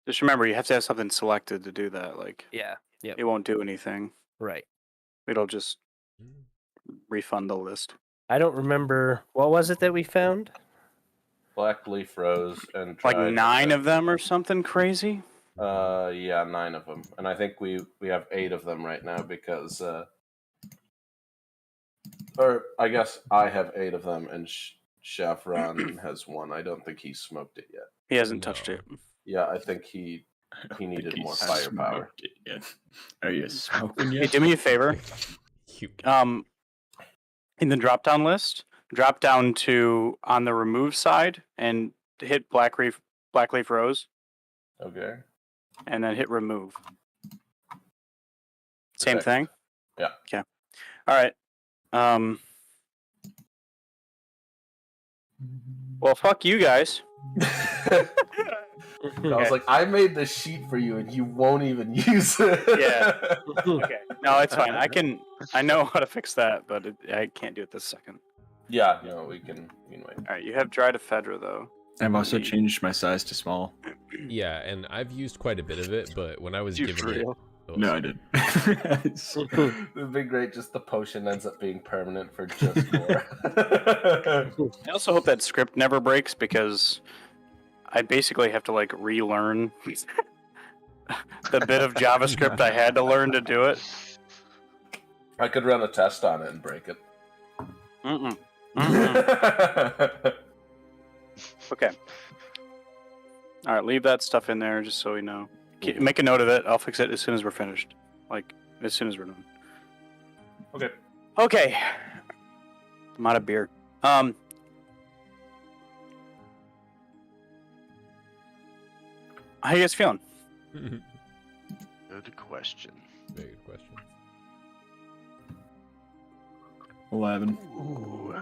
Just remember, you have to have something selected to do that. Like, Yeah. Yep. it won't do anything. Right. It'll just refund the list. I don't remember. What was it that we found? Black leaf rose and Like dried 9 of them or something crazy? Yeah, 9 of them. And I think we have 8 of them right now because... or I guess I have 8 of them and Chevron has 1. I don't think he smoked it yet. He hasn't touched it. Yeah, I think he needed more firepower. Are you smoking Hey, yet? do me a favor. In the drop-down list, drop down to on the remove side and hit black leaf rose. Okay. And then hit remove. Same Okay. thing? Yeah. Okay. All right. Well, fuck you guys. I was like, I made the sheet for you and you won't even use it. Yeah. Okay. No, it's fine. I know how to fix that, but I can't do it this second. Yeah, no, we can wait. All right, you have dried ephedra though. I've also changed my size to small. Yeah, and I've used quite a bit of it, but when I was You given for it... real? No, I didn't. It'd be great, just the potion ends up being permanent for just more. I also hope that script never breaks because I basically have to like relearn the bit of JavaScript I had to learn to do it. I could run a test on it and break it. Mm-mm. Okay. All right, leave that stuff in there just so we know. Make a note of it. I'll fix it as soon as we're finished. Like, as soon as we're done. Okay. Okay. I'm out of beer. How you guys feeling? Good question. Very good question. 11. Ooh.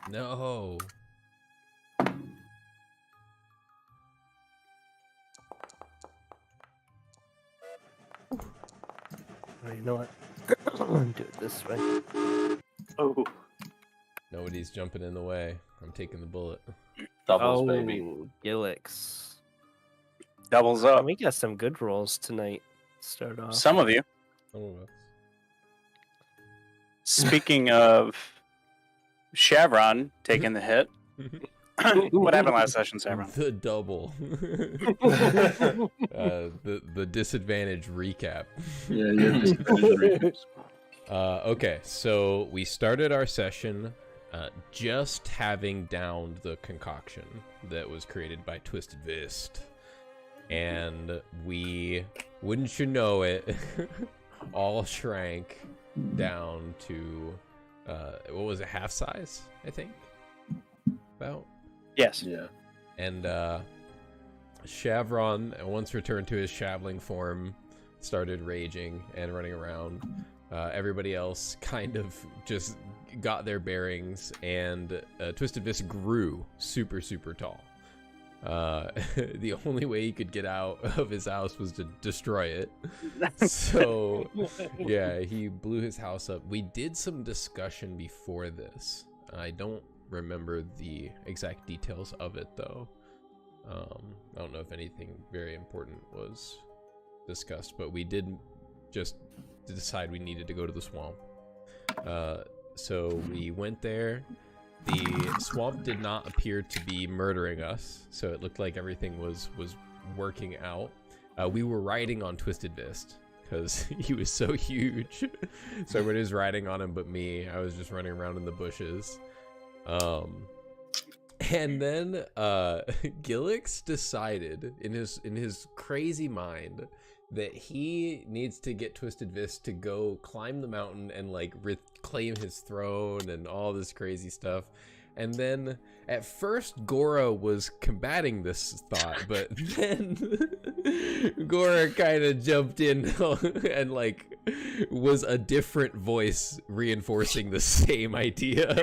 No. You know what? Do it this way. Oh. Nobody's jumping in the way. I'm taking the bullet. Doubles, baby. Gilix. Doubles up. We got some good rolls tonight. Start off. Some of you. Some of us. Speaking of Chevron taking the hit. What happened last session, Chevron? The double. The disadvantage recap. Yeah, you have disadvantage recaps. Okay, so we started our session just having downed the concoction that was created by Twisted Fist. And we, wouldn't you know it, all shrank down to, what was it, half size, I think? About? Yes. Yeah. And Chevron, once returned to his shaveling form, started raging and running around. Everybody else kind of just got their bearings, and Twisted Fist grew super, super tall. The only way he could get out of his house was to destroy it. So, yeah, he blew his house up. We did some discussion before this. I don't remember the exact details of it, though. I don't know if anything very important was discussed, but we did just decide we needed to go to the swamp. So we went there. The swamp did not appear to be murdering us, so it looked like everything was working out. We were riding on Twisted Fist because he was so huge. So everybody was riding on him but me. I was just running around in the bushes. And then Gilix decided in his crazy mind that he needs to get Twisted Fist to go climb the mountain and like reclaim his throne and all this crazy stuff. And then at first Gora was combating this thought, but then Gora kind of jumped in and like was a different voice reinforcing the same idea.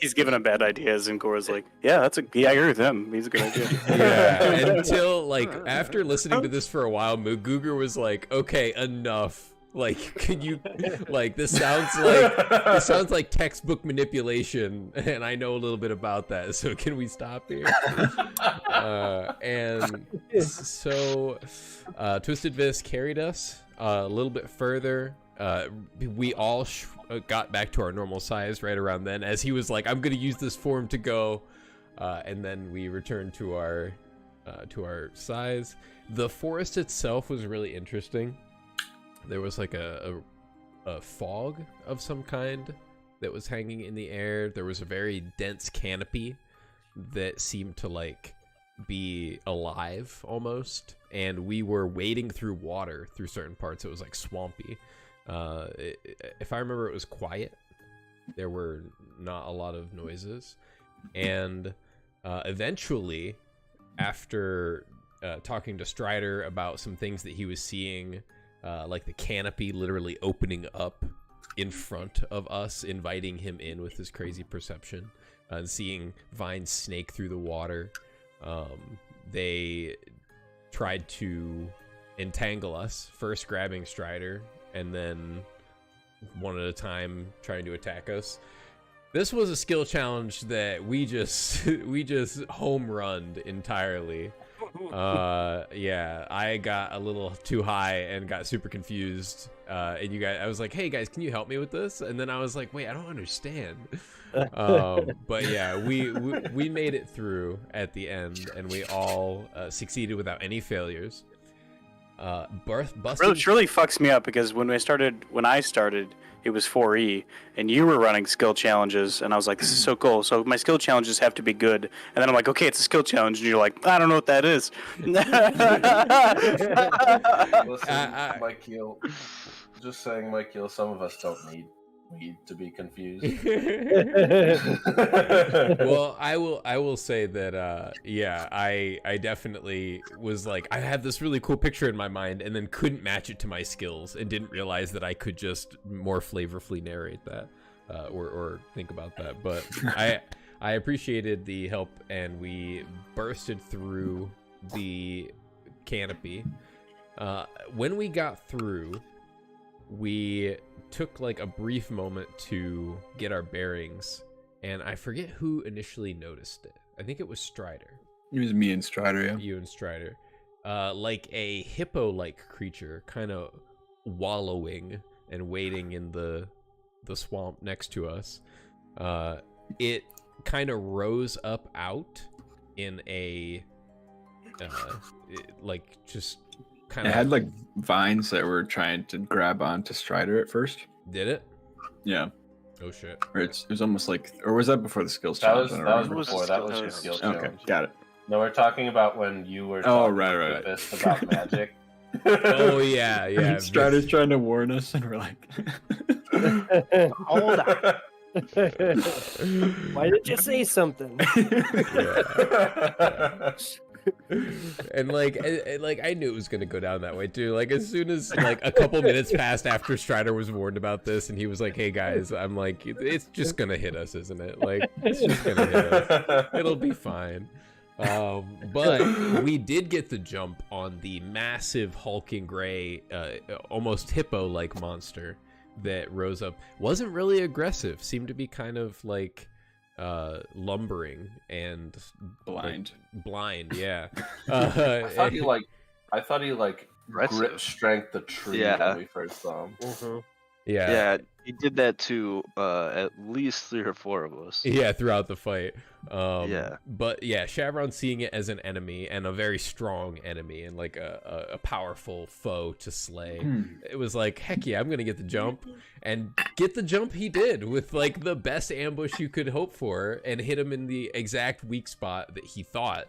He's giving him bad ideas, and Gora's like, yeah, I agree with him. He's a good idea. Yeah, until like after listening to this for a while, Muguger was like, okay, enough. Like, could you, like, this sounds like textbook manipulation, and I know a little bit about that, so can we stop here? And so, Twisted Vis carried us a little bit further. We all got back to our normal size right around then, as he was like, I'm gonna use this form to go, and then we returned to our size. The forest itself was really interesting. There was like a fog of some kind that was hanging in the air. There was a very dense canopy that seemed to like be alive almost, and we were wading through water through certain parts. It was like swampy. If I remember, it was quiet. There were not a lot of noises, and eventually, after talking to Strider about some things that he was seeing, like the canopy literally opening up in front of us, inviting him in with his crazy perception, and seeing vines snake through the water, they tried to entangle us, first grabbing Strider, and then one at a time trying to attack us. This was a skill challenge that we just home runned entirely. Yeah, I got a little too high and got super confused. And I was like, hey guys, can you help me with this? And then I was like, wait, I don't understand. But yeah, we made it through at the end, and we all succeeded without any failures. Which really fucks me up, because when I started, it was 4E, and you were running skill challenges, and I was like, this is so cool. So my skill challenges have to be good. And then I'm like, okay, it's a skill challenge, and you're like, I don't know what that is. Listen, Mike Keel, just saying, Mike Keel, some of us don't need to be confused. Well, I will say that yeah, I definitely was like, I had this really cool picture in my mind and then couldn't match it to my skills and didn't realize that I could just more flavorfully narrate that or think about that. But I appreciated the help, and we bursted through the canopy. When we got through, we took like a brief moment to get our bearings, and I forget who initially noticed it. I think it was Strider. It was me and Strider, yeah. You and Strider. Like a hippo-like creature, kind of wallowing and wading in the swamp next to us. It kind of rose up out in a like just kind of. It had like vines that were trying to grab onto Strider at first. Did it? Yeah. Oh shit. Or it was almost like, or was that before the skills That challenge? was I don't before. That was your skill remember. challenge. Okay, got it. No, we're talking about when you were Oh, talking right. to Vis about magic. Oh yeah. Strider's trying to warn us, and we're like, Hold on. Why didn't you say something? And like I knew it was gonna go down that way too. Like as soon as like a couple minutes passed after Strider was warned about this, and he was like, "Hey guys," I'm like, "It's just gonna hit us, isn't it? Like it's just gonna hit us. It'll be fine." But we did get the jump on the massive hulking gray, almost hippo-like monster that rose up. Wasn't really aggressive. Seemed to be kind of like lumbering and blind. Blind, yeah. I thought he Aggressive. grip strength the tree when we first saw him. Mm-hmm. Yeah, He did that to at least 3 or 4 of us. yeah, throughout the fight. Yeah. But yeah, Shavron seeing it as an enemy, and a very strong enemy, and like a powerful foe to slay. It was like, heck yeah, I'm gonna get the jump, and get the jump he did with like the best ambush you could hope for, and hit him in the exact weak spot that he thought.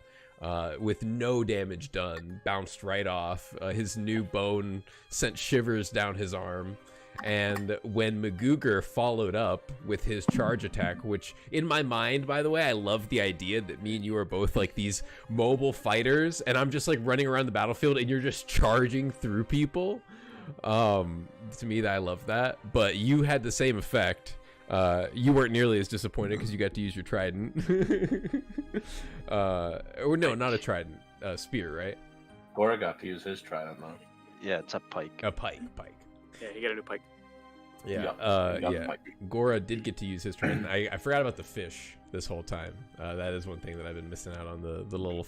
With no damage done, bounced right off. His new bone sent shivers down his arm. And when Magooger followed up with his charge attack, which in my mind, by the way, I love the idea that me and you are both like these mobile fighters, and I'm just like running around the battlefield and you're just charging through people. To me, I love that. But you had the same effect. You weren't nearly as disappointed because you got to use your trident. Or no, not a trident, spear, right? Gora got to use his trident though. Yeah, it's a pike. A pike. Yeah, he got a new pike. Yeah, Got the yeah. mic. Gora did get to use his turn. I forgot about the fish this whole time. That is one thing that I've been missing out on, the little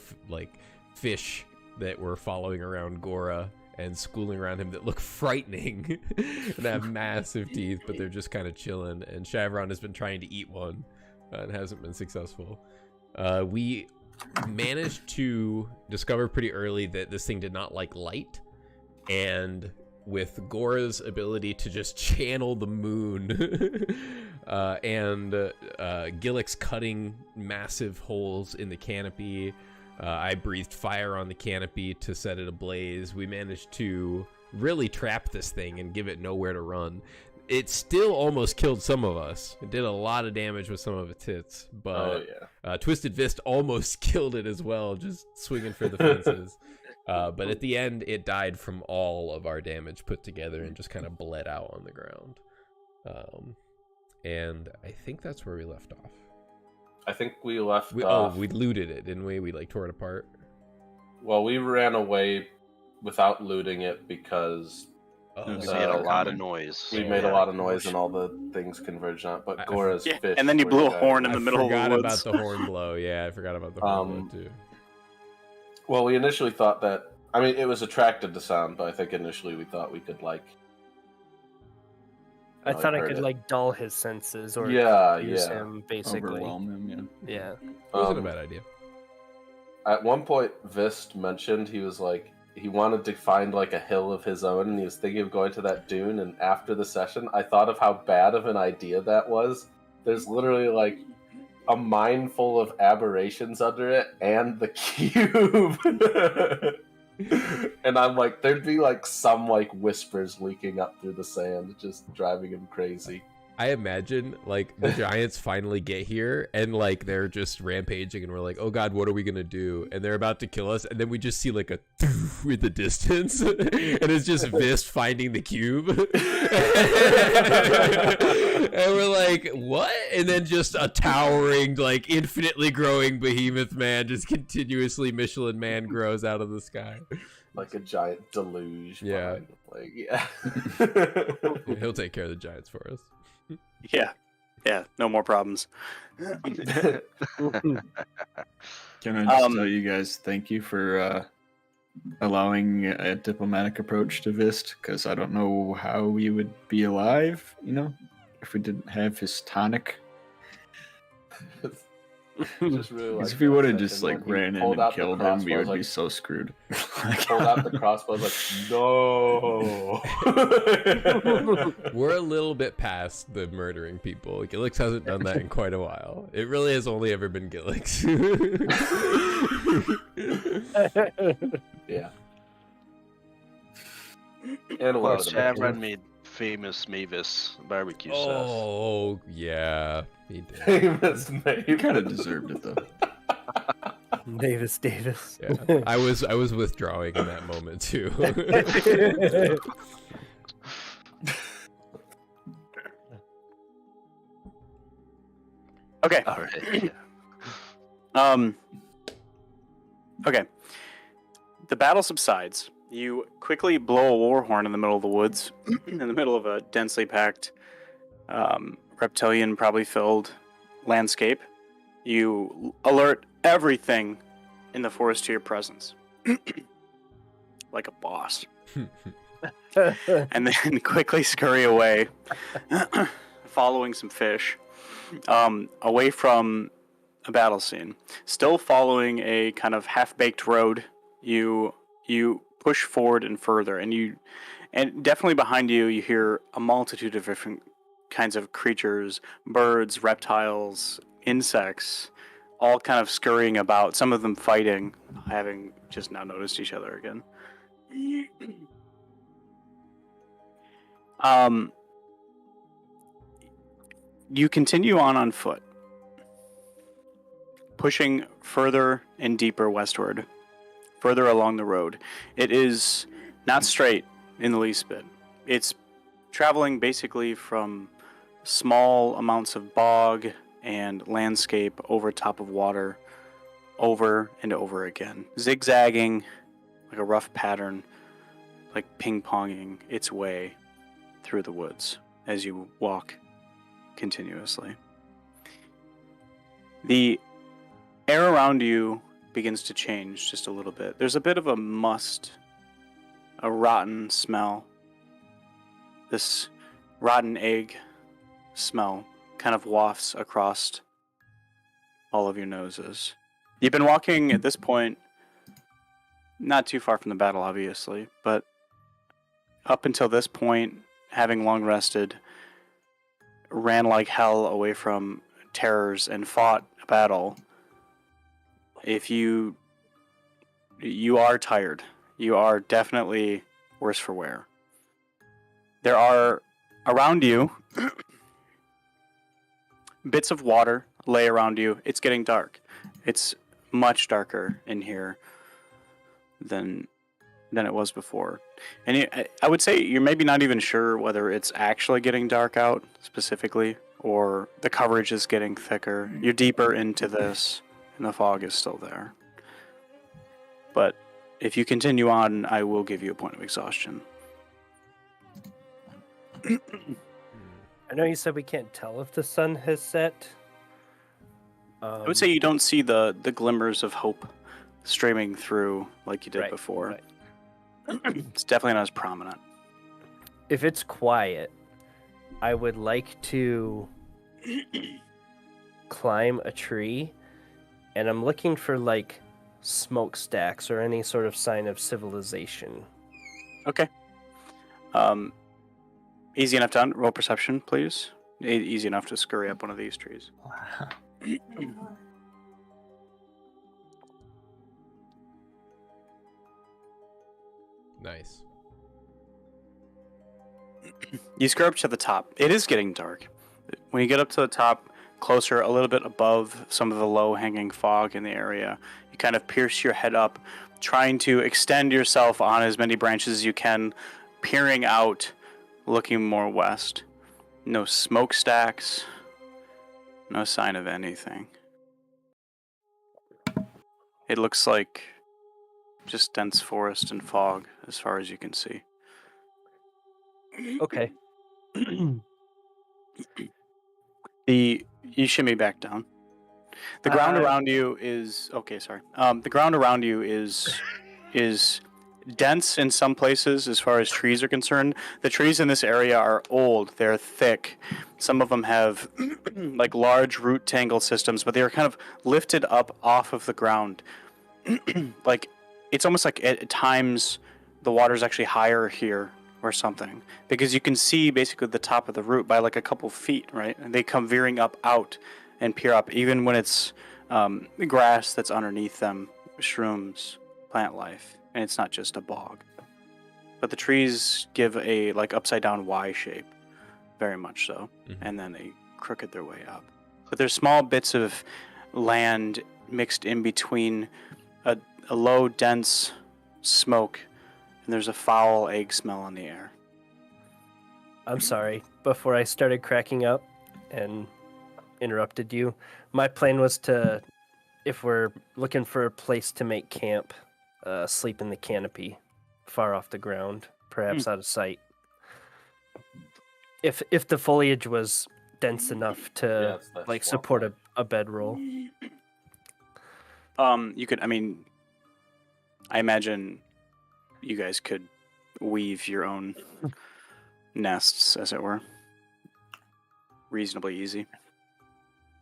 fish that were following around Gora and schooling around him that look frightening and have massive teeth, but they're just kind of chilling. And Shavron has been trying to eat one and hasn't been successful. We managed to discover pretty early that this thing did not like light, and with Gora's ability to just channel the moon and Gillick's cutting massive holes in the canopy, I breathed fire on the canopy to set it ablaze. We managed to really trap this thing and give it nowhere to run. It still almost killed some of us. It did a lot of damage with some of its hits, but Twisted Fist almost killed it as well, just swinging for the fences. But at the end, it died from all of our damage put together and just kind of bled out on the ground. And I think that's where we left off. I think we left We off. looted it, didn't we? We tore it apart. Well, we ran away without looting it because We That's made a coming. lot of noise. we made a lot of noise and all the things converged on it. But Gora's Yeah, fish. and then you were blew a the horn in guy- the middle of the forgot woods. about the horn blow. Yeah, I forgot about the horn blow too. Well, we initially thought that. I mean, it was attracted to sound, but I think initially we thought we could I No, thought I I heard could it. like dull his senses or Yeah, use yeah. him basically. Overwhelm him, yeah. Yeah. Wasn't a bad idea. At one point, Vist mentioned he was like he wanted to find like a hill of his own, and he was thinking of going to that dune. And after the session, I thought of how bad of an idea that was. There's literally like a mine full of aberrations under it, and the cube. And I'm like, there'd be like some like whispers leaking up through the sand, just driving him crazy. I imagine like the giants finally get here and like they're just rampaging and we're like, oh god, what are we gonna do? And they're about to kill us, and then we just see like a in the distance, and it's just Vist finding the cube, and we're like, what? And then just a towering, like infinitely growing behemoth man, just continuously Michelin man grows out of the sky. Like a giant deluge. Yeah. mine. Like, yeah. He'll take care of the giants for us. Yeah, no more problems. Can I just tell you guys thank you for allowing a diplomatic approach to Vist, because I don't know how we would be alive, if we didn't have his tonic. Just really Because like if we would have that just second like one, he ran in pulled and out the killed him, we crossbow, would be like, so screwed. pulled out the crossbow, like, no. We're a little bit past the murdering people. Gillix hasn't done that in quite a while. It really has only ever been Gillix. Yeah. And a lot Well, of the Shavron made famous Mavis barbecue sauce. Oh, yeah. He did. famous You name. kind of deserved it though. Davis. Yeah. I was withdrawing in that moment too. Okay. All right. Okay. The battle subsides. You quickly blow a war horn in the middle of the woods, in the middle of a densely packed, reptilian, probably filled landscape. You alert everything in the forest to your presence, like a boss, and then quickly scurry away, following some fish, away from a battle scene. Still following a kind of half-baked road, you push forward and further, and definitely behind you hear a multitude of different kinds of creatures, birds, reptiles, insects, all kind of scurrying about, some of them fighting, having just now noticed each other again. You continue on foot, pushing further and deeper westward, further along the road. It is not straight in the least bit. It's traveling basically from small amounts of bog and landscape over top of water, over and over again, zigzagging like a rough pattern, like ping-ponging its way through the woods as you walk continuously. The air around you begins to change just a little bit. There's a bit of a must, a rotten smell. This rotten egg smell kind of wafts across all of your noses. You've been walking at this point not too far from the battle, obviously, but up until this point, having long rested, ran like hell away from terrors and fought a battle. If you are tired, you are definitely worse for wear. There are around you bits of water lay around you. It's getting dark. It's much darker in here than it was before. And I would say you're maybe not even sure whether it's actually getting dark out specifically or the coverage is getting thicker. You're deeper into this and the fog is still there. But if you continue on, I will give you a point of exhaustion. I know you said we can't tell if the sun has set. I would say you don't see the glimmers of hope streaming through like you did before. Right. It's definitely not as prominent. If it's quiet, I would like to climb a tree, and I'm looking for like smokestacks or any sort of sign of civilization. Okay. Easy enough to roll perception, please. Easy enough to scurry up one of these trees. Wow. Nice. You scurry up to the top. It is getting dark. When you get up to the top, closer, a little bit above some of the low-hanging fog in the area, you kind of pierce your head up, trying to extend yourself on as many branches as you can, peering out, looking more west. No smokestacks, no sign of anything. It looks like just dense forest and fog as far as you can see. Okay. You shimmy back down. The ground around you is the ground around you is dense in some places as far as trees are concerned. The trees in this area are old. They're thick. Some of them have like large root tangle systems, but they are kind of lifted up off of the ground. Like it's almost like at times the water's actually higher here or something, because you can see basically the top of the root by like a couple feet, right? And they come veering up out and peer up, even when it's grass that's underneath them, shrooms, plant life, and it's not just a bog. But the trees give a like upside down Y shape, very much so, and then they crooked their way up. But there's small bits of land mixed in between a low, dense smoke, and there's a foul egg smell in the air. I'm sorry. Before I started cracking up and interrupted you, my plan was to, if we're looking for a place to make camp, sleep in the canopy, far off the ground, perhaps out of sight. If the foliage was dense enough to like support a bedroll. You could, I imagine you guys could weave your own nests, as it were. Reasonably easy.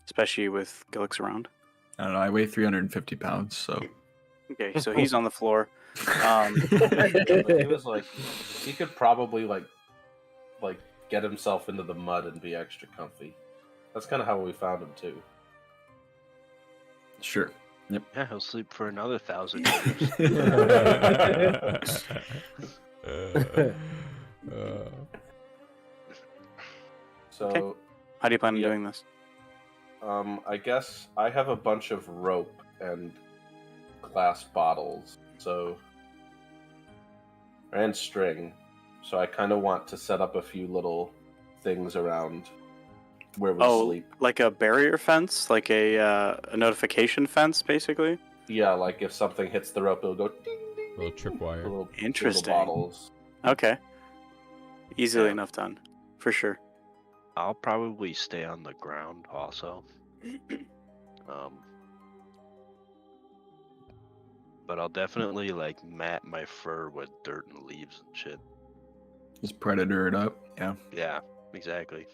Especially with Gillick's around. I don't know, I weigh 350 pounds, so... Okay, so he's on the floor. He was like, he could probably like get himself into the mud and be extra comfy. That's kind of how we found him too. Sure. Yep. Yeah, he'll sleep for another 1,000 years. So, okay. How do you plan on yeah. doing this? I guess I have a bunch of rope and glass bottles, and string. So I kind of want to set up a few little things around where we sleep. Like a barrier fence, like a notification fence, basically. Yeah, like if something hits the rope, it'll go ding ding. Little tripwire. Little Interesting. bottles. Okay. Easily Yeah. enough done, for sure. I'll probably stay on the ground also. But I'll definitely like mat my fur with dirt and leaves and shit. Just predator it up. Yeah. Yeah, exactly.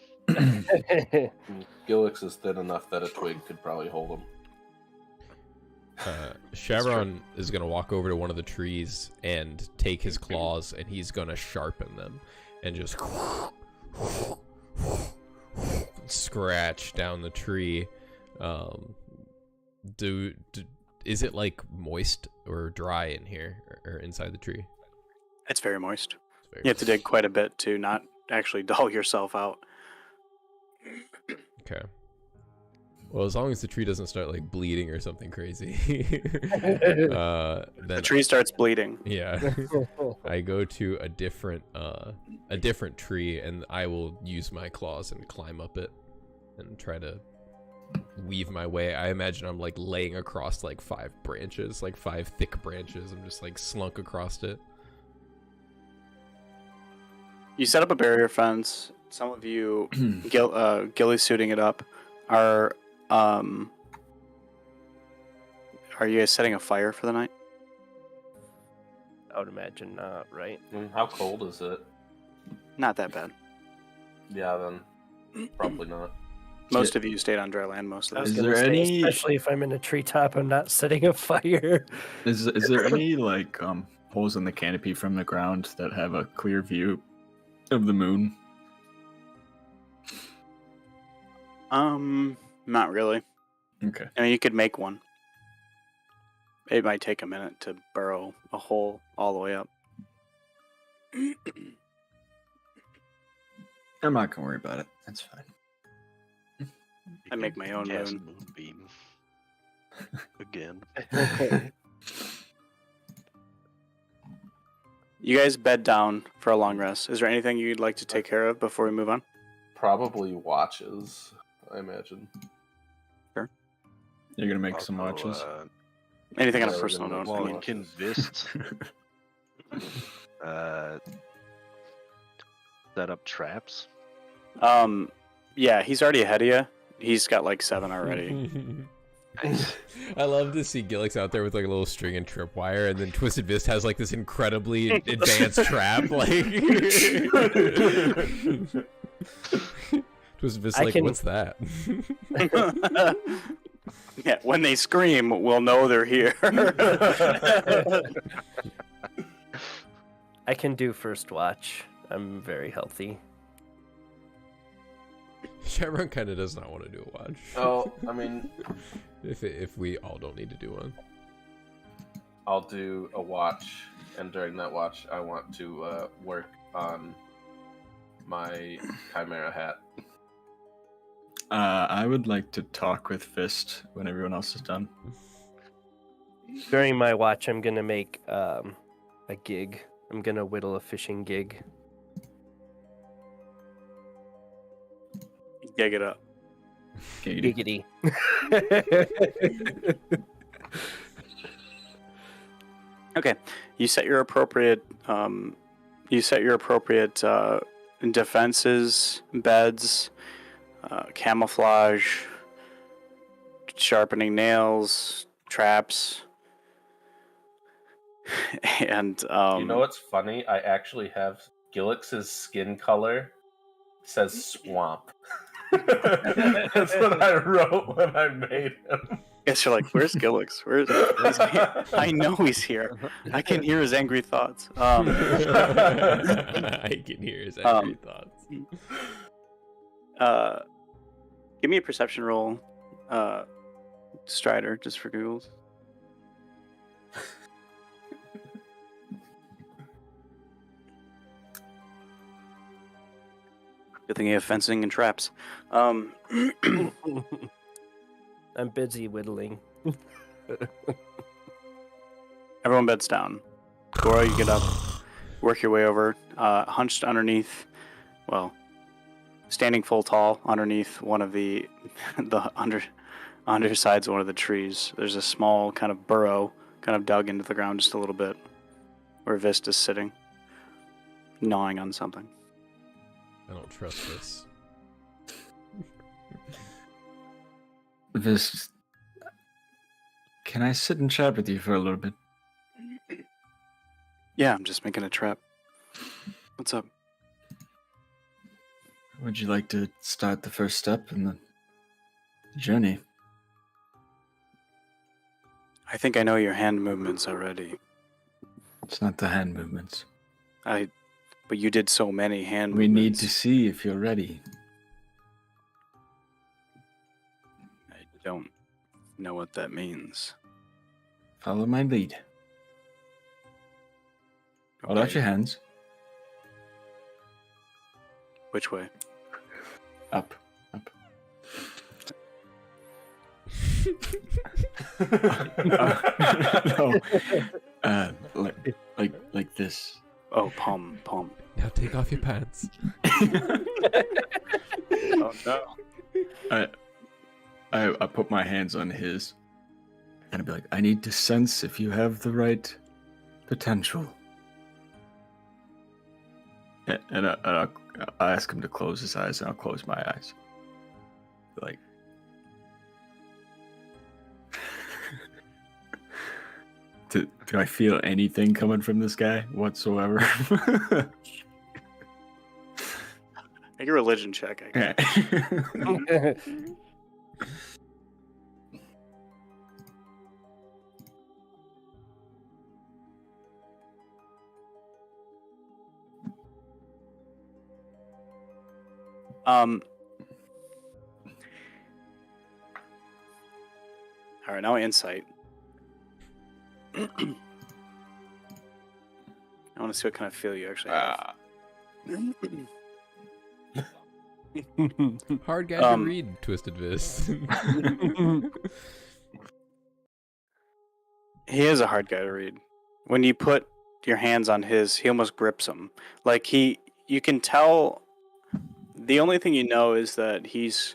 Gilix is thin enough that a twig could probably hold him. Shavron is going to walk over to one of the trees and take his claws, and he's going to sharpen them and just scratch down the tree. Is it like moist or dry in here or inside the tree? It's very moist. It's very You have to dig quite a bit to not actually dull yourself out. Okay. Well, as long as the tree doesn't start like bleeding or something crazy, then The tree starts bleeding. yeah, I go to a different tree, and I will use my claws and climb up it and try to weave my way. I imagine I'm like laying across like 5 branches, like 5 thick branches. I'm just like slunk across it. You set up a barrier fence. Some of you, ghillie suiting it up, are you guys setting a fire for the night? I would imagine not, right? How cold is it? Not that bad. Yeah, then probably not. Most of you stayed on dry land most of I the was Is time. gonna there say, any- especially if I'm in a treetop, I'm not setting a fire. Is there any like holes in the canopy from the ground that have a clear view of the moon? Not really. Okay. I mean, you could make one. It might take a minute to burrow a hole all the way up. I'm not gonna worry about it. That's fine. I make my own Cast moon. moonbeam. Again. You guys bed down for a long rest. Is there anything you'd like to take care of before we move on? Probably watches, I imagine. You're gonna make some Also, watches. Anything on Yeah, a we're personal gonna note? make I Well, mean, can Vist set up traps? yeah, he's already ahead of you. He's got like 7 already. I love to see Gilix out there with like a little string and tripwire, and then Twisted Fist has like this incredibly advanced trap. Like Twisted Fist, I like, can- what's that? Yeah, when they scream, we'll know they're here. I can do first watch. I'm very healthy. Chevron kind of does not want to do a watch. Oh, I mean, If we all don't need to do one. I'll do a watch, and during that watch, I want to work on my Chimera hat. I would like to talk with Fist when everyone else is done. During my watch, I'm gonna make a gig. I'm gonna whittle a fishing gig. Gig it up. Giggity. Giggity. Okay, you set your appropriate. Defenses, beds, camouflage, sharpening nails, traps, and You know what's funny? I actually have Gilix's skin color says swamp. That's what I wrote when I made him. Guess you're like, where's Gilix? Where's he? I know he's here. I can hear his angry thoughts. I can hear his angry thoughts. Give me a perception roll, Strider, just for Googles. Good thing you have fencing and traps. I'm busy whittling. Everyone beds down. Goro, you get up, work your way over, hunched underneath, well, standing full tall underneath one of the undersides of one of the trees. There's a small kind of burrow, kind of dug into the ground just a little bit, where Vist is sitting, gnawing on something. I don't trust this. This. Can I sit and chat with you for a little bit? Yeah, I'm just making a trap. What's up? Would you like to start the first step in the journey? I think I know your hand movements already. It's not the hand movements. But you did so many hand We need movements. to see if you're ready. I don't know what that means. Follow my lead. Hold out Okay. your hands. Which way? Up. Up. No. Like this. Oh, palm. Now take off your pants. Oh no. I put my hands on his, and I'd be like, I need to sense if you have the right potential. And I'll ask him to close his eyes, and I'll close my eyes. Like, do I feel anything coming from this guy whatsoever? Make a religion check, I guess. Okay. All right, now insight. I want to see what kind of feel you actually have. Hard guy to read, Twisted Fist. He is a hard guy to read. When you put your hands on his, he almost grips them. Like you can tell. The only thing you know is that he's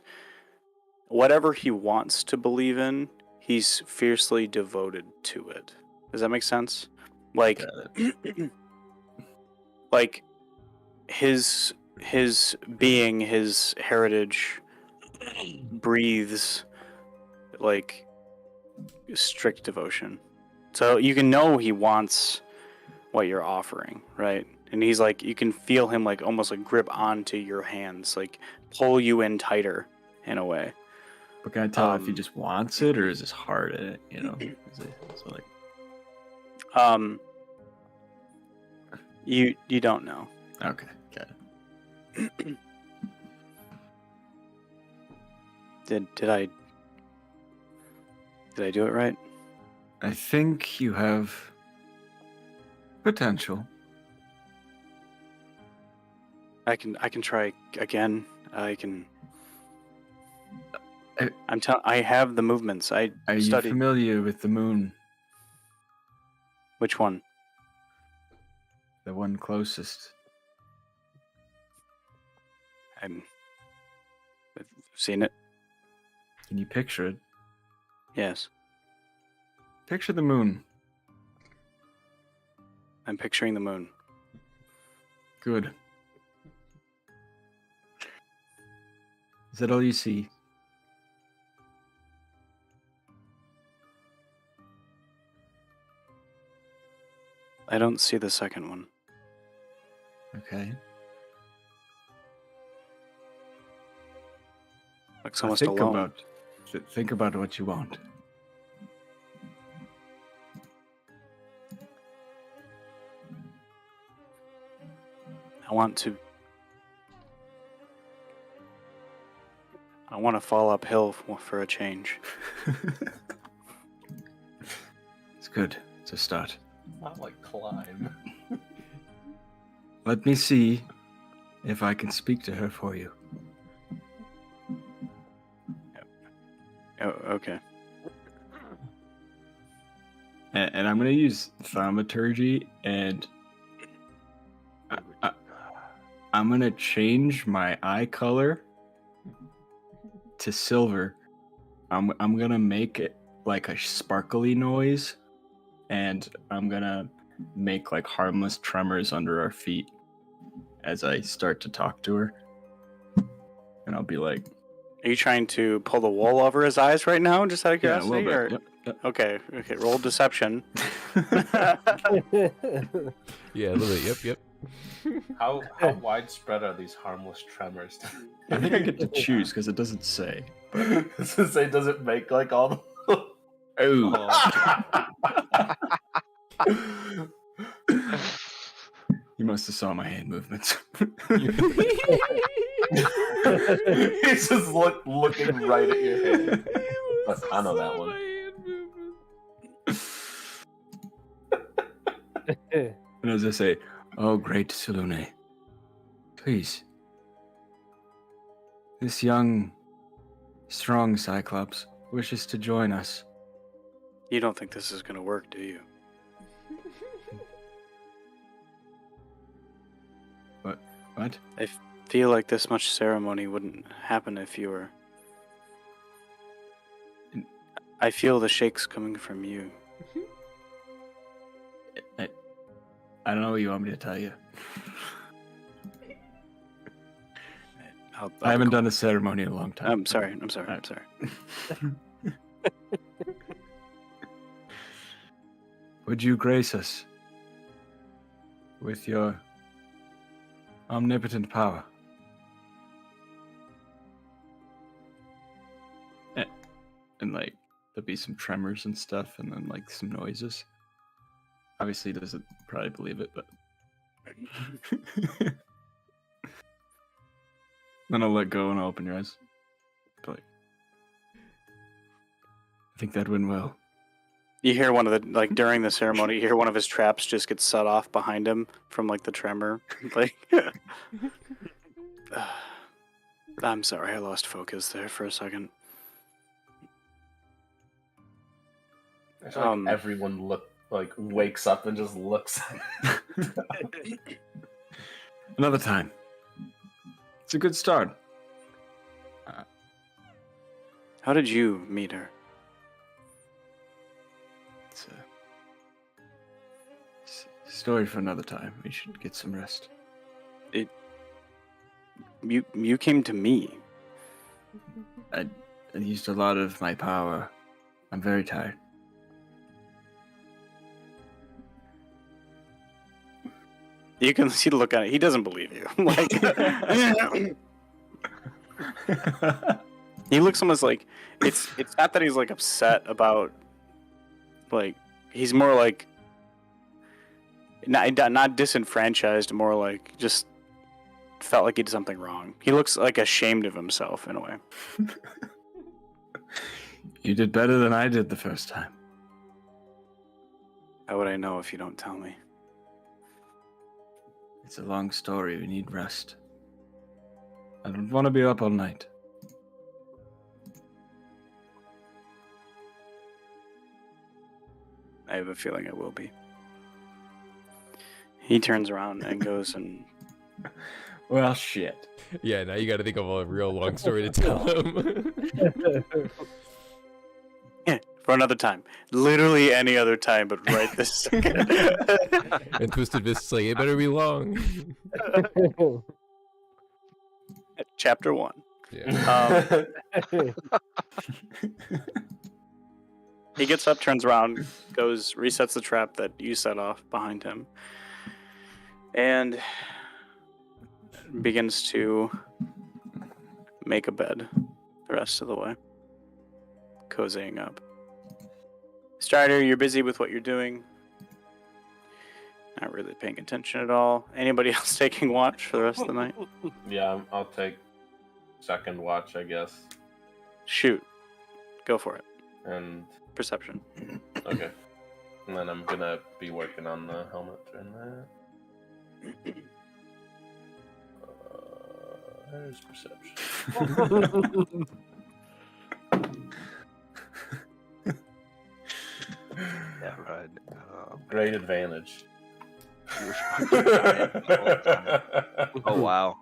whatever he wants to believe in. He's fiercely devoted to it. Does that make sense? Like, like his being, his heritage breathes like strict devotion. So you can know he wants what you're offering, right? And he's like, you can feel him like almost like grip onto your hands, like pull you in tighter in a way. But can I tell if he just wants it or is his heart in it? You know, is it You don't know. Okay, got it. Did I do it right? I think you have potential. I can try again. I have the movements. I Are you studied. familiar with the moon? Which one? The one closest. I've seen it. Can you picture it? Yes, Picture the moon. I'm picturing the moon. Good. Is that all you see? I don't see the second one. Okay. Looks Now almost alone. Think about what you want. I want to fall uphill for a change. It's good. It's a start. Not like climb. Let me see if I can speak to her for you. Oh, okay. And I'm going to use thaumaturgy, and I'm going to change my eye color to silver. I'm going to make it like a sparkly noise, and I'm going to make like harmless tremors under our feet as I start to talk to her. and I'll be like, Are you trying to pull the wool over his eyes right now, just out of yeah, a curiosity? little Or... bit. Yep. Okay, roll deception. Yeah, a little bit. Yep. How widespread are these harmless tremors? I think I get to choose because it doesn't say. Does it say, does it make like all the... Oh. You must have saw my hand movements. He's just looking right at your hand. But I know that one. And as I say, oh, great Salune, please. This young, strong Cyclops wishes to join us. You don't think this is going to work, do you? What? I feel like this much ceremony wouldn't happen if you were... I feel the shakes coming from you. I don't know what you want me to tell you. I haven't done a ceremony in a long time. I'm sorry. Would you grace us with your omnipotent power? And like, there'll be some tremors and stuff, and then like some noises. Obviously, he doesn't probably believe it, but then I'll let go and I'll open your eyes. Be like, I think that went well. You hear one of the, like, during the ceremony, you hear one of his traps just get set off behind him from, like, the tremor. Like, I'm sorry, I lost focus there for a second. It's like everyone wakes up and just looks. Another time. It's a good start. How did you meet her? It's a story for another time. We should get some rest. You came to me. I used a lot of my power. I'm very tired. You can see the look on it. He doesn't believe you. Like, he looks almost like it's not that he's like upset about, like, he's more like not disenfranchised, more like just felt like he did something wrong. He looks like ashamed of himself in a way. You did better than I did the first time. How would I know if you don't tell me? It's a long story. We need rest. I don't want to be up all night. I have a feeling I will be. He turns around and goes and... Well, shit. Yeah, now you got to think of a real long story to tell him. Yeah, for another time. Literally any other time, but right this second. And Twisted Fist's like, it better be long. Chapter 1. Yeah. He gets up, turns around, goes, resets the trap that you set off behind him, and begins to make a bed the rest of the way, cozying up. Strider, you're busy with what you're doing. Not really paying attention at all. Anybody else taking watch for the rest of the night? Yeah, I'll take second watch, I guess. Shoot. Go for it. And Perception. okay. And then I'm gonna be working on the helmet during that. There's perception. Yeah, right. Great advantage. Oh wow.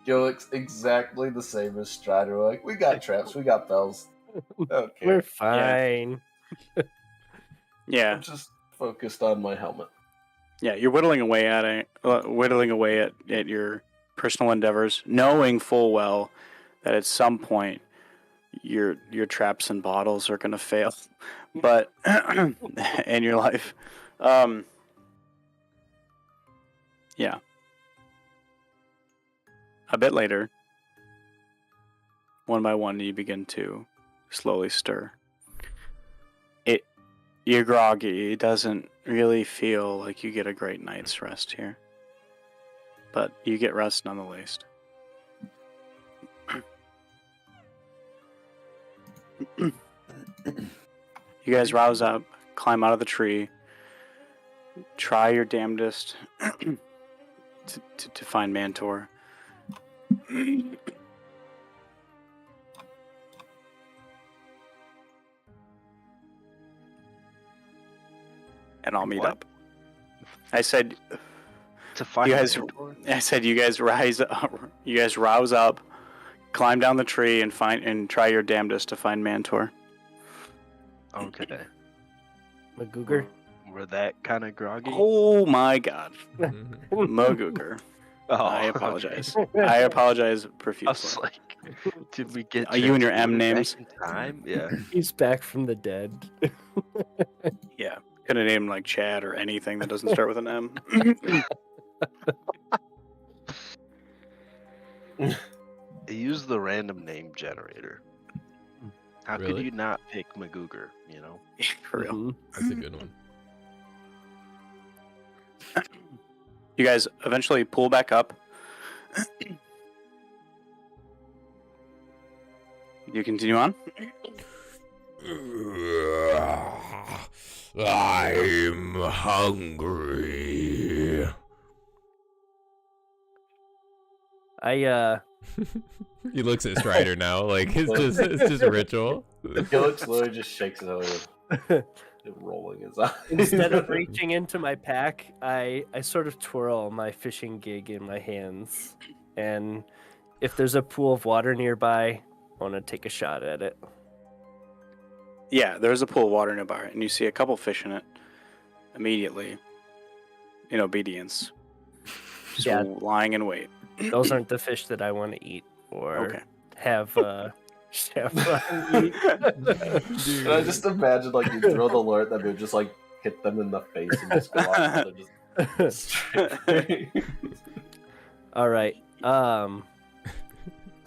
Joe looks exactly the same as Strider. We're like, we got traps, we got bells. Okay. We're fine. Yeah. I'm just focused on my helmet. Yeah, you're whittling away at it, whittling away at your personal endeavors, knowing full well that at some point your traps and bottles are going to fail, but in your life, yeah. A bit later, one by one, you begin to slowly stir. You're groggy. It doesn't really feel like you get a great night's rest here, but you get rest nonetheless. You guys rouse up, climb out of the tree, try your damnedest to find Mantor. And I'll meet What? up. I said, To find you guys. Mantor? I said, you guys rise up. You guys rouse up, climb down the tree, and try your damnedest to find Mantor. Okay. Magooger. We're that kind of groggy? Oh my God, Mhm. Mogooger. Oh, I okay. apologize. I apologize I was profusely. like, did we get Are you and your Jack M back names? in time? Yeah. He's back from the dead. Yeah, could have named him like Chad or anything that doesn't start with an M. Use the random name generator. How could Really? you not pick Magooger, you know? For real. Mhm. That's a good one. You guys eventually pull back up. You continue on? I'm hungry. He looks at Strider now, like it's just a ritual. Gilix literally just shakes his head, rolling his eyes. Instead of reaching into my pack, I sort of twirl my fishing gig in my hands, and if there's a pool of water nearby, I want to take a shot at it. Yeah, there's a pool of water nearby, and you see a couple fish in it. Immediately, in obedience, just Yeah. lying in wait. Those aren't the fish that I want to eat or Okay. have chevron eat. And I just imagine like you throw the lure at them, and just like hit them in the face and just go off. And just straight. All right.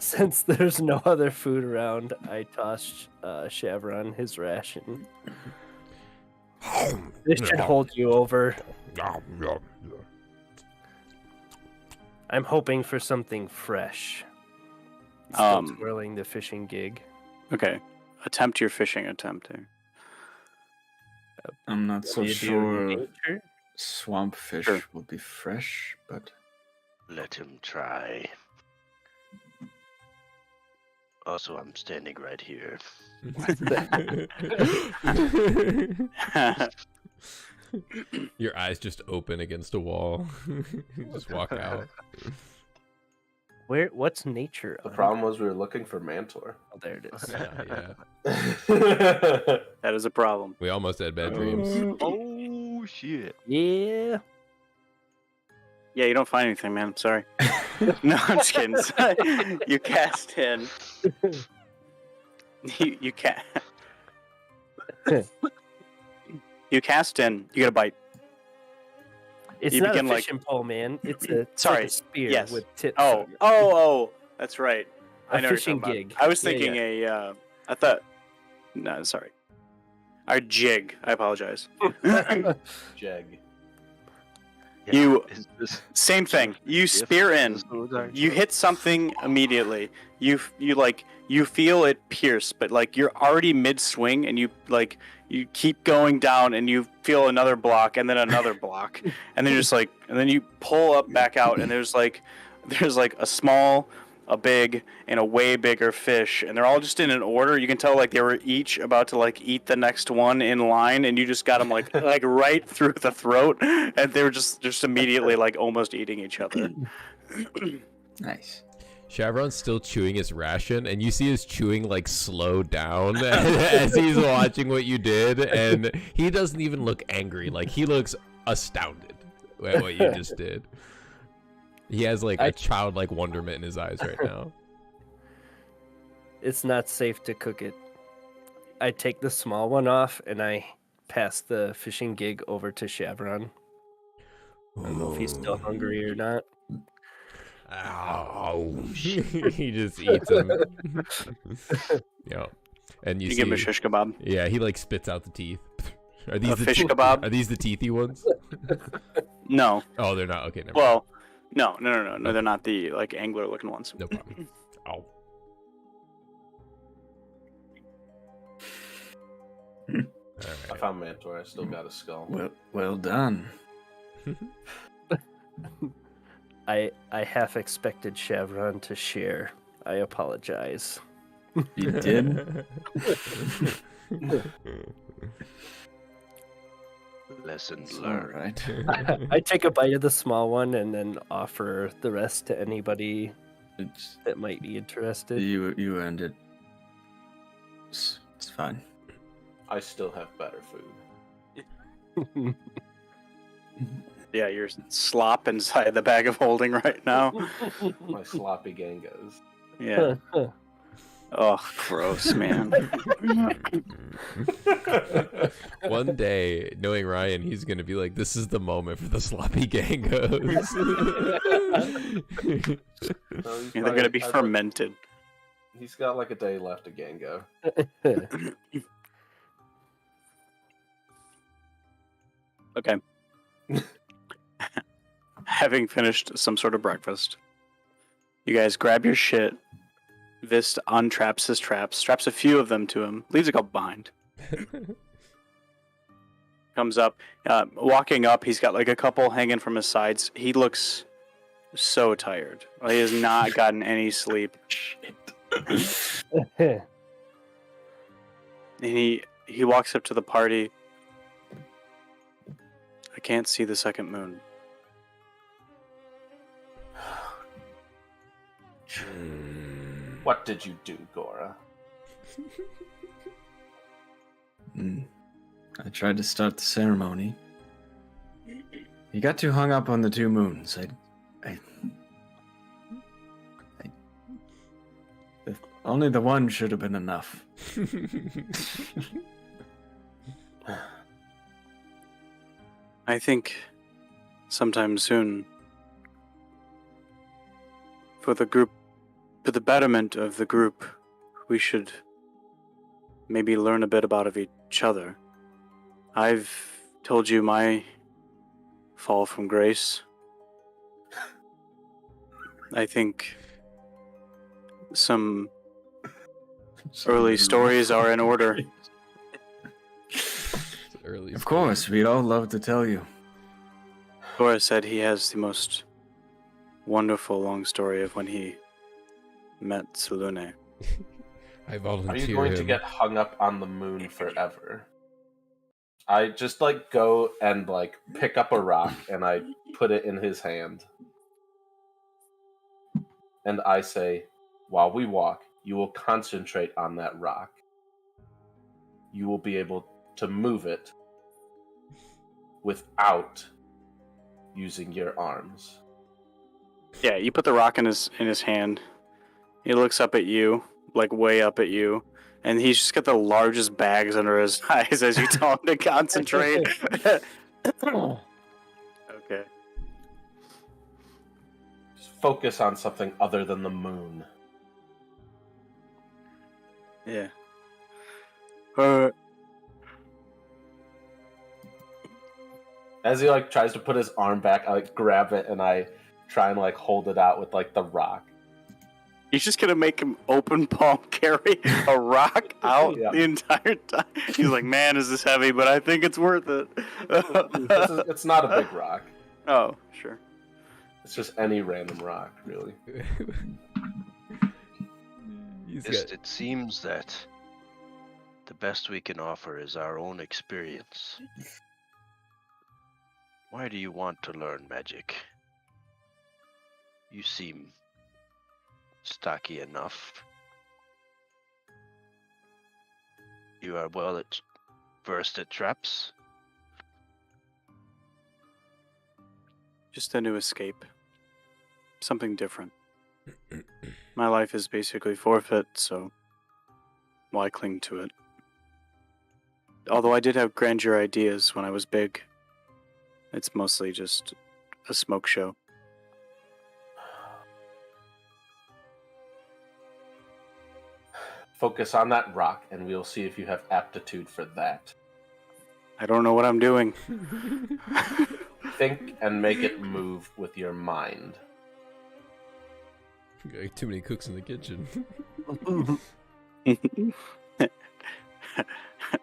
Since there's no other food around, I toss Chevron his ration. This should hold you over. I'm hoping for something fresh. Still twirling the fishing gig. Okay. Attempt your fishing attempt here. I'm not so Do you do sure nature? swamp fish Sure. will be fresh, but Let him try. Also, I'm standing right here. Your eyes just open against a wall. You just walk out. What's nature? The on? problem was we were looking for Mantor. Oh, there it is. Yeah. That is a problem. We almost had bad dreams. Oh, shit. Yeah. Yeah, you don't find anything, man. I'm sorry. No, I'm just kidding. You cast in. You can't. You cast in. You get a bite. It's You not begin, a like- fishing pole, man. It's Sorry, like a spear yes. with tips. Oh, on it. oh, that's right. I A know what you're fishing talking about. gig. I was Yeah, thinking I thought. No, sorry. Our jig. I apologize. Jeg. Yeah, You- is this Same thing. You if spear in. this was our You choice? hit something immediately. You feel it pierce, but like you're already mid swing, and you keep going down, and you feel another block, and then another block, and then you're just like, and then you pull up back out, and there's like a small, a big, and a way bigger fish, and they're all just in an order. You can tell like they were each about to like eat the next one in line, and you just got them like right through the throat, and they were just immediately like almost eating each other. nice. Chevron's still chewing his ration, and you see his chewing like slow down as he's watching what you did, and he doesn't even look angry. Like he looks astounded at what you just did. He has like a childlike wonderment in his eyes right now. It's not safe to cook it. I take the small one off and I pass the fishing gig over to Chevron. I don't know if he's still hungry or not. Ow. He just eats him. Yeah. And you see, give him a shish kebab. yeah, he like spits out the teeth. Are these A the fish kebab? Are these the teethy ones? No. Oh, they're not. Okay, never mind. Well, no. They're not the like angler looking ones. No problem. Ow. I found Mantor. I still got a skull. Well done. I half expected Chevron to share. I apologize. You did? Lesson All learned. right. I take a bite of the small one and then offer the rest to anybody It's, that might be interested. you earned it. It's fine. I still have better food. Yeah, you're slop inside the bag of holding right now. My sloppy gangos. Yeah. Oh, gross, man. One day, knowing Ryan, he's gonna be like, "This is the moment for the sloppy gangos." No, he's They're probably- gonna be I bet fermented. He's got like a day left to Gango. Okay. Having finished some sort of breakfast, you guys grab your shit. Vist untraps his traps, straps a few of them to him, leaves a couple behind. Comes up, walking up. He's got like a couple hanging from his sides. He looks so tired. He has not gotten any sleep. And he walks up to the party. I can't see the second moon. What did you do, Gora? I tried to start the ceremony. You got too hung up on the two moons. Only the one should have been enough. I think sometime soon, for the betterment of the group, we should maybe learn a bit about each other. I've told you my fall from grace. I think some early stories are in order. Early Of course, we'd all love to tell you. Cora said he has the most wonderful long story of when he met Selune. I Are volunteer you going him. to get hung up on the moon forever? I just like go and like pick up a rock and I put it in his hand. And I say, while we walk, you will concentrate on that rock. You will be able to move it without using your arms. Yeah, you put the rock in his hand. He looks up at you, like way up at you, and he's just got the largest bags under his eyes as you tell him to concentrate. Okay. Just focus on something other than the moon. Yeah. As he like tries to put his arm back, I like grab it and I try and like hold it out with like the rock. You're just gonna make him open palm carry a rock out Yeah. the entire time. He's like, "Man, is this heavy?" But I think it's worth it. It's not a big rock. Oh, sure. It's just any random rock, really. He's Just, got- it seems that the best we can offer is our own experience. Why do you want to learn magic? You seem stocky enough. You are versed at traps. Just a new escape. something different. My life is basically forfeit, so why cling to it? Although I did have grandeur ideas when I was big, it's mostly just a smoke show. Focus on that rock, and we'll see if you have aptitude for that. I don't know what I'm doing. Think and make it move with your mind. Got too many cooks in the kitchen.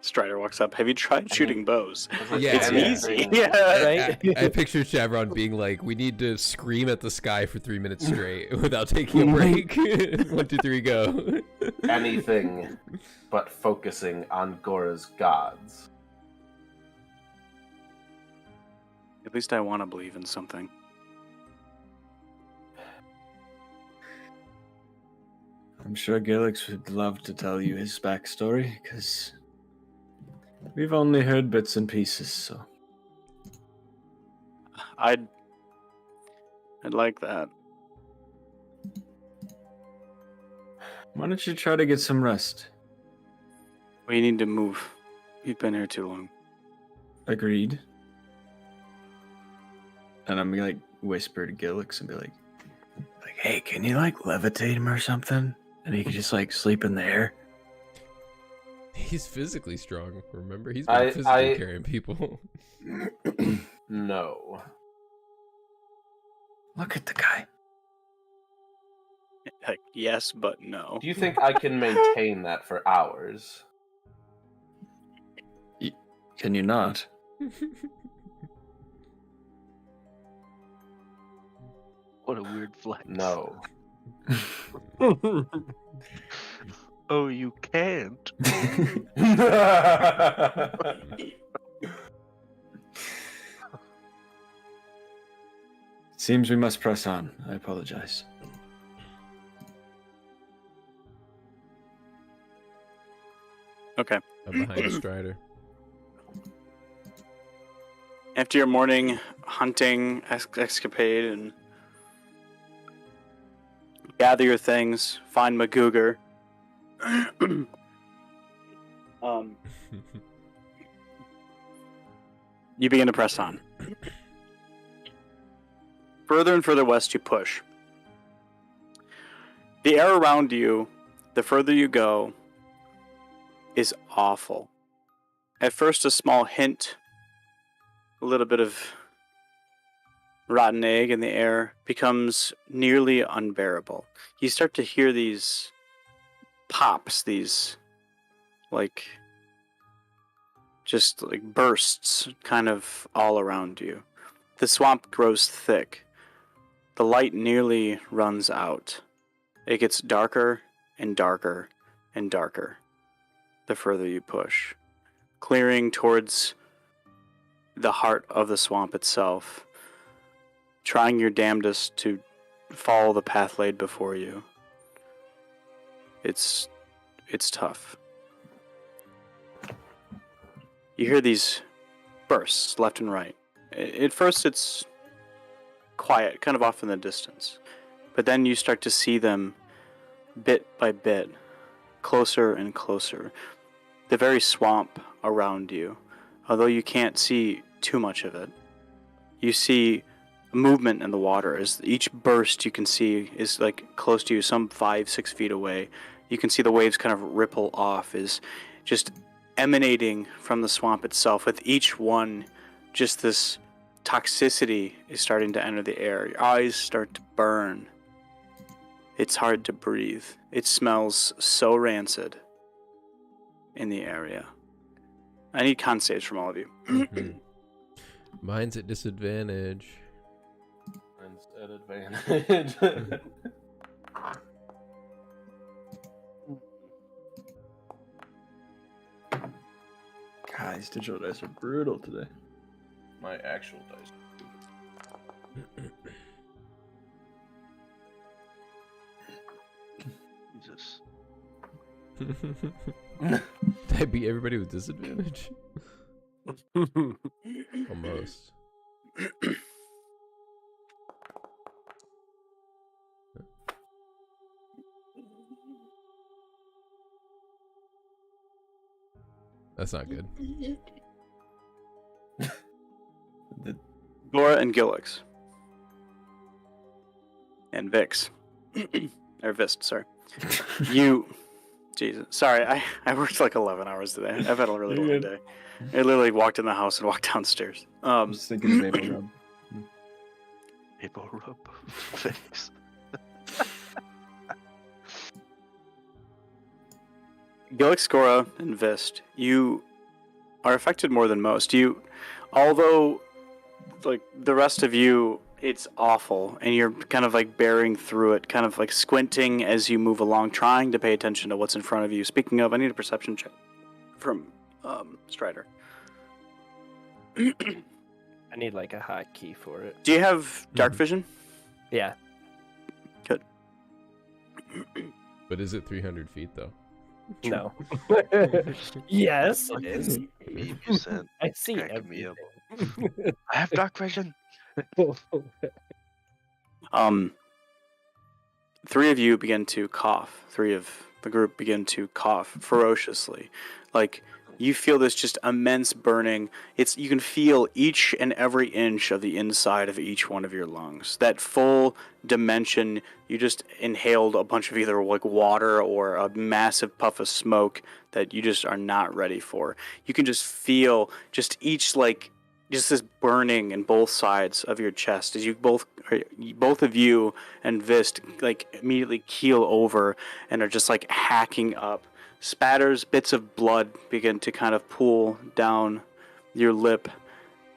Strider walks up. Have you tried shooting bows? Yeah, It's yeah. easy. Yeah. Right? I pictured Chevron being like, we need to scream at the sky for 3 minutes straight without taking a break. 1, 2, 3, go. Anything but focusing on Gora's gods. At least I want to believe in something. I'm sure Gilix would love to tell you his backstory, because we've only heard bits and pieces, so. I'd like that. Why don't you try to get some rest? We need to move. You've been here too long. Agreed. And I'm gonna like whisper to Gilix and be like, hey, can you like levitate him or something? And he could just like sleep in the air. He's physically strong, remember? He's been physically carrying people. No. Look at the guy. Like, yes, but no. Do you think I can maintain that for hours? Can you not? What a weird flex. No. Oh, you can't. Seems we must press on. I apologize. Okay. I'm behind Strider. After your morning hunting escapade and gather your things, find Magooger. You begin to press on. Further and further west you push. The air around you, the further you go, is awful. At first, a small hint, a little bit of rotten egg in the air becomes nearly unbearable. You start to hear these pops, these just like bursts kind of all around you. The swamp grows thick. The light nearly runs out. It gets darker and darker and darker the further you push, clearing towards the heart of the swamp itself, trying your damnedest to follow the path laid before you. It's tough. You hear these bursts left and right. At first it's quiet, kind of off in the distance, but then you start to see them bit by bit, closer and closer. The very swamp around you, although you can't see too much of it, you see movement in the water. As each burst you can see is like close to you, some 5-6 feet away. You can see the waves kind of ripple off, is just emanating from the swamp itself. With each one, just this toxicity is starting to enter the air. Your eyes start to burn. It's hard to breathe. It smells so rancid in the area. I need con saves from all of you. Mine's at disadvantage. Mine's at advantage. Guys, digital dice are brutal today. My actual dice. Jesus. Did I beat everybody with disadvantage? Almost. That's not good. Laura and Gillix. And Vix. Or Vist, sorry. You... Jesus. Sorry, I worked like 11 hours today. I've had a really long day. I literally walked in the house and walked downstairs. I was thinking of Maple Rub. Maple rub. Thanks. Gillix, Gora, and Vist, you are affected more than most. Although, like, the rest of you, it's awful, and you're kind of, like, bearing through it, kind of, like, squinting as you move along, trying to pay attention to what's in front of you. Speaking of, I need a perception check from Strider. I need like a hotkey for it. Do you have dark vision? Yeah. Good. But is it 300 feet though? No. Yes, it is. Meme you sent. I see Cracking me up. everything. I have dark vision. Three of you begin to cough. Three of the group begin to cough ferociously. Like, you feel this just immense burning. You can feel each and every inch of the inside of each one of your lungs. That full dimension, you just inhaled a bunch of either like water or a massive puff of smoke that you just are not ready for. You can just feel just this burning in both sides of your chest as both of you and Vist like immediately keel over and are just like hacking up. Spatters, bits of blood begin to kind of pool down your lip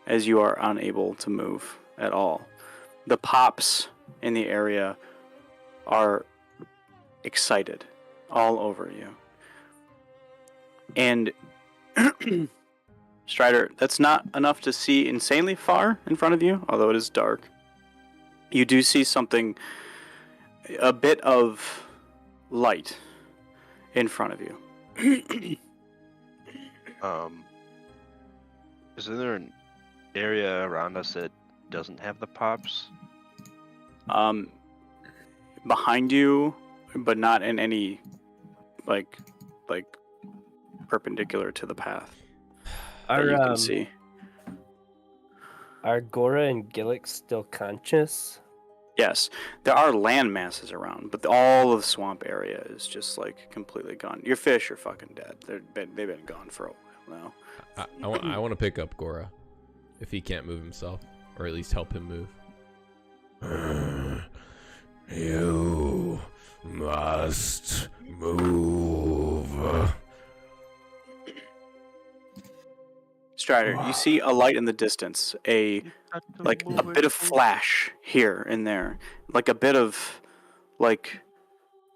as you are unable to move at all. The pops in the area are excited all over you. And Strider, that's not enough to see insanely far in front of you, although it is dark. You do see something, a bit of light in front of you. Isn't there an area around us that doesn't have the pops? Behind you, but not in any like perpendicular to the path that you can see. Are Gora and Gillix still conscious? Yes, there are land masses around, but all of the swamp area is just like completely gone. Your fish are fucking dead. They've been gone for a while now. I want to pick up Gora, if he can't move himself, or at least help him move. You must move. Strider, you see a light in the distance, a bit of flash here and there, like a bit of like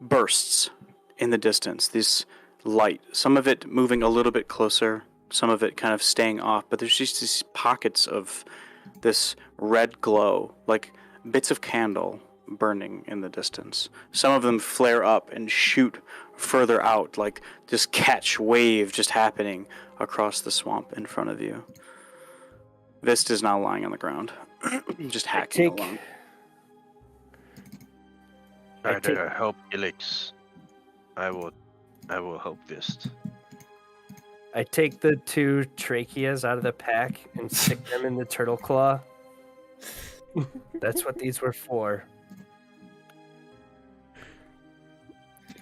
bursts in the distance. This light, some of it moving a little bit closer, some of it kind of staying off, but there's just these pockets of this red glow, like bits of candle burning in the distance. Some of them flare up and shoot further out, like this catch wave just happening across the swamp in front of you. Vist is now lying on the ground, just hacking along. Try to help Gillix. I will help Vist. I take the two tracheas out of the pack and stick them in the turtle claw. That's what these were for.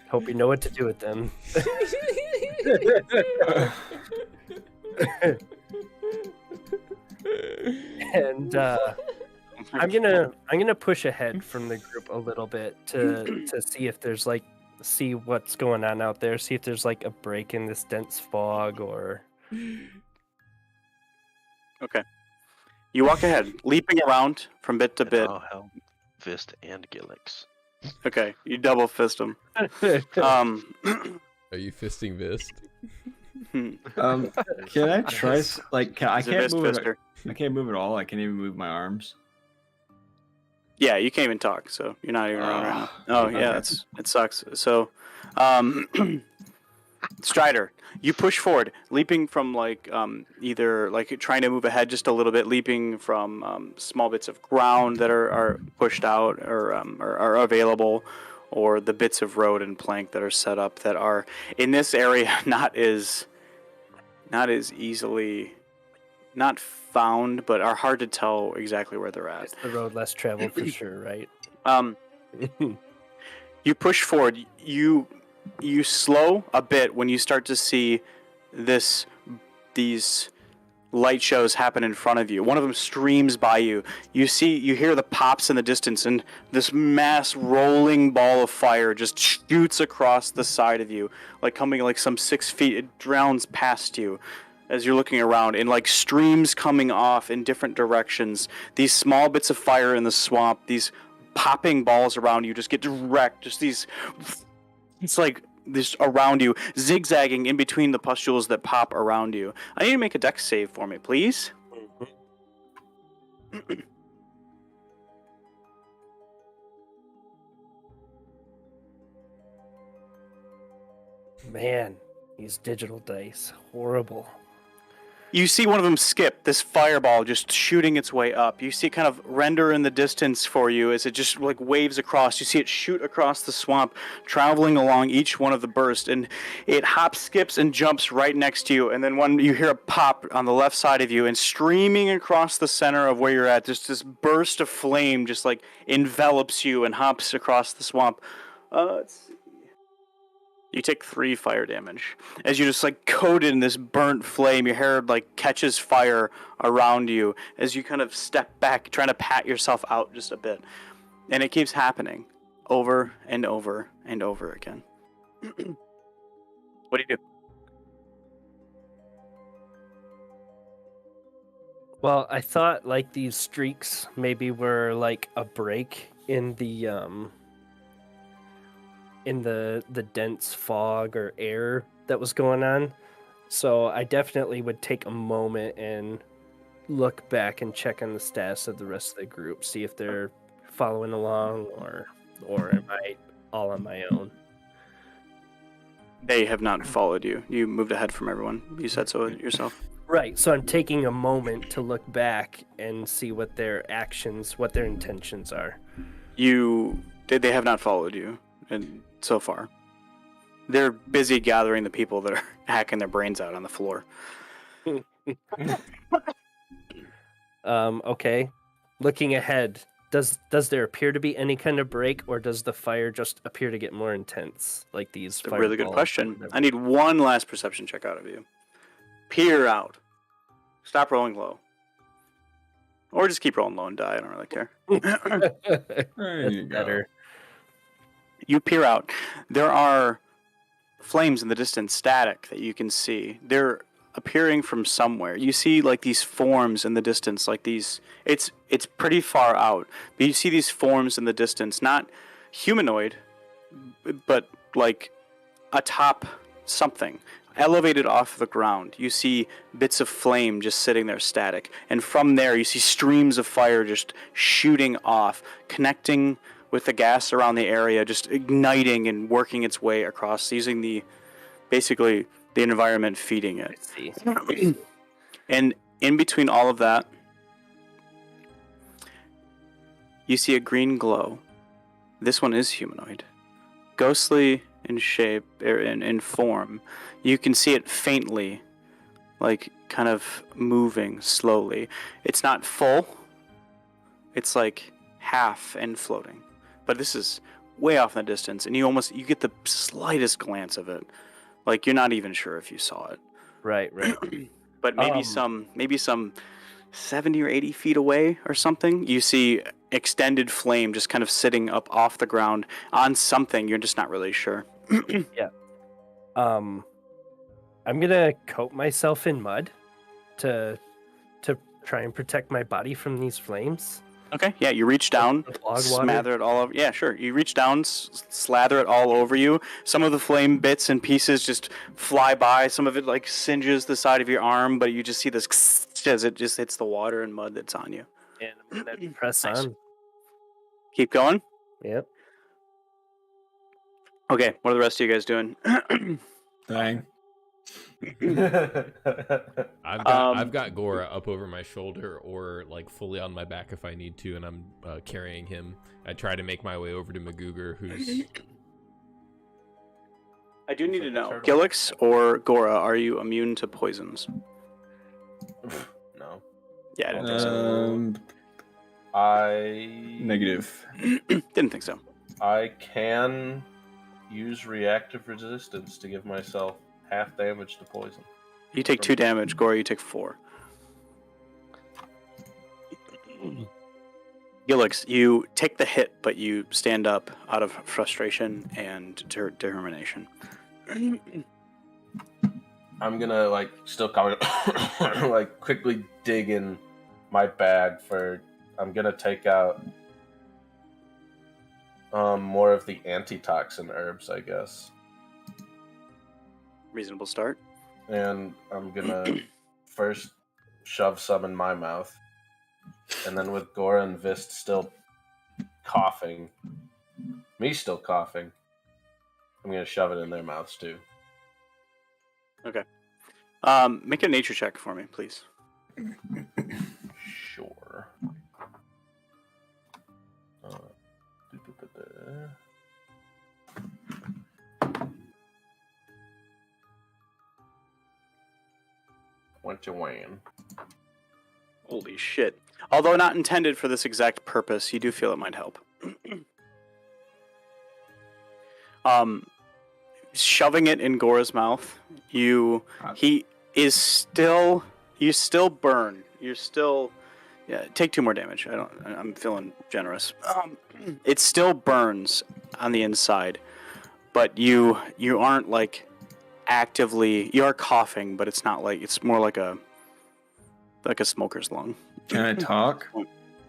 Hope you know what to do with them. And I'm gonna push ahead from the group a little bit to see if there's see what's going on out there, see if there's like a break in this dense fog or. Okay. You walk ahead, leaping around from bit to bit. I'll help Vist and Gillix. Okay, you double fist them. Are you fisting Vist? Can I try? I can't move it. Fister. I can't move at all. I can't even move my arms. Yeah, you can't even talk, so you're not even around right now. Oh yeah, it sucks. So, Strider, you push forward, leaping from either trying to move ahead just a little bit, leaping from small bits of ground that are pushed out or are available, or the bits of road and plank that are set up that are in this area not as not as easily, not found, but are hard to tell exactly where they're at. It's the road less traveled for sure, right? You push forward. You slow a bit when you start to see these light shows happen in front of you. One of them streams by you. You hear the pops in the distance, and this mass rolling ball of fire just shoots across the side of you, like coming like some 6 feet. It drowns past you as you're looking around, and like streams coming off in different directions. These small bits of fire in the swamp, these popping balls around you just get direct. Just these, it's like this around you, zigzagging in between the pustules that pop around you. I need to make a dex save for me, please. Man, these digital dice, horrible. You see one of them skip, this fireball just shooting its way up. You see it kind of render in the distance for you as it just like waves across. You see it shoot across the swamp, traveling along each one of the bursts, and it hops, skips, and jumps right next to you. And then when you hear a pop on the left side of you, and streaming across the center of where you're at, just this burst of flame just like envelops you and hops across the swamp. Let's see. You take 3 fire damage. As you just like coated in this burnt flame, your hair like catches fire around you as you kind of step back, trying to pat yourself out just a bit. And it keeps happening over and over and over again. What do you do? Well, I thought like these streaks maybe were like a break in the dense fog or air that was going on. So I definitely would take a moment and look back and check on the status of the rest of the group, see if they're following along or am I all on my own? They have not followed you. You moved ahead from everyone. You said so yourself. Right, so I'm taking a moment to look back and see what their actions, what their intentions are. They have not followed you, and so far. They're busy gathering the people that are hacking their brains out on the floor. Okay. Looking ahead, does there appear to be any kind of break, or does the fire just appear to get more intense? Like these It's a really good fireballs question. I need one last perception check out of you. Peer out. Stop rolling low. Or just keep rolling low and die. I don't really care. There you go. better. You peer out. There are flames in the distance, static, that you can see. They're appearing from somewhere. You see like these forms in the distance, like these. It's pretty far out, but you see these forms in the distance, not humanoid, but like atop something, elevated off the ground. You see bits of flame just sitting there static, and from there you see streams of fire just shooting off, connecting with the gas around the area, just igniting and working its way across, using basically the environment feeding it. See. And in between all of that, you see a green glow. This one is humanoid. Ghostly in shape, or in form. You can see it faintly, like kind of moving slowly. It's not full. It's like half and floating. But this is way off in the distance, and you get the slightest glance of it. Like you're not even sure if you saw it. Right. But maybe some 70 or 80 feet away or something, you see extended flame just kind of sitting up off the ground on something. You're just not really sure. Yeah. I'm gonna coat myself in mud to try and protect my body from these flames. Okay, yeah, you reach down, Log water? smother it all over. Yeah, sure. You reach down, slather it all over you. Some of the flame bits and pieces just fly by. Some of it like singes the side of your arm, but you just see this as it just hits the water and mud that's on you. And I'm gonna press Nice. on. Keep going. Yep. Okay, what are the rest of you guys doing? Dang. I've got Gora up over my shoulder or like fully on my back if I need to, and I'm carrying him. I try to make my way over to Magooger, who's I do need like to a know, turtle. Gilix or Gora, are you immune to poisons? No. Yeah, I didn't think so. I Negative. Didn't think so. I can use reactive resistance to give myself half damage to poison. You take 2 damage, Gora, you take 4. Gilix, you take the hit, but you stand up out of frustration and determination. I'm gonna like still coming like quickly dig in my bag for I'm gonna take out more of the antitoxin herbs, I guess. Reasonable start. And I'm gonna first shove some in my mouth. And then with Gora and Vist still coughing, me still coughing, I'm gonna shove it in their mouths too. Okay. Make a nature check for me, please. Sure. Went to Wayne. Holy shit. Although not intended for this exact purpose, you do feel it might help. Shoving it in Gora's mouth, you still burn. You're still, yeah. Take 2 more damage. I'm feeling generous. It still burns on the inside, but you aren't like actively. You are coughing, but it's not like it's more like a smoker's lung. Can I talk?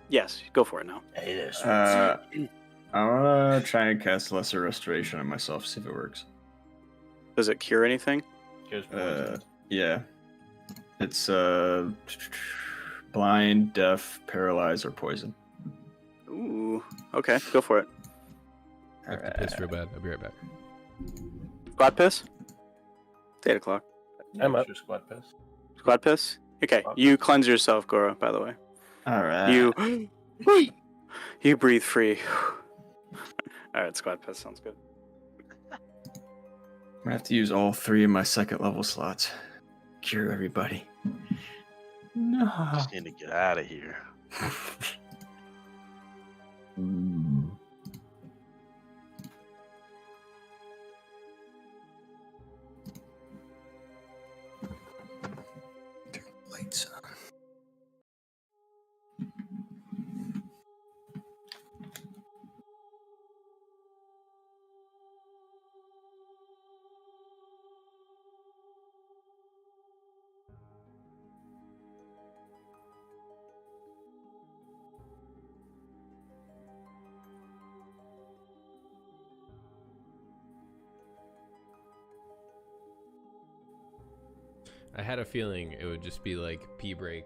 Yes, go for it now. Hey there, I want to try and cast Lesser Restoration on myself, see if it works. Does it cure anything? Here's poison. Yeah. It's blind, deaf, paralyzed, or poison. Ooh. Okay, go for it. I have to piss real bad. I'll be right back. Squad piss? It's 8 o'clock. I'm up. Your squad piss. Squad piss? Okay, Squad you piss. cleanse yourself, Gora, by the way. Alright. You breathe free. Alright, squad piss sounds good. I'm gonna have to use all 3 of my 2nd level slots. Cure everybody. No. Just need to get out of here. Lights on. I had a feeling it would just be like pee break.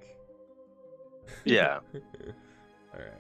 Yeah. All right.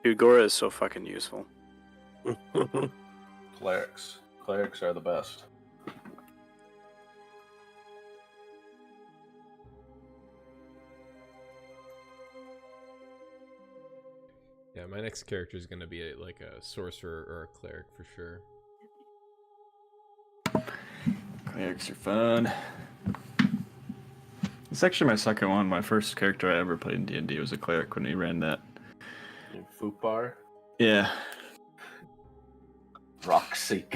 Dude, Gora is so fucking useful. Clerics. Clerics are the best. Yeah, my next character is gonna be like a sorcerer or a cleric for sure. Clerics are fun. It's actually my second one. My first character I ever played in D&D was a cleric when we ran that. Footbar. Yeah. Rockseek.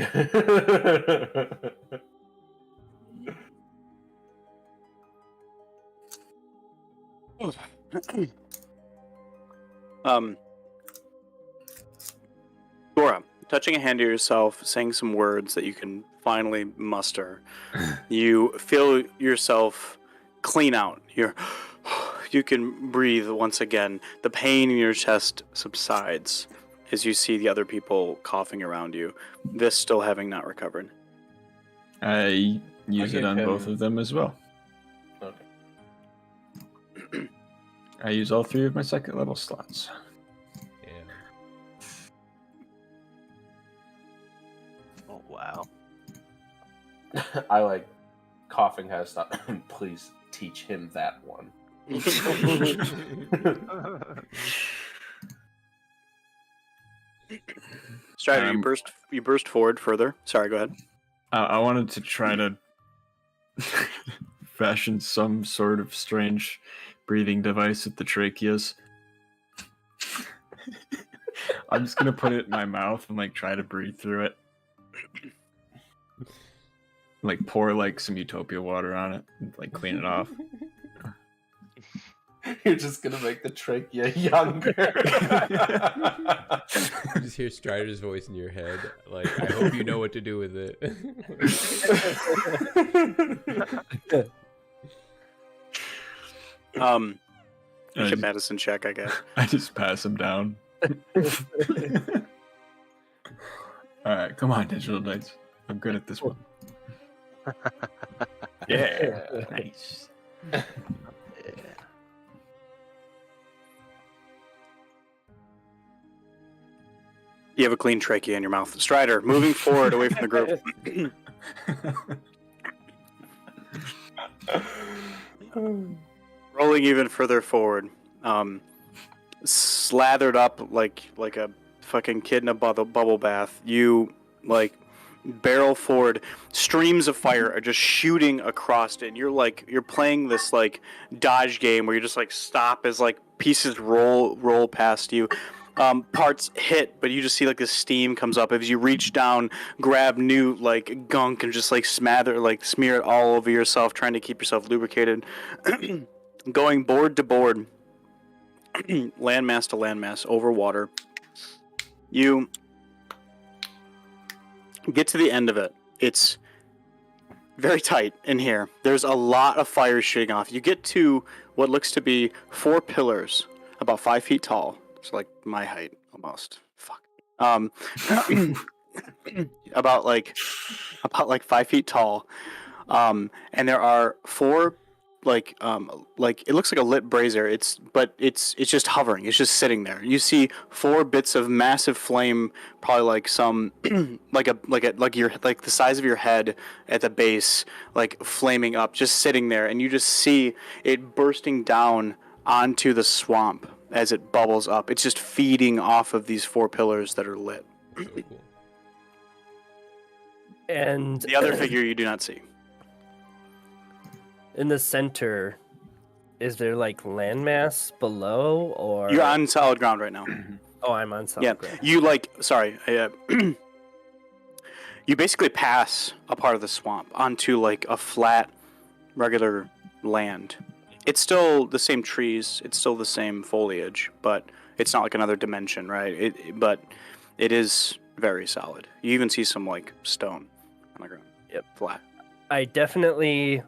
Gora, touching a hand to yourself, saying some words that you can finally muster. You feel yourself clean out. You can breathe once again. The pain in your chest subsides as you see the other people coughing around you, this still having not recovered. I use it give on him- both of them as well. Okay. I use all 3 of my second level slots. Yeah. Oh wow. I like coughing has stopped. Please teach him that one. Strider, you burst forward further. Sorry, go ahead. I wanted to try to fashion some sort of strange breathing device with the tracheas. I'm just gonna put it in my mouth and like try to breathe through it. Like pour like some Utopia water on it and like clean it off. You're just gonna make the trachea younger. You just hear Strider's voice in your head. Like, I hope you know what to do with it. You should medicine check, I guess. I just pass him down. Alright, come on, Digital Knights. I'm good at this one. Yeah. Nice. You have a clean trachea in your mouth. Strider, moving forward away from the group. Rolling even further forward. Slathered up like a fucking kid in a bubble bath. You, like, barrel forward. Streams of fire are just shooting across it. And you're playing this, like, dodge game where you just, like, stop as, like, pieces roll past you. Parts hit, but you just see like the steam comes up as you reach down, grab new like gunk and just like smear it all over yourself, trying to keep yourself lubricated. Going board to board, landmass to landmass, over water. You get to the end of it. It's very tight in here. There's a lot of fire shooting off. You get to what looks to be 4 pillars, about 5 feet tall. It's like my height almost. Fuck. About 5 feet tall. And there are 4 like it looks like a lit brazier. It's just hovering. It's just sitting there. You see 4 bits of massive flame, probably like some like the size of your head at the base, like flaming up, just sitting there, and you just see it bursting down onto the swamp. As it bubbles up, it's just feeding off of these 4 pillars that are lit. So cool. And The other figure you do not see. in the center, is there like landmass below, or You're on solid ground right now. Oh, I'm on solid Yeah, ground. you you basically pass a part of the swamp onto like a flat, regular land. It's still the same trees, it's still the same foliage, but it's not like another dimension, right? But it is very solid. You even see some like stone on the ground. Yep. Flat. I definitely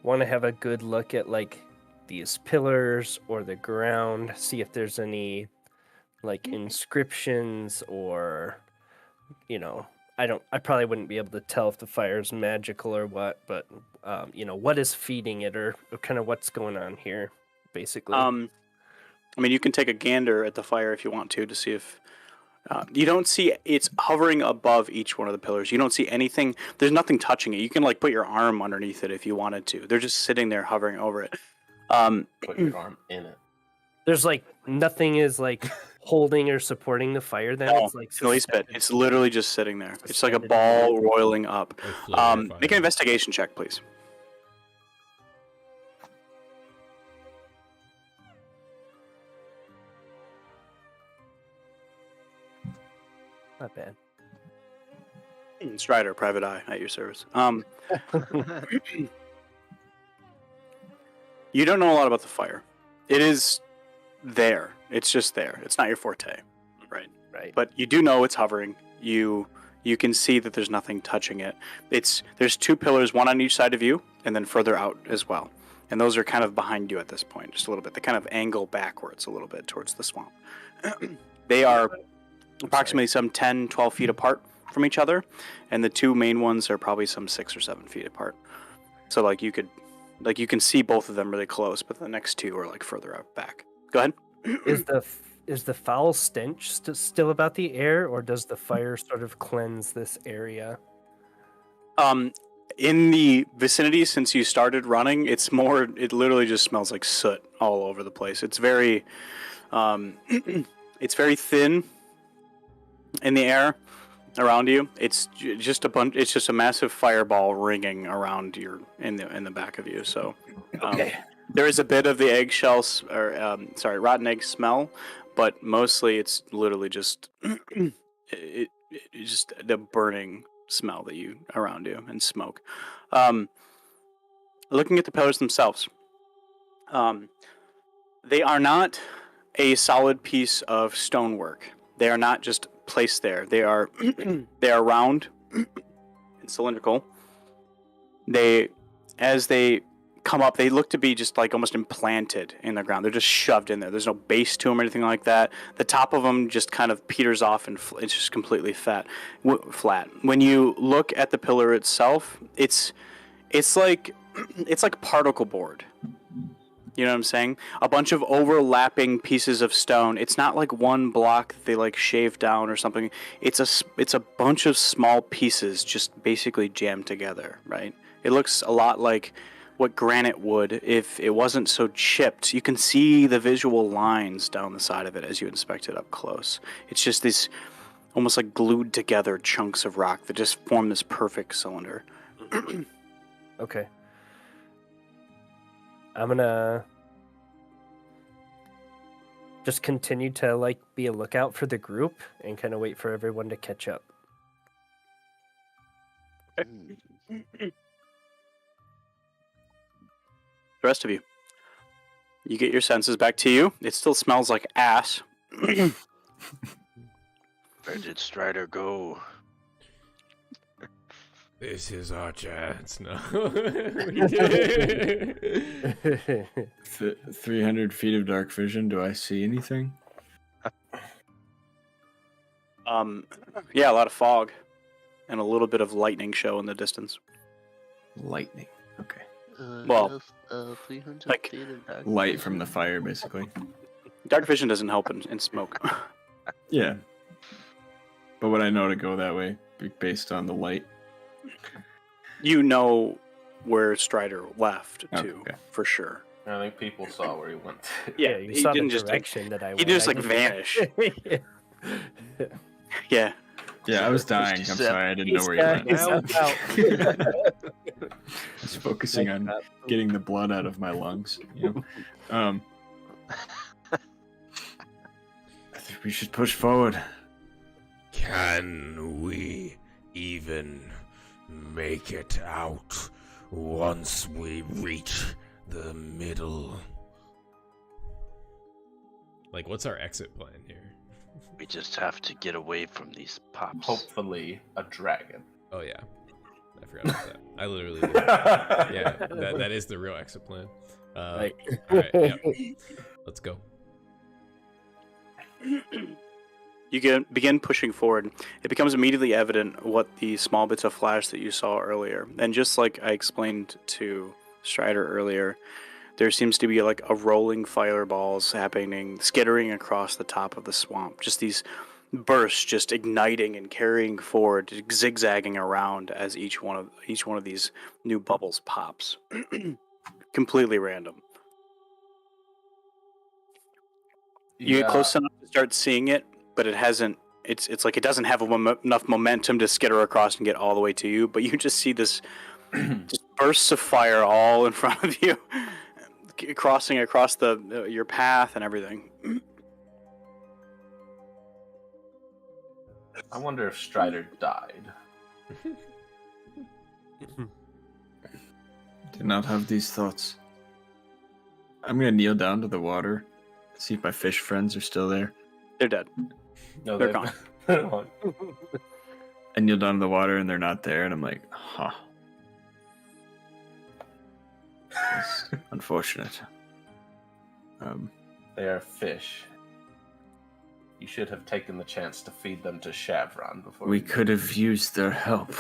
want to have a good look at like these pillars or the ground, see if there's any like inscriptions or, you know, I probably wouldn't be able to tell if the fire is magical or what, but you know, what is feeding it or kind of what's going on here, basically. I mean, you can take a gander at the fire if you want to see if you don't see it's hovering above each one of the pillars. You don't see anything. There's nothing touching it. You can like put your arm underneath it if you wanted to. They're just sitting there hovering over it. Put your arm in it. There's like nothing is like holding or supporting the fire. Then No, it's like in the least bit. suspended. It's literally just sitting there. It's like a Suspended. ball roiling up. Like floating Make an fire. investigation check, please. Not bad. Strider, private eye at your service. You don't know a lot about the fire. It is there. It's just there. It's not your forte, right? Right. But you do know it's hovering. You can see that there's nothing touching it. There's two pillars, one on each side of you, and then further out as well. And those are kind of behind you at this point, just a little bit. They kind of angle backwards a little bit towards the swamp. They are approximately some 10, 12 feet apart from each other, and the two main ones are probably some 6 or 7 feet apart. So like you can see both of them really close, but the next two are like further out back. Go ahead. Is the foul stench still about the air, or does the fire sort of cleanse this area? In the vicinity, since you started running, it literally just smells like soot all over the place. It's very, it's very thin in the air around you. It's just a massive fireball ringing around in the back of you. So, there is a bit of the eggshells, rotten egg smell, but mostly it's literally just it's just the burning smell that you around you and smoke. Looking at the pillars themselves, they are not a solid piece of stonework. They are not just placed there. They are they are round and cylindrical. As they come up, they look to be just like almost implanted in the ground. They're just shoved in there. There's no base to them or anything like that. The top of them just kind of peters off and it's just completely flat. When you look at the pillar itself, it's like particle board. You know what I'm saying? A bunch of overlapping pieces of stone. It's not like one block that they like shaved down or something. It's a bunch of small pieces just basically jammed together, right? It looks a lot like what granite would if it wasn't so chipped. You can see the visual lines down the side of it as you inspect it up close. It's just these almost like glued together chunks of rock that just form this perfect cylinder. Okay. I'm gonna just continue to like be a lookout for the group and kind of wait for everyone to catch up. The rest of you. You get your senses back to you. It still smells like ass. Where did Strider go? This is our chance. No. 300 feet of dark vision. Do I see anything? Yeah, a lot of fog and a little bit of lightning show in the distance. Lightning. Okay. Well, 300 like, feet of dark Light vision. from the fire, basically. Dark vision doesn't help in smoke. Yeah. But would I know to go that way based on the light? You know where Strider left to, Okay. for sure. I think people saw where he went. Yeah, you he saw didn't the just direction that I he went. just I like vanish. Yeah. Yeah. Yeah, I was dying. I'm 57. sorry, I didn't know where you He's went. out. I was focusing on getting the blood out of my lungs. You know? I think we should push forward. Can we even make it out once we reach the middle? Like, what's our exit plan here? We just have to get away from these pops. Hopefully, a dragon. Oh, yeah. I forgot about that. I literally did. Yeah, that is the real exit plan. Right. All right, yep. Let's go. You begin pushing forward. It becomes immediately evident what the small bits of flash that you saw earlier. And just like I explained to Strider earlier, there seems to be like a rolling fireballs happening, skittering across the top of the swamp. Just these bursts, just igniting and carrying forward, zigzagging around as each one of these new bubbles pops. Completely random. You get close enough to start seeing it, but it hasn't. It's like it doesn't have enough momentum to skitter across and get all the way to you. But you just see this just bursts of fire all in front of you, crossing across your path and everything. I wonder if Strider died. Did not have these thoughts. I'm gonna kneel down to the water, see if my fish friends are still there. They're dead. No, They're they've- gone. I kneel down to the water and they're not there, and I'm like, huh. It's unfortunate. They are fish. You should have taken the chance to feed them to Shavron before. We you- could have used their help.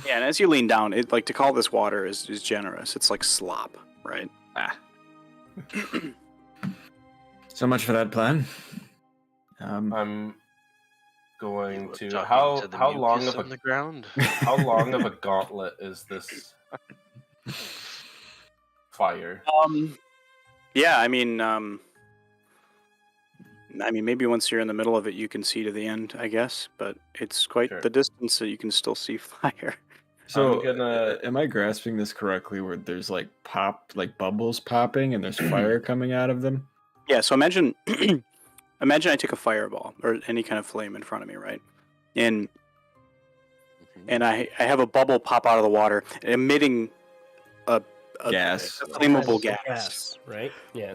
Yeah, and as you lean down, it like to call this water is generous. It's like slop, right? So much for that plan. I'm going You to. talking How to the how long mucus of on a the ground? how long of a gauntlet is this fire? Yeah, I mean, maybe once you're in the middle of it, you can see to the end, I guess. But it's quite Sure. the distance that you can still see fire. So, I'm gonna- am I grasping this correctly? Where there's like bubbles popping, and there's fire coming out of them? Yeah. So imagine, imagine I took a fireball or any kind of flame in front of me, right? And I have a bubble pop out of the water, emitting a Gas. a flammable Gas, gas. right? Yeah.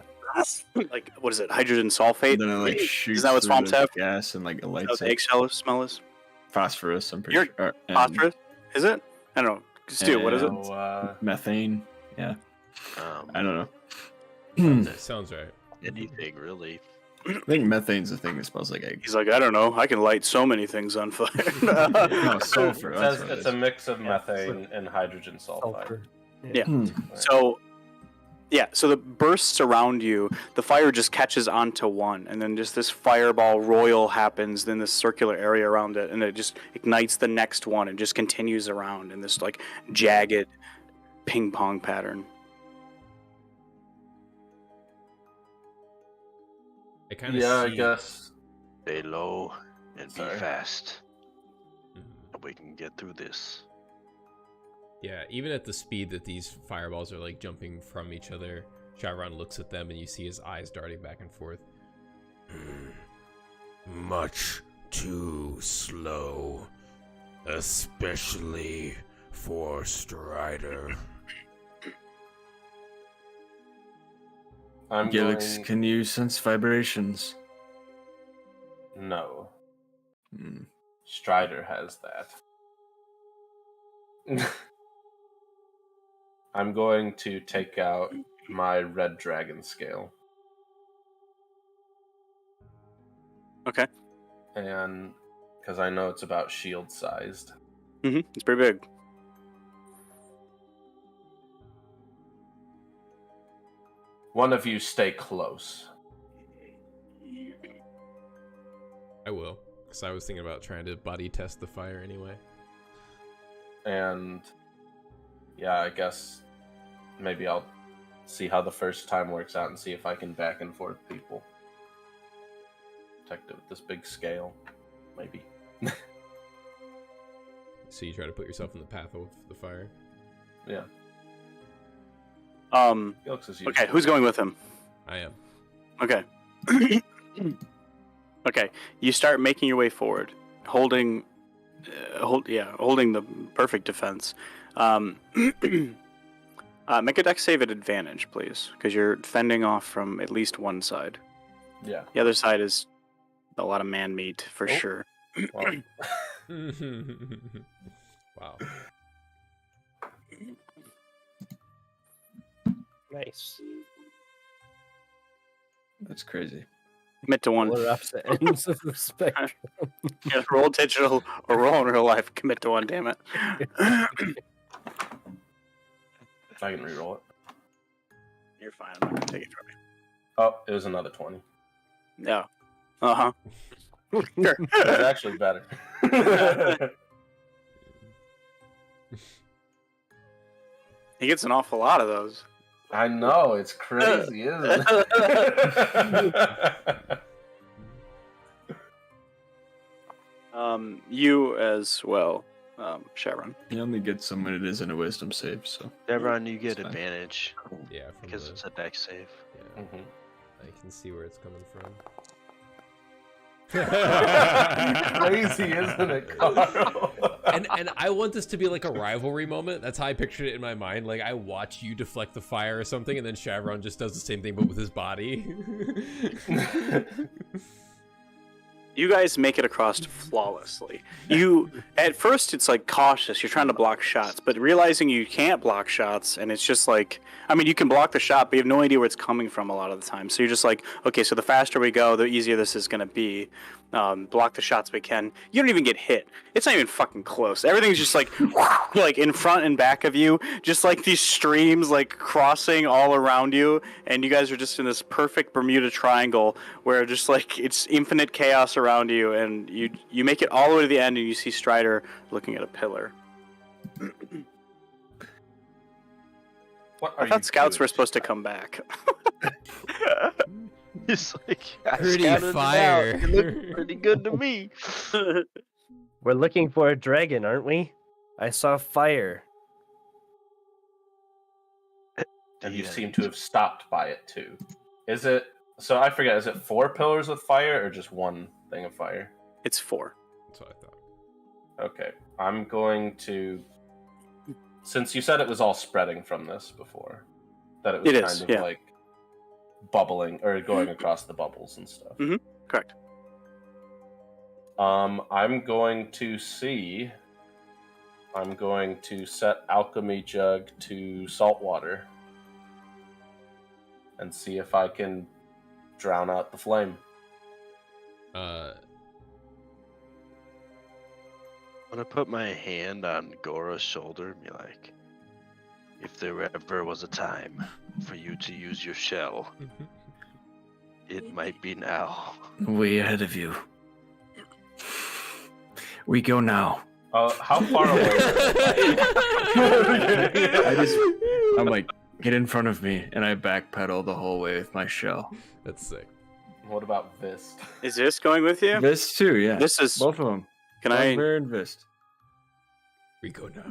Like what is it? Hydrogen sulfate. And then it like shoots Isn't that what through swamps the have? gas and like it Is that lights what the up. eggshell smell is? Phosphorus, I'm pretty You're- sure. And Phosphorus? Is it? I don't know. Stu, what is it? So, Methane. Yeah, I don't know. That sounds right. Anything really. I think methane's the thing that smells like eggs. He's like, I don't know. I can light so many things on fire. No, sulfur. it That's says what it's it a is. mix of methane and hydrogen sulfide. Sulfur. Yeah. Hmm. So, yeah, so the bursts around you, the fire just catches onto one, and then just this fireball royal happens, then this circular area around it, and it just ignites the next one and just continues around in this like jagged ping pong pattern. I kind of Yeah, see. I guess. Stay low and Sorry. be fast. Mhm. And we can get through this. Yeah, even at the speed that these fireballs are like jumping from each other, Shavron looks at them and you see his eyes darting back and forth. Much too slow, especially for Strider. I'm Gilix, going. can you sense vibrations? No, Hmm. Strider has that. I'm going to take out my red dragon scale. Okay. And because I know it's about shield sized. It's pretty big. One of you stay close. I will, because I was thinking about trying to body test the fire anyway. And yeah, I guess maybe I'll see how the first time works out and see if I can back and forth people. Protect it with this big scale. Maybe. So you try to put yourself in the path of the fire. Yeah. He looks as Okay, who's going with him? I am. Okay. Okay, you start making your way forward, holding the perfect defense. Make a dex save at advantage, please, because you're fending off from at least one side. Yeah. The other side is a lot of man meat for Oh. sure. Well, Wow. Nice. That's crazy. Commit to one. Polar opposite ends of the spectrum. Yeah, roll digital or roll in real life. Commit to one. Damn it. I can reroll it. You're fine. I'm not gonna take it from you. Oh, it was another 20. Yeah. Uh-huh. Sure. It was actually better. He gets an awful lot of those. I know, it's crazy, isn't it? You as well, Sharon. You only get some when it isn't a wisdom save, so. Devron, you get It's fine. advantage Yeah, from because the, it's a dex save. yeah, Mhm. I can see where it's coming from. Crazy, isn't it, Carl? and I want this to be like a rivalry moment. That's how I pictured it in my mind. Like I watch you deflect the fire or something, and then Shavron just does the same thing but with his body. You guys make it across flawlessly. You, at first, it's like cautious. You're trying to block shots, but realizing you can't block shots, and it's just like, I mean, you can block the shot, but you have no idea where it's coming from a lot of the time. So you're just like, okay, so the faster we go, the easier this is going to be. Block the shots we can. You don't even get hit. It's not even fucking close. Everything's just like, like in front and back of you, just like these streams like crossing all around you, and you guys are just in this perfect Bermuda Triangle where just like it's infinite chaos around you, and you make it all the way to the end, and you see Strider looking at a pillar. What are I thought you scouts doing? were supposed to come back. It's like I Pretty scouted it fire. out. It looked pretty good to me. We're looking for a dragon, aren't we? I saw fire. And you Yeah. seem to have stopped by it too. Is it? So I forget. Is it 4 pillars with fire or just one thing of fire? It's 4. That's what I thought. Okay, I'm going to. Since you said it was all spreading from this before, that it was It kind is, of yeah. like bubbling or going across the bubbles and stuff. Correct. I'm going to see. I'm going to set alchemy jug to salt water and see if I can drown out the flame. Uh, I'm gonna put my hand on Gora's shoulder and be like, if there ever was a time for you to use your shell, it might be now. Way ahead of you. We go now. How far away? I'm like, get in front of me, and I backpedal the whole way with my shell. that's sick. What about Vist? Is this going with you? Vist too, yeah. This is. Both of them. Can I? Bugbear and Vist. We go now.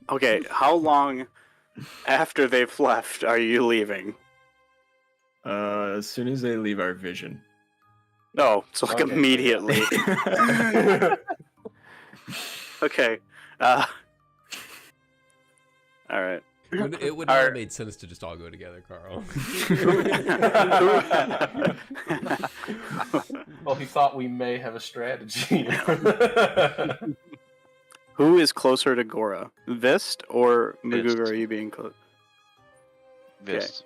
Okay. How long after they've left are you leaving? As soon as they leave our vision. No, so like Okay. immediately. Okay. All right. It would Our- not have made sense to just all go together, Carl. Well, he thought we may have a strategy. Who is closer to Gora? Vist or Muguga? Vist. Are you being close? Vist,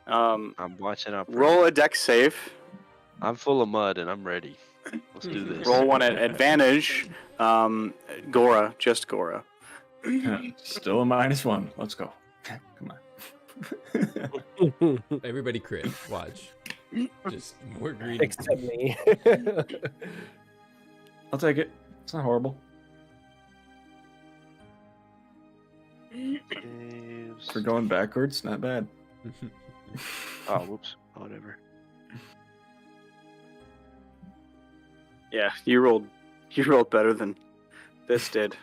Um, I'm watching out. For roll you. a dex save. I'm full of mud and I'm ready. Let's do this. Roll one at advantage. Gora, just Gora. Still a -1. Let's go. Come on. Everybody crit. Watch. Just more greedy. Except me. I'll take it. It's not horrible. Saves. For going backwards, not bad. Oh, whoops. Whatever. Yeah, you rolled better than this did.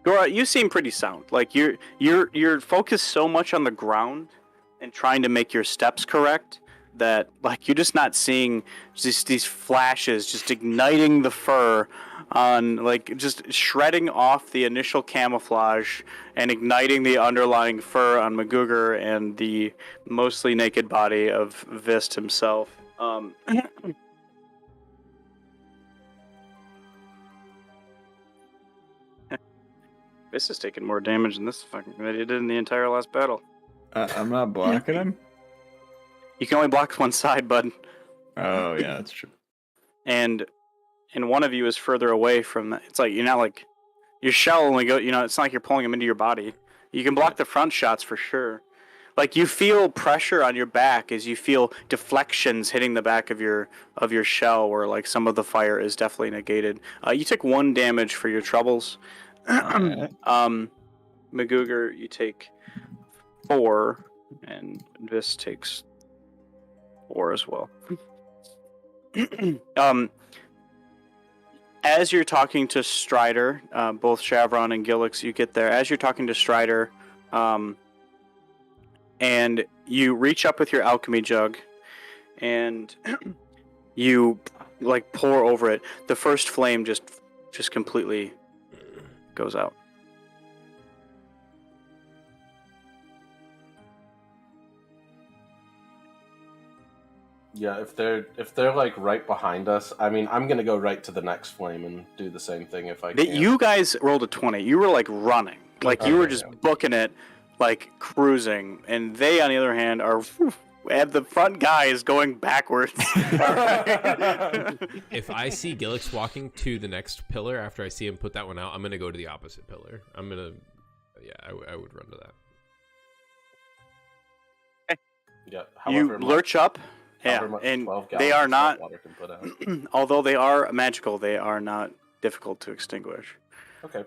Gora, you seem pretty sound. Like you're focused so much on the ground and trying to make your steps correct that like you're just not seeing just these flashes just igniting the fur on like just shredding off the initial camouflage and igniting the underlying fur on Maguger and the mostly naked body of Vist himself. This is taking more damage than this fucking than it did in the entire last battle. I'm not blocking him. You can only block one side, bud, Oh yeah, that's true. and one of you is further away from that. It's like you're not like your shell only go. You know, it's not like you're pulling him into your body. You can block the front shots for sure. Like you feel pressure on your back as you feel deflections hitting the back of your shell, where like some of the fire is definitely negated. You took 1 damage for your troubles. Magooger, you take 4, and Vis takes 4 as well. As you're talking to Strider, both Shavron and Gilix, you get there. As you're talking to Strider, and you reach up with your alchemy jug, and you like pour over it. The first flame just completely goes out. Yeah, if they're like right behind us, I mean, I'm gonna go right to the next flame and do the same thing if I can. You guys rolled a 20. You were like running, like you were just booking it, like cruising, and they, on the other hand, are. And the front guy is going backwards. If I see Gilix walking to the next pillar after I see him put that one out, I'm gonna go to the opposite pillar. I would run to that. Yeah. You lurch up. Yeah, and they are not, water can put out. although they are magical, they are not difficult to extinguish. Okay.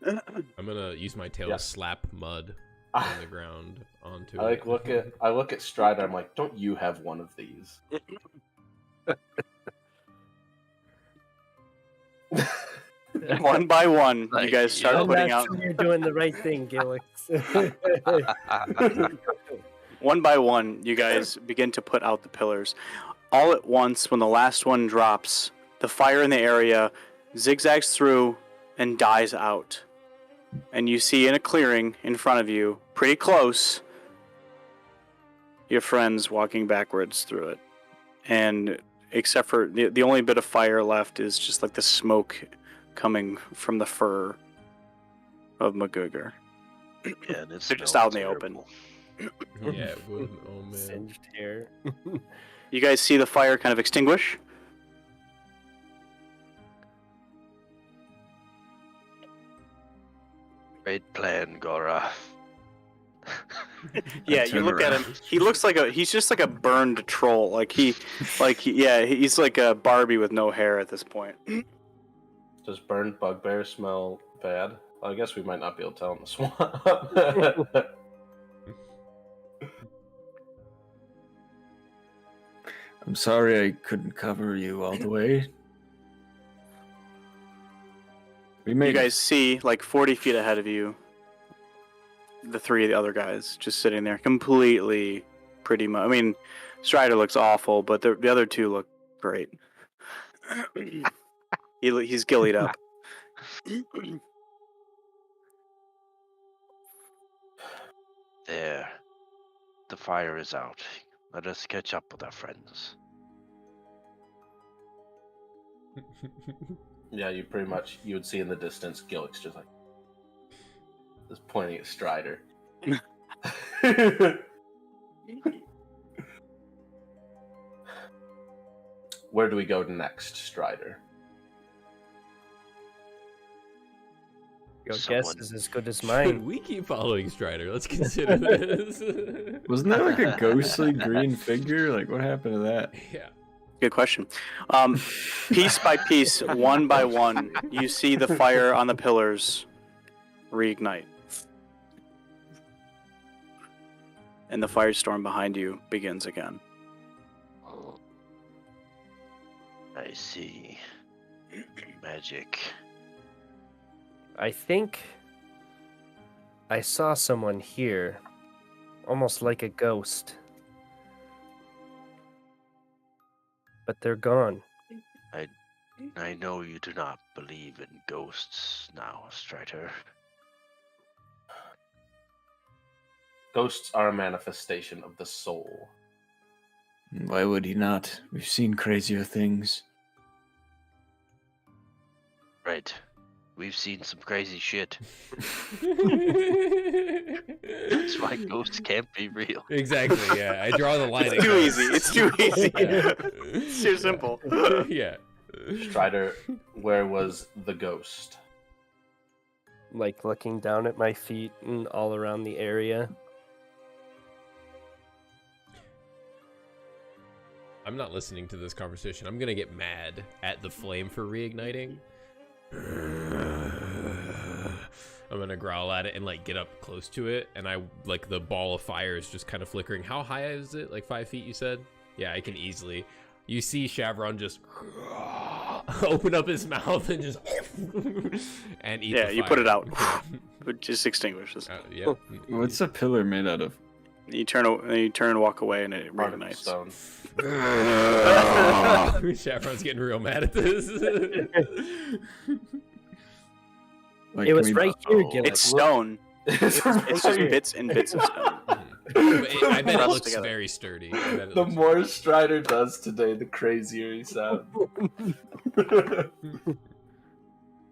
I'm gonna use my tail to slap mud on the ground onto I it. look at Strider. I'm like, don't you have one of these? One by one, you guys start putting out. You're doing the right thing, Gilix. One by one, you guys begin to put out the pillars. All at once, when the last one drops, the fire in the area zigzags through and dies out. And you see in a clearing in front of you, pretty close, your friends walking backwards through it. And except for the only bit of fire left is just like the smoke coming from the fur of Magooger. Yeah, and it's They're just out in the open. Yeah, it would. Oh man. Singed hair. You guys see the fire kind of extinguish. Great plan, Gora. Yeah, you look at him. He looks like he's just like a burned troll. He's like a Barbie with no hair at this point. Does burned bugbear smell bad? Well, I guess we might not be able to tell in the swamp. I'm sorry I couldn't cover you all the way. You guys see, like 40 feet ahead of you, the 3 of the other guys just sitting there, completely pretty much. I mean, Strider looks awful, but the other 2 look great. He's gillied up. There. The fire is out. Let us catch up with our friends. Yeah, you would see in the distance Gilix just pointing at Strider. Where do we go next, Strider? Your guess is as good as mine. Should we keep following Strider? Let's consider this. Wasn't that like a ghostly green figure? Like, what happened to that? Yeah. Good question. Piece by piece, one by one, you see the fire on the pillars reignite. And the firestorm behind you begins again. I see. Magic. I think I saw someone here, almost like a ghost. But they're gone. I know you do not believe in ghosts now, Strider. Ghosts are a manifestation of the soul. Why would he not? We've seen crazier things. Right. We've seen some crazy shit. That's why ghosts can't be real. Exactly, yeah. I draw the line. It's too easy. It's too easy. Yeah. It's too simple. Yeah. Strider, where was the ghost? like looking down at my feet and all around the area. I'm not listening to this conversation. I'm gonna get mad at the flame for reigniting. I'm gonna growl at it and like get up close to it, and I like the ball of fire is just kind of flickering. How high is it? Like 5 feet, you said? Yeah, I can easily. You see Shavron just open up his mouth and just and eat. Yeah, the you fire. put it out. It just extinguishes. Yeah. What's a pillar made out of? You turn and walk away, and it Part of reignites. stone. Shavron's getting real mad at this. Like, It was can we- right here, Gillis. It's stone. It's just bits and bits of stone. I bet it Pressed looks together. very sturdy. I bet it The looks- more Strider does today, the crazier he sounds.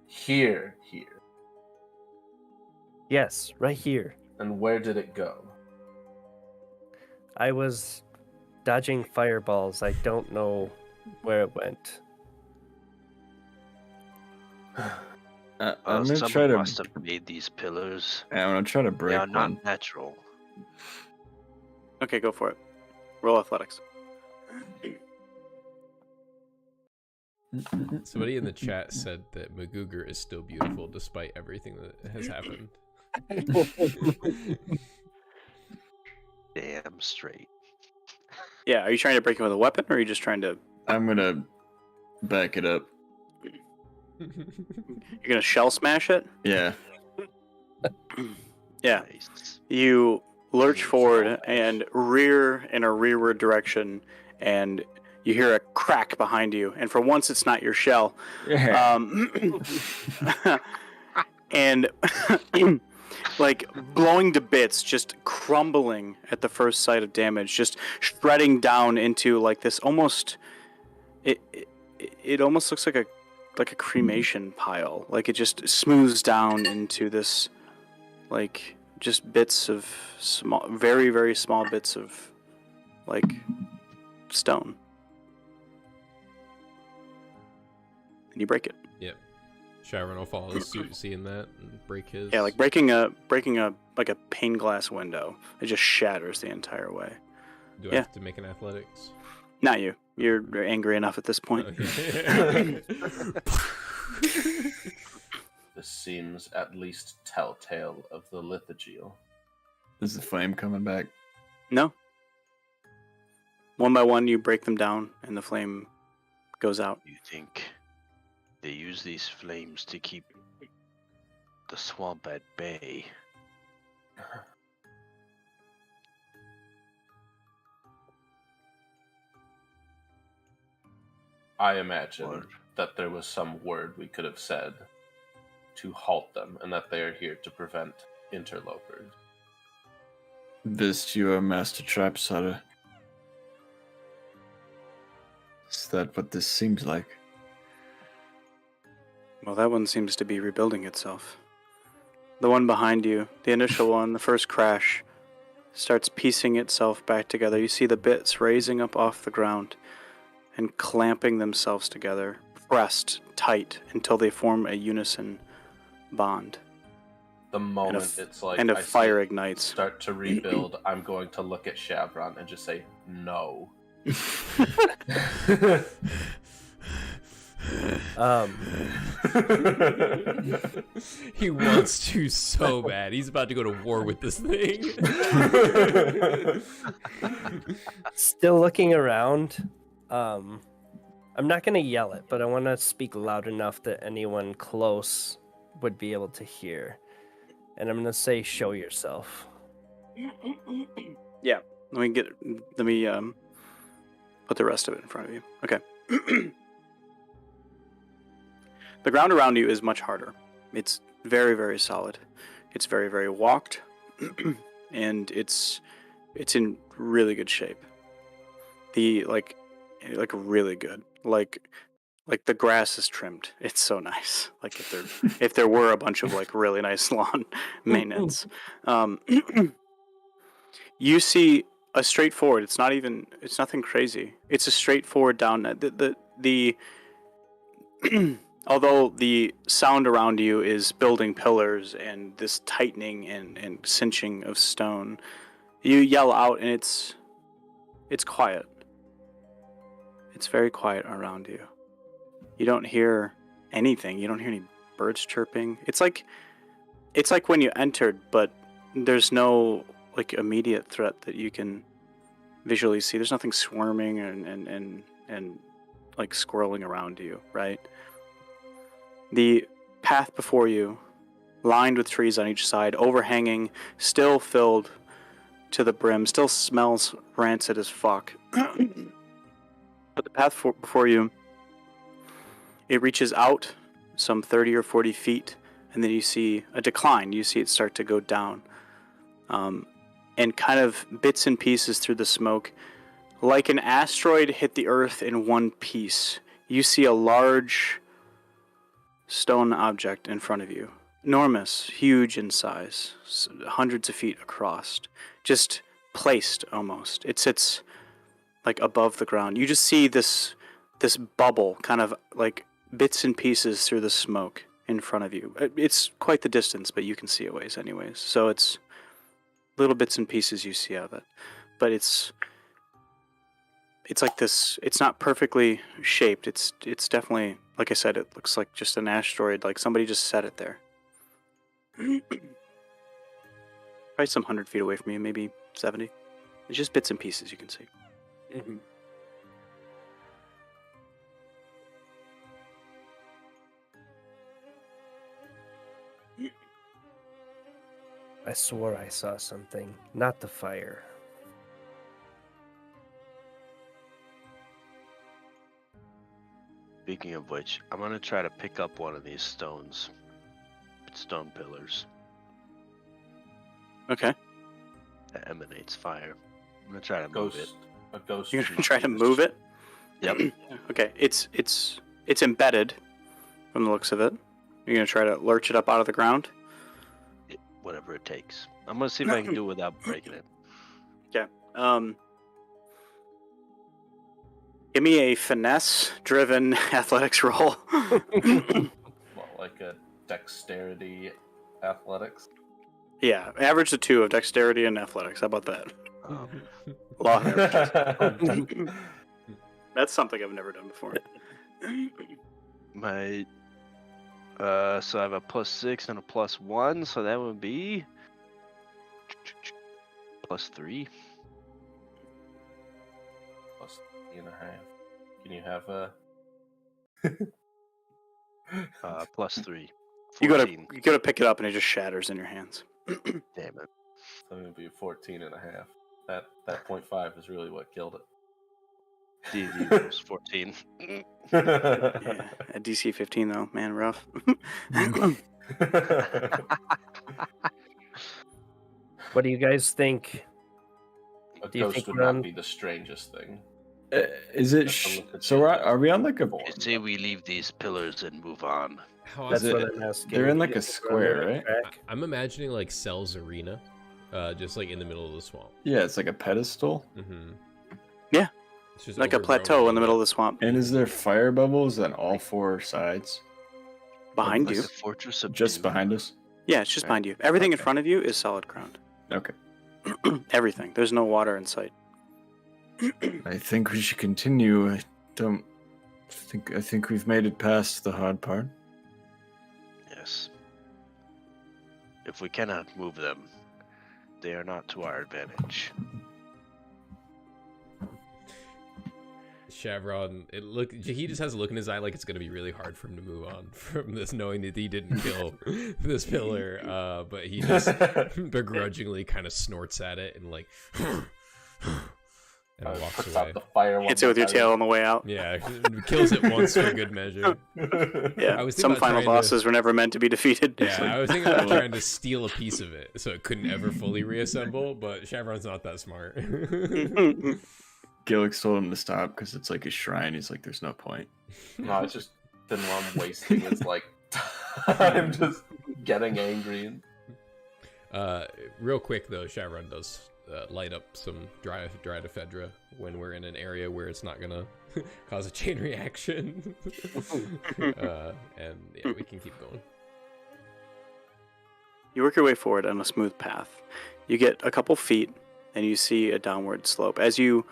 Here. Yes, right here. And where did it go? I was dodging fireballs. I don't know where it went. I'm gonna Someone try to. must have made these pillars. I'm gonna try to They break are not one. natural. Okay, go for it. Roll athletics. Somebody in the chat said that Magooger is still beautiful despite everything that has happened. Damn straight. Yeah, are you trying to break it with a weapon, or are you just trying to? I'm gonna back it up. You're gonna shell smash it. Yeah. Yeah. Nice. You lurch forward and rear in a rearward direction, and you hear a crack behind you. And for once, it's not your shell. And like blowing to bits, just crumbling at the first sight of damage, just shredding down into like this almost. It almost looks like a cremation pile. Like it just smooths down into this, like just bits of small, very very small bits of, like, stone. And you break it. Yep. Shavron will follow suit, seeing that, and break his. Yeah, like breaking a like a pane glass window. It just shatters the entire way. Do I have to make an athletics? Not you. You're angry enough at this point. Okay. This seems at least telltale of the lithogeal. Is the flame coming back? No. One by one, you break them down, and the flame goes out. You think they use these flames to keep the swamp at bay? I imagine Word. that there was some word we could have said to halt them, and that they are here to prevent interlopers. This you are Master Trapsada. Is that what this seems like? Well, that one seems to be rebuilding itself. The one behind you, the initial one, the first crash, starts piecing itself back together. You see the bits raising up off the ground and clamping themselves together, pressed tight until they form a unison bond. The moment f- it's like and a I see fire it ignites. start to rebuild, I'm going to look at Shavron and just say no. He wants to so bad. He's about to go to war with this thing. Still looking around. I'm not gonna yell it, but I want to speak loud enough that anyone close would be able to hear. And I'm gonna say, "Show yourself." Yeah. Let me put the rest of it in front of you. Okay. The ground around you is much harder. It's very, very solid. It's very, very walked, and it's in really good shape. The like really good. Like the grass is trimmed. It's so nice. Like if there were a bunch of like really nice lawn maintenance. You see a straightforward. It's nothing crazy. It's a straightforward down. The although the sound around you is building pillars and this tightening and cinching of stone, you yell out and it's quiet. It's very quiet around you. You don't hear anything. You don't hear any birds chirping. It's like when you entered, but there's no like immediate threat that you can visually see. There's nothing swarming and like squirreling around you, right? The path before you, lined with trees on each side, overhanging, still filled to the brim, still smells rancid as fuck. But the path before you, it reaches out some 30 or 40 feet, and then you see a decline. You see it start to go down. And kind of bits and pieces through the smoke. Like an asteroid hit the Earth in one piece, you see a large stone object in front of you. Enormous, huge in size, hundreds of feet across. Just placed almost. It sits like above the ground. You just see this bubble, kind of like bits and pieces through the smoke in front of you. It's quite the distance, but you can see a ways anyways. So it's little bits and pieces you see of it. But it's like this. It's not perfectly shaped. It's definitely, like I said, it looks like just an asteroid. Like somebody just set it there. Probably some 100 feet away from you, maybe 70. It's just bits and pieces you can see. Mm-hmm. I swore I saw something, not the fire. Speaking of which, I'm gonna try to pick up one of these stone pillars Okay. that emanates fire. I'm gonna try to move it. A ghost. You're gonna try to move it? Yep. Okay. It's embedded from the looks of it. You're gonna try to lurch it up out of the ground? Whatever it takes. I'm gonna see if I can do it without breaking it. Okay. Give me a finesse-driven athletics roll. Well, like a dexterity athletics. Yeah, average the 2 of dexterity and athletics. How about that? Law of averages. That's something I've never done before. My so I have a +6 and a +1, so that would be +3. +3.5. Can you have a +3. You gotta 14. pick it up and it just shatters in your hands. Damn it. So it would be 14.5. That 0.5 is really what killed D&D was 14. Yeah, at DC 15 though, man, rough. What do you guys think? A Do you ghost think would we're on- not be the strangest thing. Is it? Are we on like a? I say we leave these pillars and move on. How That's it- what I'm asking. they're in like Do you a think we're on the square, right? track? I'm imagining like Cell's Arena, just like in the middle of the swamp. Yeah, it's like a pedestal. Mm-hmm. Yeah. It's just Like a overgrown plateau in the with, middle of like- the swamp. And is there fire bubbles on all 4 sides? Behind Like you. the Fortress of Just Doom. behind us? Yeah, it's just behind you. Everything in Okay. front of you is solid ground. Okay. Everything. There's no water in sight. I think we should continue. I think we've made it past the hard part. Yes. If we cannot move them, they are not to our advantage. Chevron, he just has a look in his eye like it's gonna be really hard for him to move on from this, knowing that he didn't kill this pillar. But he just begrudgingly kind of snorts at it and like, and walks Puts away. out the fire. Hits it with your tail on the way out. Yeah, kills it once for good measure. Yeah, I was thinking some about final trying to- bosses were never meant to be defeated. Yeah, I was thinking about trying to steal a piece of it so it couldn't ever fully reassemble, but Chevron's not that smart. Gillick's told him to stop because it's like a shrine. He's like, there's no point. No, it's just Finlom wasting his like time just getting angry. Real quick though, Chevron does light up some dry ephedra when we're in an area where it's not gonna cause a chain reaction. And yeah, we can keep going. You work your way forward on a smooth path. You get a couple feet, and you see a downward slope. As you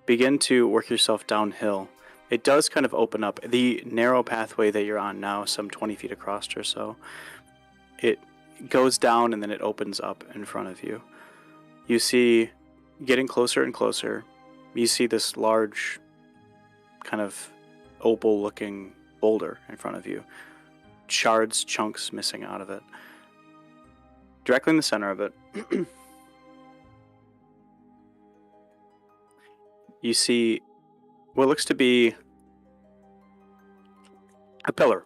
begin to work yourself downhill, it does kind of open up. The narrow pathway that you're on now, some 20 feet across or so, it goes down and then it opens up in front of you. You see, getting closer and closer, you see this large, kind of opal-looking boulder in front of you. Shards, chunks missing out of it. Directly in the center of it, you see what looks to be a pillar.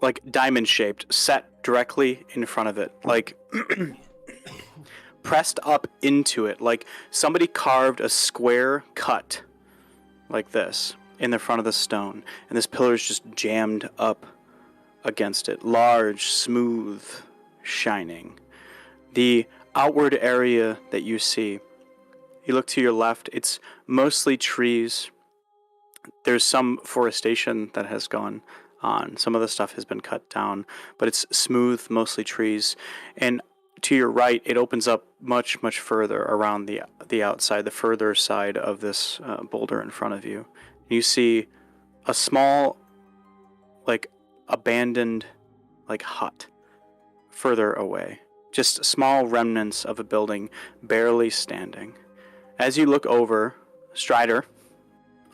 Like diamond shaped, set directly in front of it, like pressed up into it, like somebody carved a square cut like this in the front of the stone, and this pillar is just jammed up against it. Large, smooth, shining. The outward area that you see, you look to your left, it's mostly trees. There's some forestation that has gone on. Some of the stuff has been cut down, but it's smooth, mostly trees. And to your right, it opens up much, much further around the outside, the further side of this boulder in front of you. You see a small, like, abandoned, like, hut further away. Just small remnants of a building barely standing. As you look over, Strider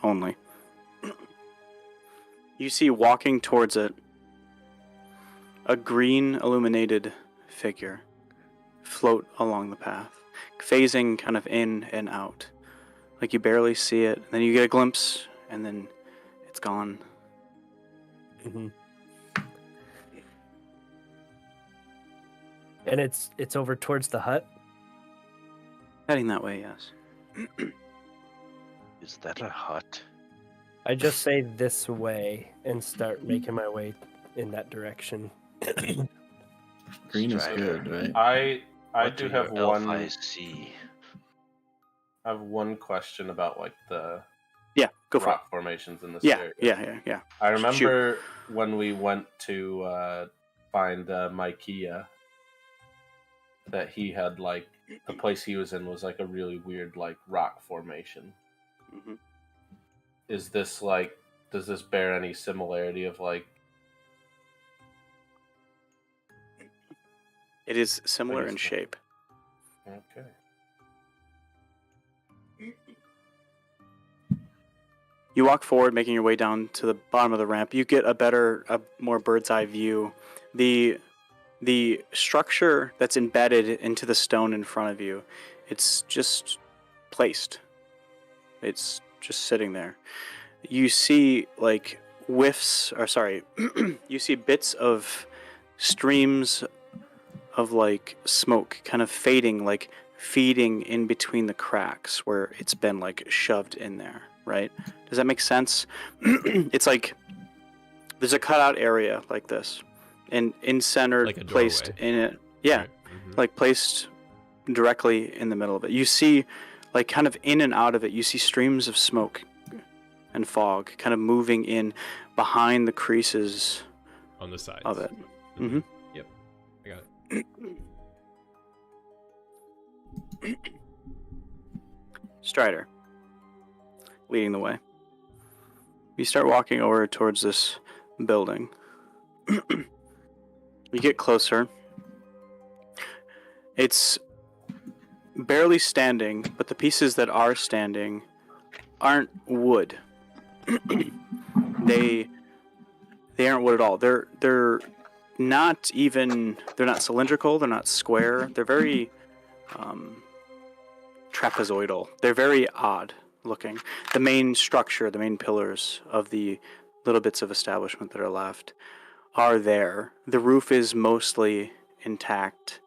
only, you see walking towards it a green illuminated figure float along the path, phasing kind of in and out. Like you barely see it, and then you get a glimpse, and then it's gone. Mm-hmm. And it's over towards the hut? Heading that way, yes. Is that a hut? I just say this way and start making my way in that direction. Green is Strider. good, right? I What do do have your elf one. eyes see? I have one question about like the Yeah, go for it. rock formations in this Yeah, area. yeah. I remember when we went to find Mikea, that he had like the place he was in was like a really weird like rock formation. Mm-hmm. Is this like, does this bear any similarity of like? It is similar in Please. shape. Okay. You walk forward, making your way down to the bottom of the ramp. You get a more bird's eye view. The structure that's embedded into the stone in front of you, it's just placed. It's just sitting there. You see like you see bits of streams of like smoke kind of fading, like feeding in between the cracks where it's been like shoved in there, right? Does that make sense? It's like there's a cutout area like this, and in-centered, Like a placed doorway. in it. Yeah, Right. Mhm. like placed directly in the middle of it. You see, like kind of in and out of it, you see streams of smoke and fog kind of moving in behind the creases On the sides of it. Mhm. Mhm. Yep, I got it. Strider, leading the way. You start walking over towards this building. You get closer. It's barely standing, but the pieces that are standing aren't wood. They aren't wood at all. They're not cylindrical, they're not square. They're very trapezoidal. They're very odd looking. The main structure, the main pillars of the little bits of establishment that are left are there. The roof is mostly intact,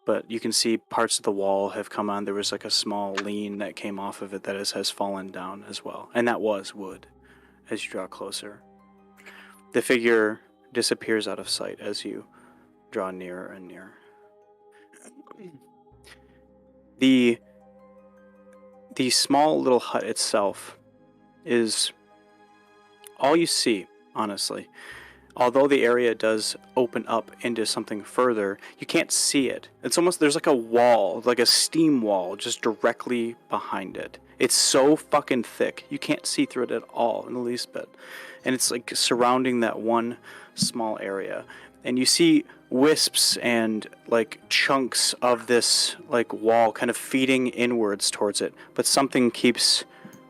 but you can see parts of the wall have come on. There was like a small lean that came off of it that has fallen down as well. And that was wood as you draw closer. The figure disappears out of sight as you draw nearer and nearer. The small little hut itself is all you see, honestly. Although the area does open up into something further, you can't see it. It's almost, there's like a wall, like a steam wall, just directly behind it. It's so fucking thick, you can't see through it at all in the least bit. And it's like surrounding that one small area. And you see wisps and like chunks of this like wall kind of feeding inwards towards it, but something keeps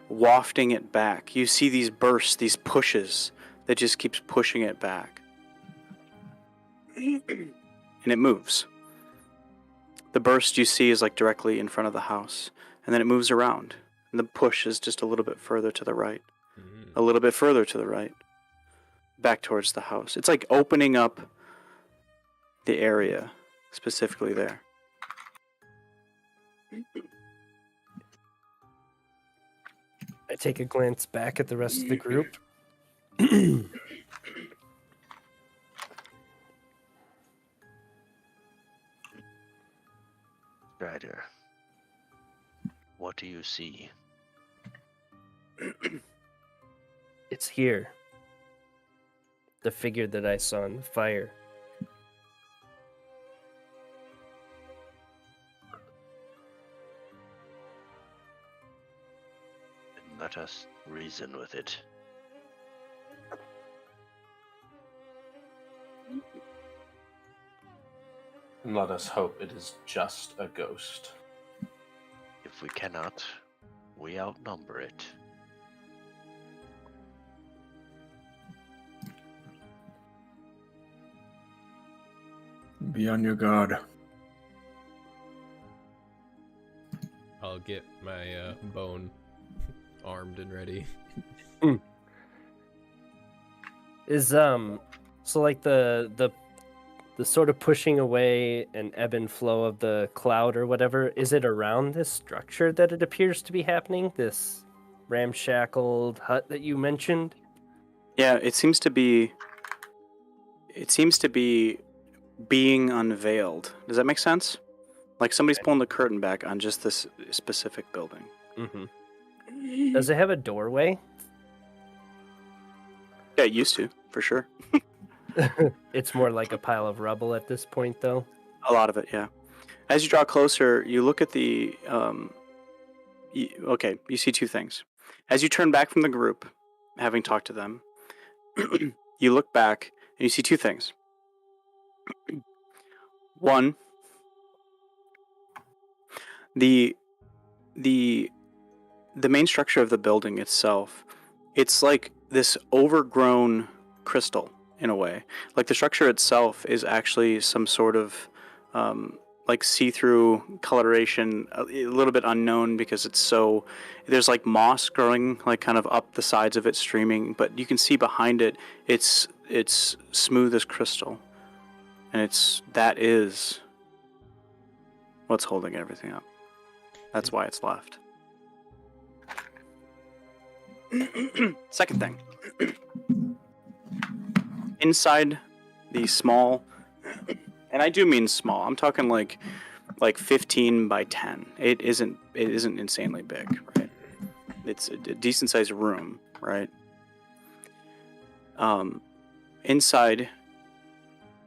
wafting it back. You see these bursts, these pushes that just keeps pushing it back. And it moves. The burst you see is like directly in front of the house, and then it moves around. And the push is just a little bit further to the right. A little bit further to the right. Back towards the house. It's like opening up the area, specifically there. I take a glance back at the rest of the group. Strider, what do you see? It's here. The figure that I saw in the fire. Then let us reason with it. And let us hope it is just a ghost. If we cannot, we outnumber it. Be on your guard. I'll get my bone armed and ready. Is so like the sort of pushing away and ebb and flow of the cloud or whatever, is it around this structure that it appears to be happening? This ramshackled hut that you mentioned? Yeah, it seems to be being unveiled. Does that make sense? Like somebody's pulling the curtain back on just this specific building. Mm-hmm. Does it have a doorway? Yeah, it used to, for sure. It's more like a pile of rubble at this point, though. A lot of it, yeah. As you draw closer, you look at the... you see two things. As you turn back from the group, having talked to them, you look back and you see two things. One, the main structure of the building itself, it's like this overgrown crystal in a way. Like the structure itself is actually some sort of like see-through coloration, a little bit unknown because it's so, there's like moss growing like kind of up the sides of it, streaming, but you can see behind it, it's smooth as crystal, and that is what's holding everything up. That's why it's left. Second thing. Inside the small, and I do mean small, I'm talking like 15 by 10. It isn't insanely big, right? It's a decent sized room, right? Inside,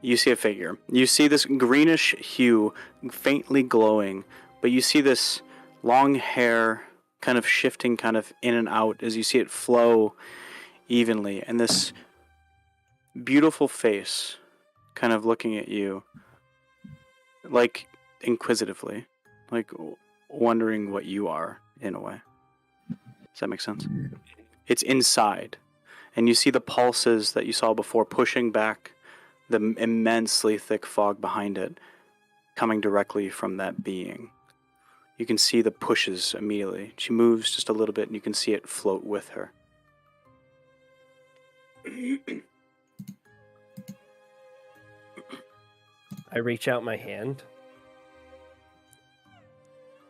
you see a figure. You see this greenish hue, faintly glowing, but you see this long hair kind of shifting kind of in and out as you see it flow evenly, and this beautiful face kind of looking at you like inquisitively, like wondering what you are in a way. Does that make sense? It's inside, and you see the pulses that you saw before pushing back the immensely thick fog behind it, coming directly from that being. You can see the pushes immediately. She moves just a little bit and you can see it float with her. I reach out my hand.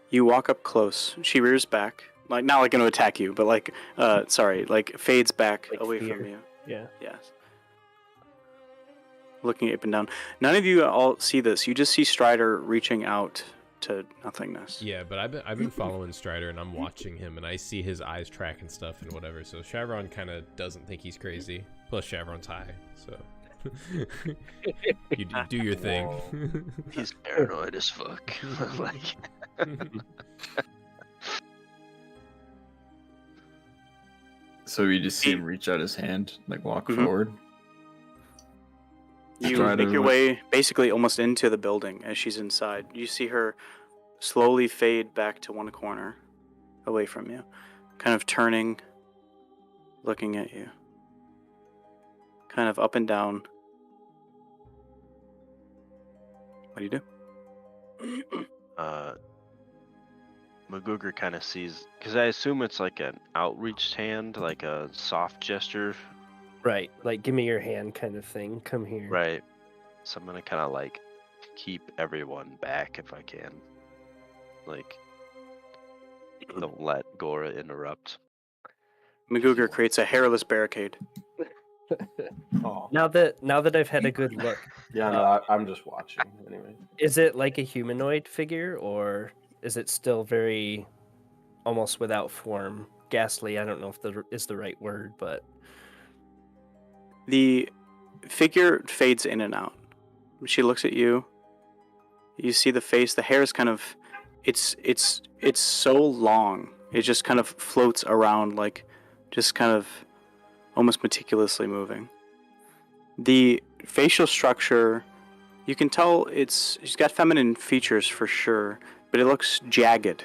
You walk up close. She rears back. Like, not like going to attack you, but like, like fades back Like away fear. from you. Yeah. Yes. looking up and down. None of you all see this. You just see Strider reaching out to nothingness. Yeah, but I've been following Strider, and I'm watching him, and I see his eyes tracking stuff and whatever. So Shavron kind of doesn't think he's crazy. Plus Shavron's high, so you do your thing. He's paranoid as fuck. Like, So you just see him reach out his hand, like walk Mhm. forward. You Strider make your would- way basically almost into the building as she's inside. You see her slowly fade back to one corner away from you, kind of turning, looking at you, kind of up and down. What do you do? McGuger kind of sees, because I assume it's like an outreached hand, like a soft gesture, Right, like give me your hand kind of thing. Come here. right? So I'm gonna kind of like keep everyone back if I can. Like, don't let Gora interrupt. McGuger creates a hairless barricade. Oh. Now that I've had a good look, Yeah, no, I'm just watching anyway. is it like a humanoid figure, or is it still very almost without form? Ghastly, I don't know if is the right word, but The figure fades in and out. She looks at you. You see the face. The hair is kind of, it's so long. It just kind of floats around, like, just kind of almost meticulously moving. The facial structure, you can tell she's got feminine features for sure, but it looks jagged.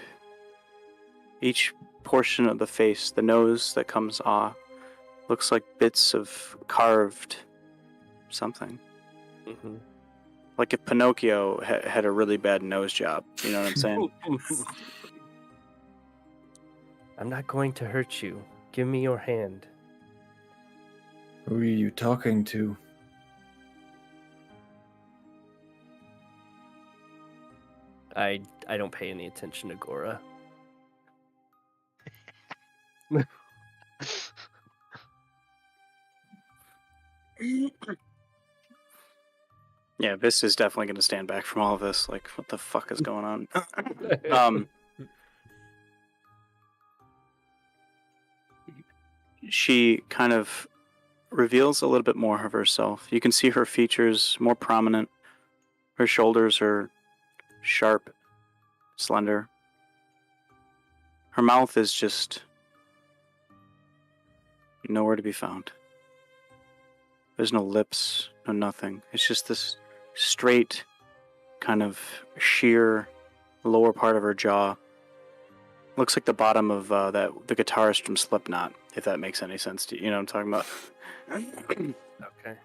Each portion of the face, the nose that comes off, looks like bits of carved something. Mhm. Like if Pinocchio had a really bad nose job. You know what I'm saying? I'm not going to hurt you. Give me your hand. Who are you talking to? I don't pay any attention to Gora. Yeah, Vis is definitely going to stand back from all of this. Like, what the fuck is going on? She kind of reveals a little bit more of herself. You can see her features more prominent. Her shoulders are sharp, slender. Her mouth is just nowhere to be found. There's no lips, no nothing. It's just this straight, kind of sheer lower part of her jaw. Looks like the bottom of the guitarist from Slipknot, if that makes any sense to you. You know what I'm talking about? Okay.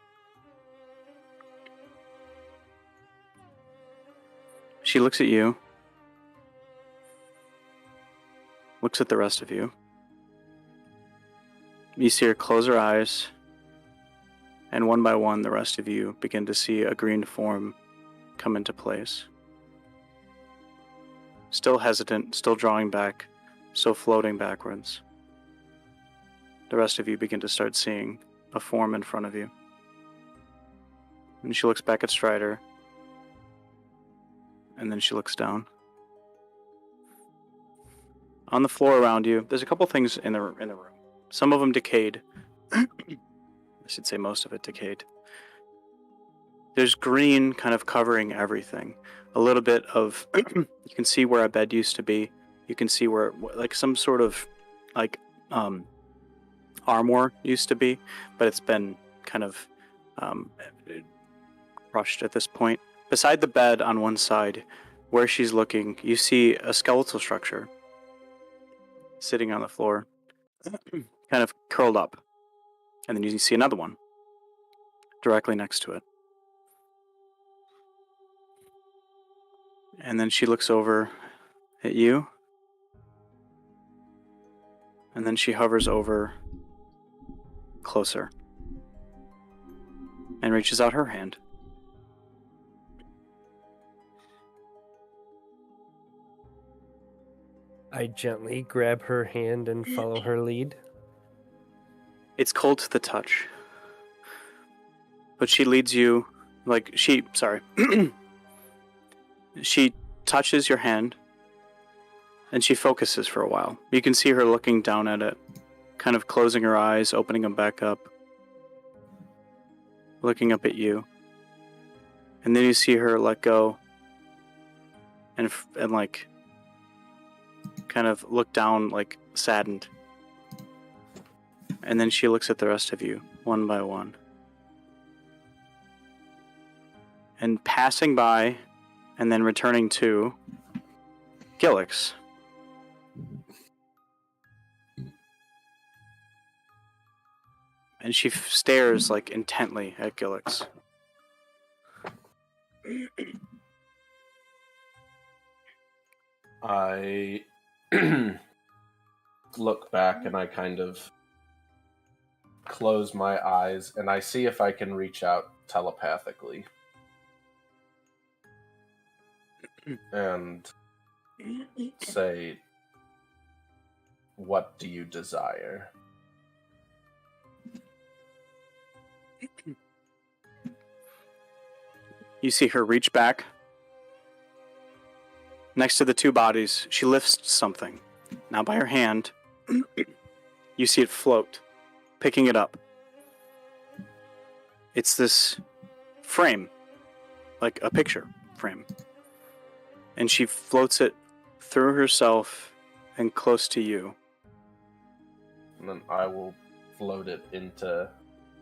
She looks at you, looks at the rest of you. You see her close her eyes, and one by one, the rest of you begin to see a green form come into place. Still hesitant, still drawing back, still floating backwards. The rest of you begin to start seeing a form in front of you. And she looks back at Strider, and then she looks down. On the floor around you, there's a couple things in the room. Some of them decayed. I should say most of it decayed. There's green kind of covering everything. A little bit of, you can see where a bed used to be. You can see where, like, some sort of, like, armor used to be, but it's been kind of crushed at this point. Beside the bed on one side, where she's looking, you see a skeletal structure sitting on the floor, kind of curled up. And then you see another one directly next to it. And then she looks over at you. And then she hovers over closer and reaches out her hand. I gently grab her hand and follow her lead. It's cold to the touch, but she leads you Like, sorry. She touches your hand, and she focuses for a while. You can see her looking down at it, kind of closing her eyes, opening them back up, looking up at you. And then you see her let go and like, kind of look down, like, saddened. And then she looks at the rest of you, one by one. And passing by, and then returning to Gilix. And she stares, like, intently at Gilix. I look back and I kind of close my eyes and I see if I can reach out telepathically. And say, what do you desire? You see her reach back. Next to the two bodies, she lifts something. Now by her hand, you see it float, picking it up. It's this frame, like a picture frame. And she floats it through herself and close to you. And then I will float it into...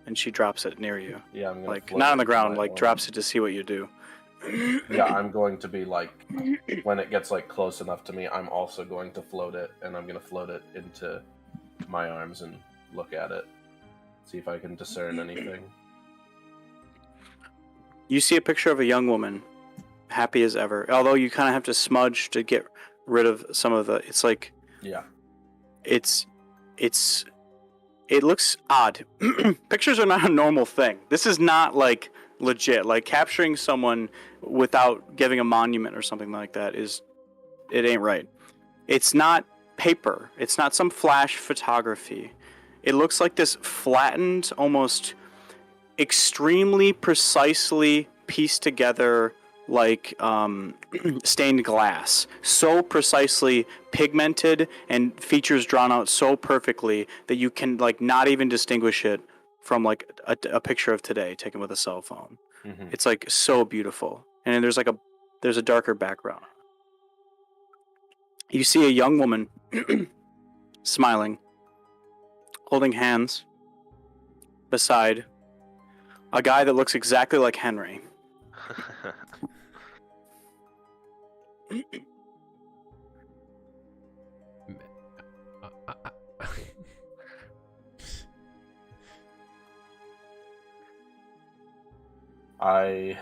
And she drops it near you. Yeah, I'm gonna like, float not it on the into ground, my like arm. drops it to see what you do. Yeah, I'm going to be like, when it gets like close enough to me, I'm also going to float it, and I'm going to float it into my arms and look at it. See if I can discern anything. You see a picture of a young woman, happy as ever. Although you kind of have to smudge to get rid of some of the... It's like... Yeah. It looks odd. Pictures are not a normal thing. This is not, like, legit. Like, capturing someone without giving a monument or something like that it ain't right. It's not paper. It's not some flash photography. It looks like this flattened, almost extremely precisely pieced together, like, stained glass. So precisely pigmented and features drawn out so perfectly that you can, like, not even distinguish it from, like, a picture of today taken with a cell phone. Mm-hmm. It's, like, so beautiful. And there's a darker background. You see a young woman smiling, holding hands beside a guy that looks exactly like Henry. I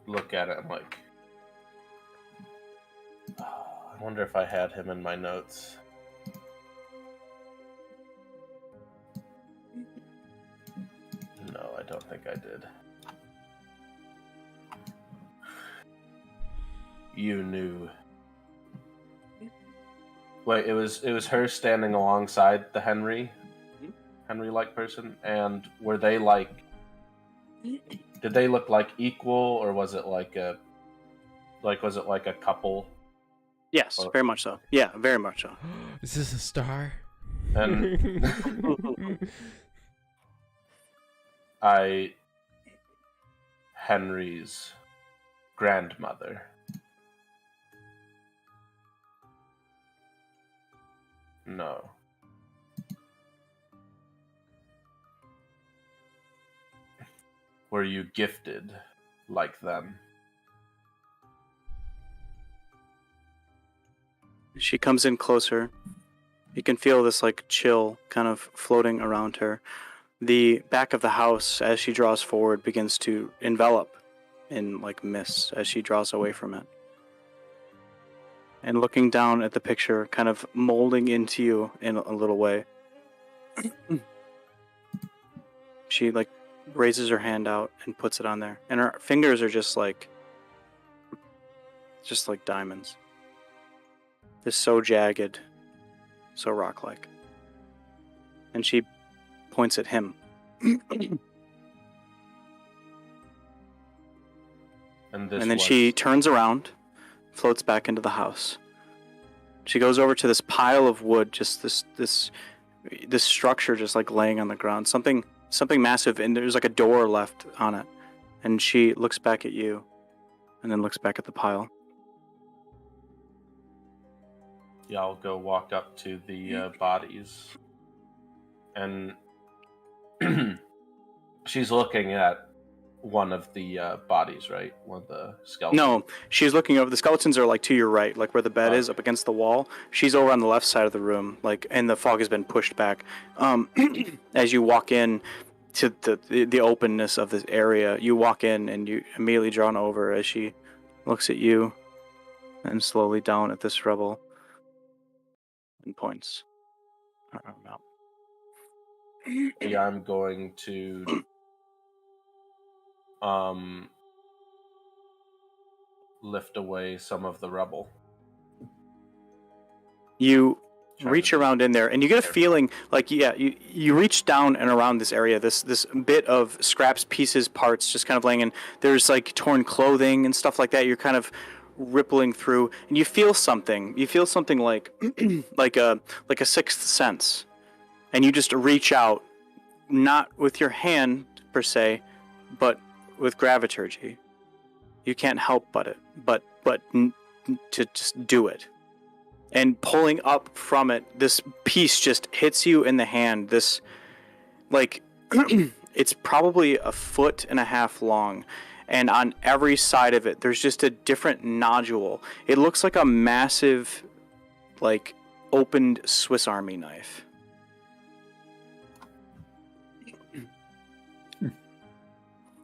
look at it and like, I wonder if I had him in my notes. No, I don't think I did. You knew. Wait, it was her standing alongside the Henry-like person, and were they like? Did they look like equal, or was it like a couple? Yes, Or- very much so. Yeah, very much so. Is this a star? And Henry's grandmother. No. Were you gifted like them? She comes in closer. You can feel this, like, chill kind of floating around her. The back of the house, as she draws forward, begins to envelop in, like, mist as she draws away from it. And looking down at the picture, kind of molding into you in a little way. She, like, raises her hand out and puts it on there. And her fingers are just like diamonds. They're so jagged, so rock-like. And she points at him And then she turns around, floats back into the house. She goes over to this pile of wood, just this structure just like laying on the ground. Something massive, and there's like a door left on it. And she looks back at you, and then looks back at the pile. Yeah, I'll go walk up to the bodies. And she's looking at one of the bodies, right? One of the skeletons. No, she's looking over. The skeletons are like to your right, like where the bed is, up against the wall. She's over on the left side of the room, like, and the fog has been pushed back. As you walk in to the openness of this area, you walk in and you immediately drawn over as she looks at you and slowly down at this rebel and points her arm out. Yeah, I'm going to lift away some of the rubble. You reach around in there, and you get a feeling like, you reach down and around this area, this bit of scraps, pieces, parts, just kind of laying in. There's like torn clothing and stuff like that. You're kind of rippling through, and you feel something. You feel something like like a sixth sense, and you just reach out, not with your hand per se, but with graviturgy. You can't help but to just do it. And pulling up from it, this piece just hits you in the hand. This, like, it's probably 1.5 feet long. And on every side of it, there's just a different nodule. It looks like a massive, like, opened Swiss Army knife.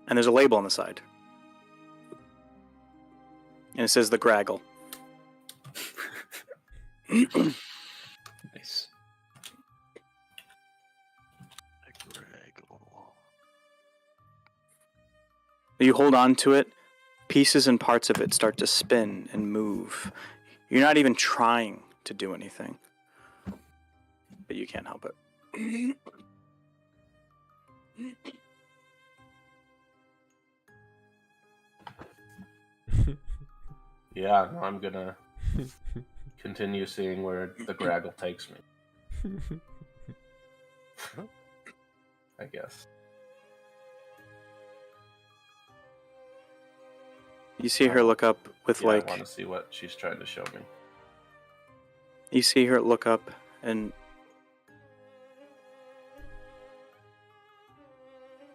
And there's a label on the side. And it says the Graggle. Nice. You hold on to it, pieces and parts of it start to spin and move. You're not even trying to do anything, but you can't help it. Yeah, no, I'm gonna continue seeing where the Graggle takes me. I guess. You see her look up with I want to see what she's trying to show me. You see her look up and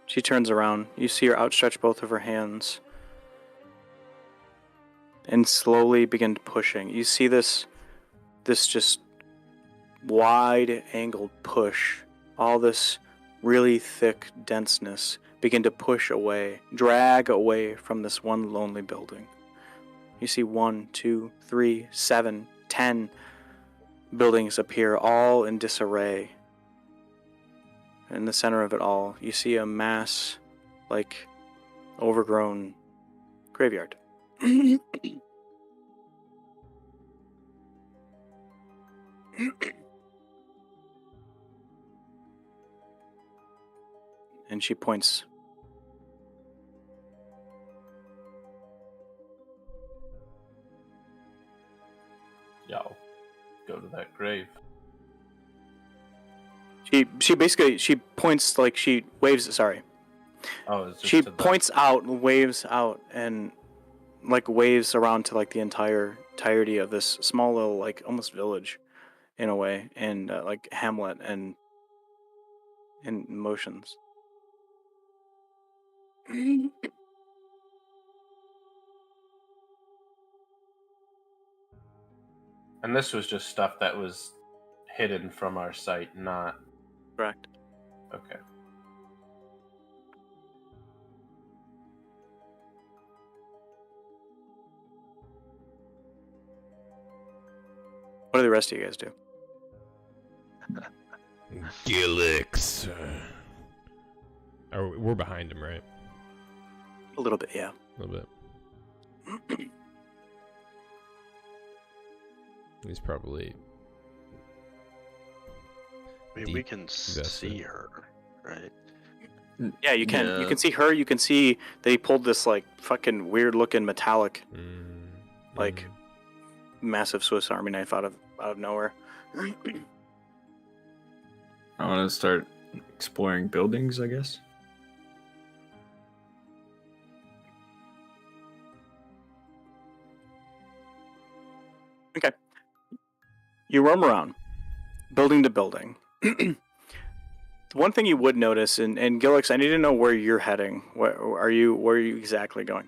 she turns around. You see her outstretch both of her hands and slowly begin pushing. You see this just wide angled push, all this really thick denseness begin to push away, drag away from this one lonely building. You see 1, 2, 3, 7, 10 buildings appear, all in disarray. In the center of it all, you see a mass, like, overgrown graveyard. And she points. Yeah, I'll go to that grave. She basically, she points, like, she waves, sorry. Oh, it's just She to the- points out, waves out, and, like, waves around to, like, the entirety of this small little, like, almost village, in a way, and, like, hamlet and motions. And this was just stuff that was hidden from our sight, not... Correct. Okay. What do the rest of you guys do? Gilix. We're behind him, right? A little bit, yeah. A little bit. He's probably... I mean, we can see her, right? Yeah, you can. Yeah. You can see her. You can see that he pulled this like fucking weird looking metallic, like massive Swiss Army knife out of nowhere. I want to start exploring buildings, I guess. Okay. You roam around, building to building. One thing you would notice, and Gilix, I need to know where you're heading. Where are you exactly going?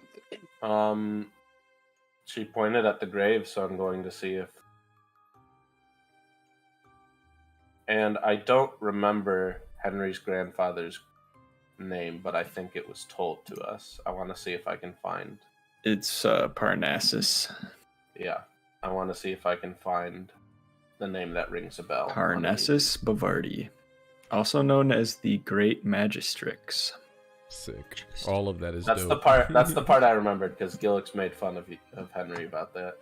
She pointed at the grave, so I'm going to see if. And I don't remember Henry's grandfather's name, but I think it was told to us. I want to see if I can find. It's Parnassus. Yeah, I want to see if I can find the name that rings a bell. Parnassus Bavardi, also known as the Great Magistrix. Sick. All of that is That's dope. the part. That's the part I remembered because Gilix made fun of Henry about that.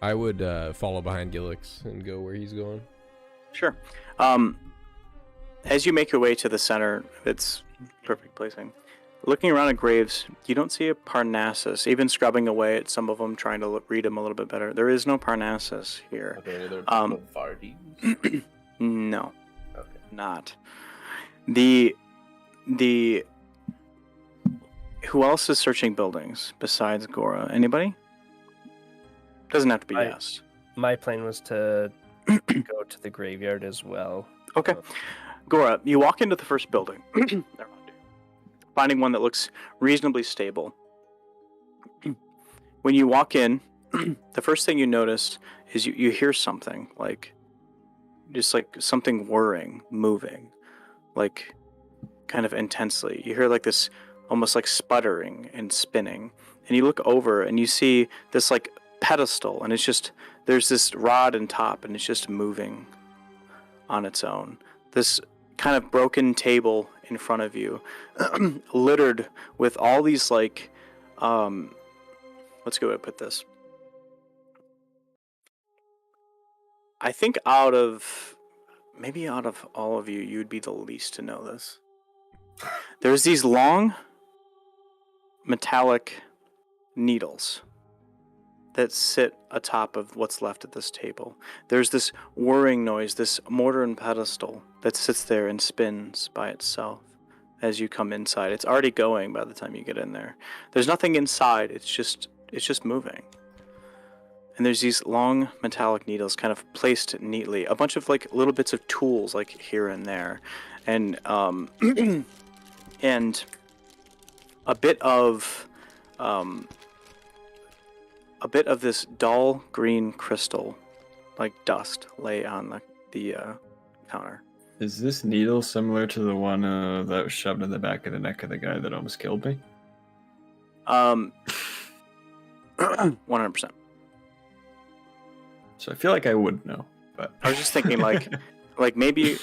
I would follow behind Gilix and go where he's going. Sure. As you make your way to the center, it's perfect placing. Looking around at graves, you don't see a Parnassus. Even scrubbing away at some of them, trying to read them a little bit better, there is no Parnassus here. Okay, they're Bavardis. No, Okay. not. The who else is searching buildings besides Gora? Anybody? Doesn't have to be yes. My plan was to go to the graveyard as well. Okay. Gora, you walk into the first building. Never mind. Finding one that looks reasonably stable. When you walk in, the first thing you notice is you hear something, like just like something whirring, moving, like kind of intensely. You hear like this almost like sputtering and spinning. And you look over and you see this like pedestal, and it's just, there's this rod and top, and it's just moving on its own. This kind of broken table in front of you, littered with all these like, let's go ahead and put this. I think out of all of you, you'd be the least to know this. There's these long metallic needles that sit atop of what's left at this table. There's this whirring noise, this mortar and pedestal that sits there and spins by itself as you come inside. It's already going by the time you get in there. There's nothing inside, it's just moving. And there's these long metallic needles kind of placed neatly. A bunch of like little bits of tools like here and there. And and a bit of this dull green crystal, like dust, lay on the counter. Is this needle similar to the one that was shoved in the back of the neck of the guy that almost killed me? 100%. So I feel like I would know, but I was just thinking, like maybe.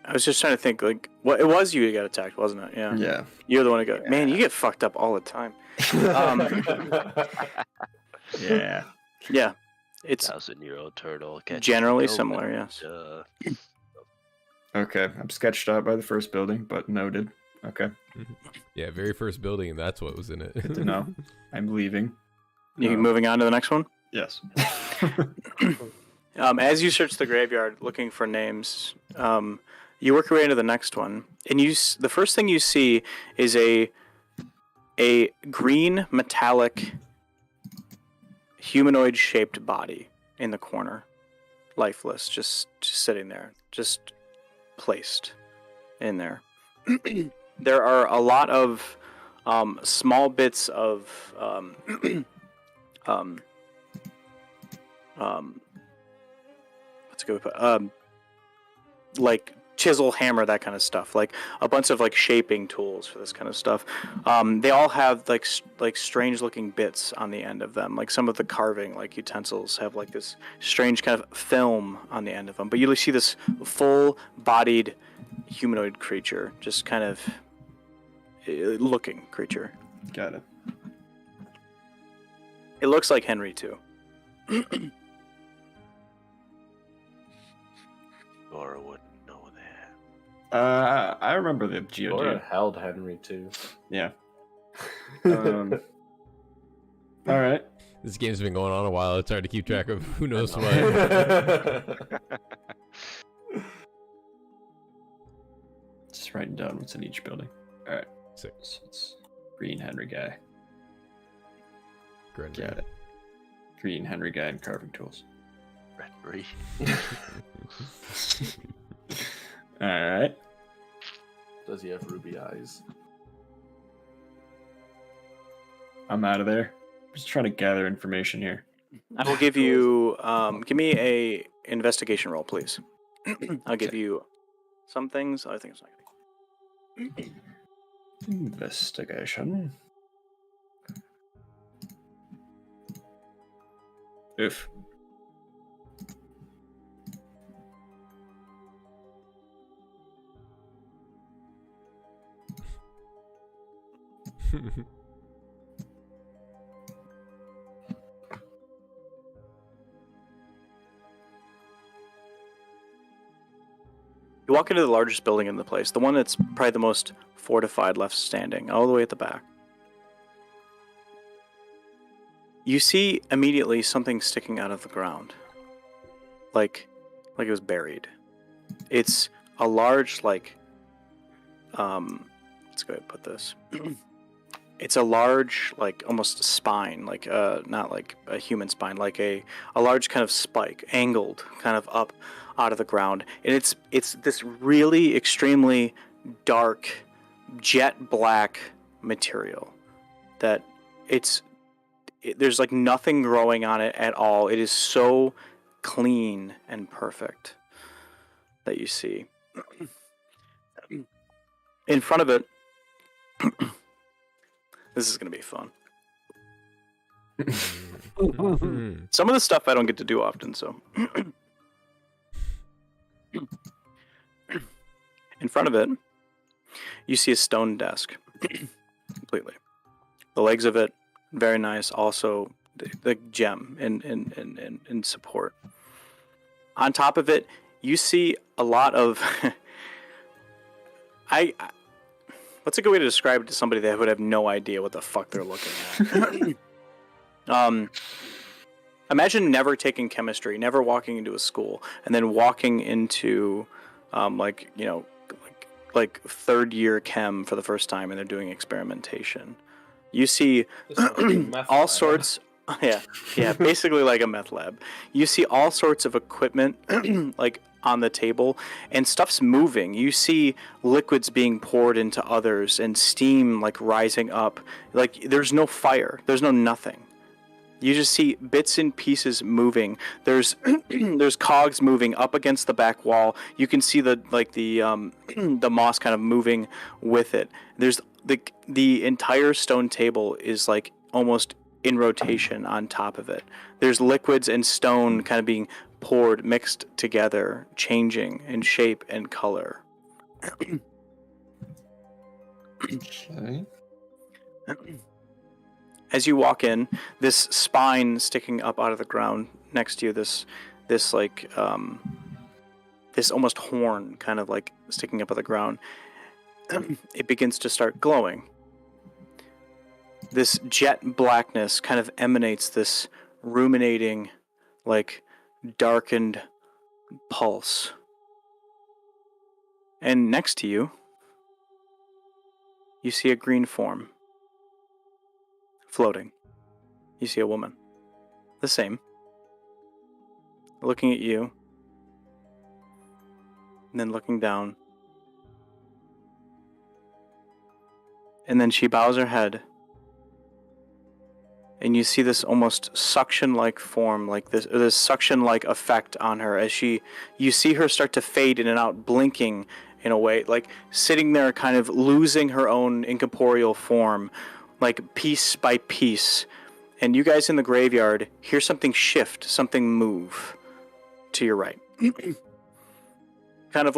I was just trying to think, like, what it was you who got attacked, wasn't it? Yeah. Yeah. You're the one who got. Man, you get fucked up all the time. Yeah. Yeah. It's 1,000-year-old turtle. catching generally no similar, wind. yes. Okay, I'm sketched out by the first building, but noted. Okay, Yeah, very first building, that's what was in it. good to know. I'm leaving. You moving on to the next one? Yes. As you search the graveyard looking for names, you work your way into the next one, and the first thing you see is a green metallic humanoid-shaped body in the corner, lifeless, just sitting there, just placed in there. There are a lot of small bits of let's go like chisel, hammer, that kind of stuff, like a bunch of like shaping tools for this kind of stuff. They all have like strange looking bits on the end of them, like some of the carving like utensils have like this strange kind of film on the end of them, but you see this full bodied humanoid creature, just kind of looking creature. Got it. It looks like Henry too. Gora would I remember the Laura Geodude. held Henry too. Yeah. All right. This game's been going on a while. It's hard to keep track of who knows what. Just writing down what's in each building. All right. Sick. So it's green Henry guy. Great. Got it. Green Henry guy and carving tools. Henry. All right. Does he have ruby eyes? I'm out of there. Just trying to gather information here. I will give you. Give me a investigation roll, please. I'll give you some things. I think it's not gonna be. Investigation. Oof. You walk into the largest building in the place, the one that's probably the most fortified left standing, all the way at the back. You see immediately something sticking out of the ground, like it was buried. It's a large, let's go ahead and put this. It's a large, almost spine, not like a human spine, like a large kind of spike, angled kind of up out of the ground. And it's this really extremely dark, jet black material that there's nothing growing on it at all. It is so clean and perfect that you see. In front of it, this is going to be fun. Some of the stuff I don't get to do often, so. In front of it, you see a stone desk. Completely. The legs of it, very nice. Also, the gem in support. On top of it, you see a lot of... What's a good way to describe it to somebody that would have no idea what the fuck they're looking at? Imagine never taking chemistry, never walking into a school, and then walking into, third year chem for the first time, and they're doing experimentation. You see all sorts. Yeah, basically like a meth lab. You see all sorts of equipment, on the table, and stuff's moving. You see liquids being poured into others and steam rising up. There's no fire. There's no nothing. You just see bits and pieces moving. There's there's cogs moving up against the back wall. You can see the the moss kind of moving with it. There's the entire stone table is almost in rotation on top of it. There's liquids and stone kind of being poured, mixed together, changing in shape and color. Okay. As you walk in, this spine sticking up out of the ground next to you, this almost horn kind of sticking up out of the ground, it begins to start glowing. This jet blackness kind of emanates this ruminating, darkened pulse. And next to you, you see a green form floating. You see a woman. The same. Looking at you. And then looking down. And then she bows her head. And you see this almost suction-like form, this suction-like effect on her as you see her start to fade in and out, blinking in a way, sitting there kind of losing her own incorporeal form, piece by piece. And you guys in the graveyard hear something shift, something move to your right. kind of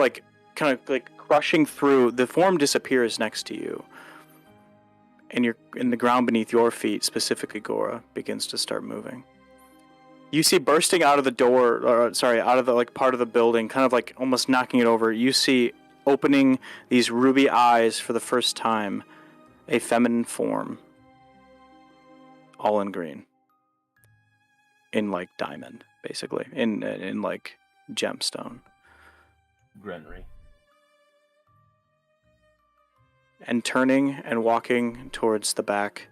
crushing through. The form disappears next to you. And the ground beneath your feet, specifically Gora, begins to start moving. You see bursting out of the door, out of the part of the building, kind of almost knocking it over. You see opening these ruby eyes for the first time, a feminine form, all in green, in like diamond, basically, in like gemstone. Grenry. And turning and walking towards the back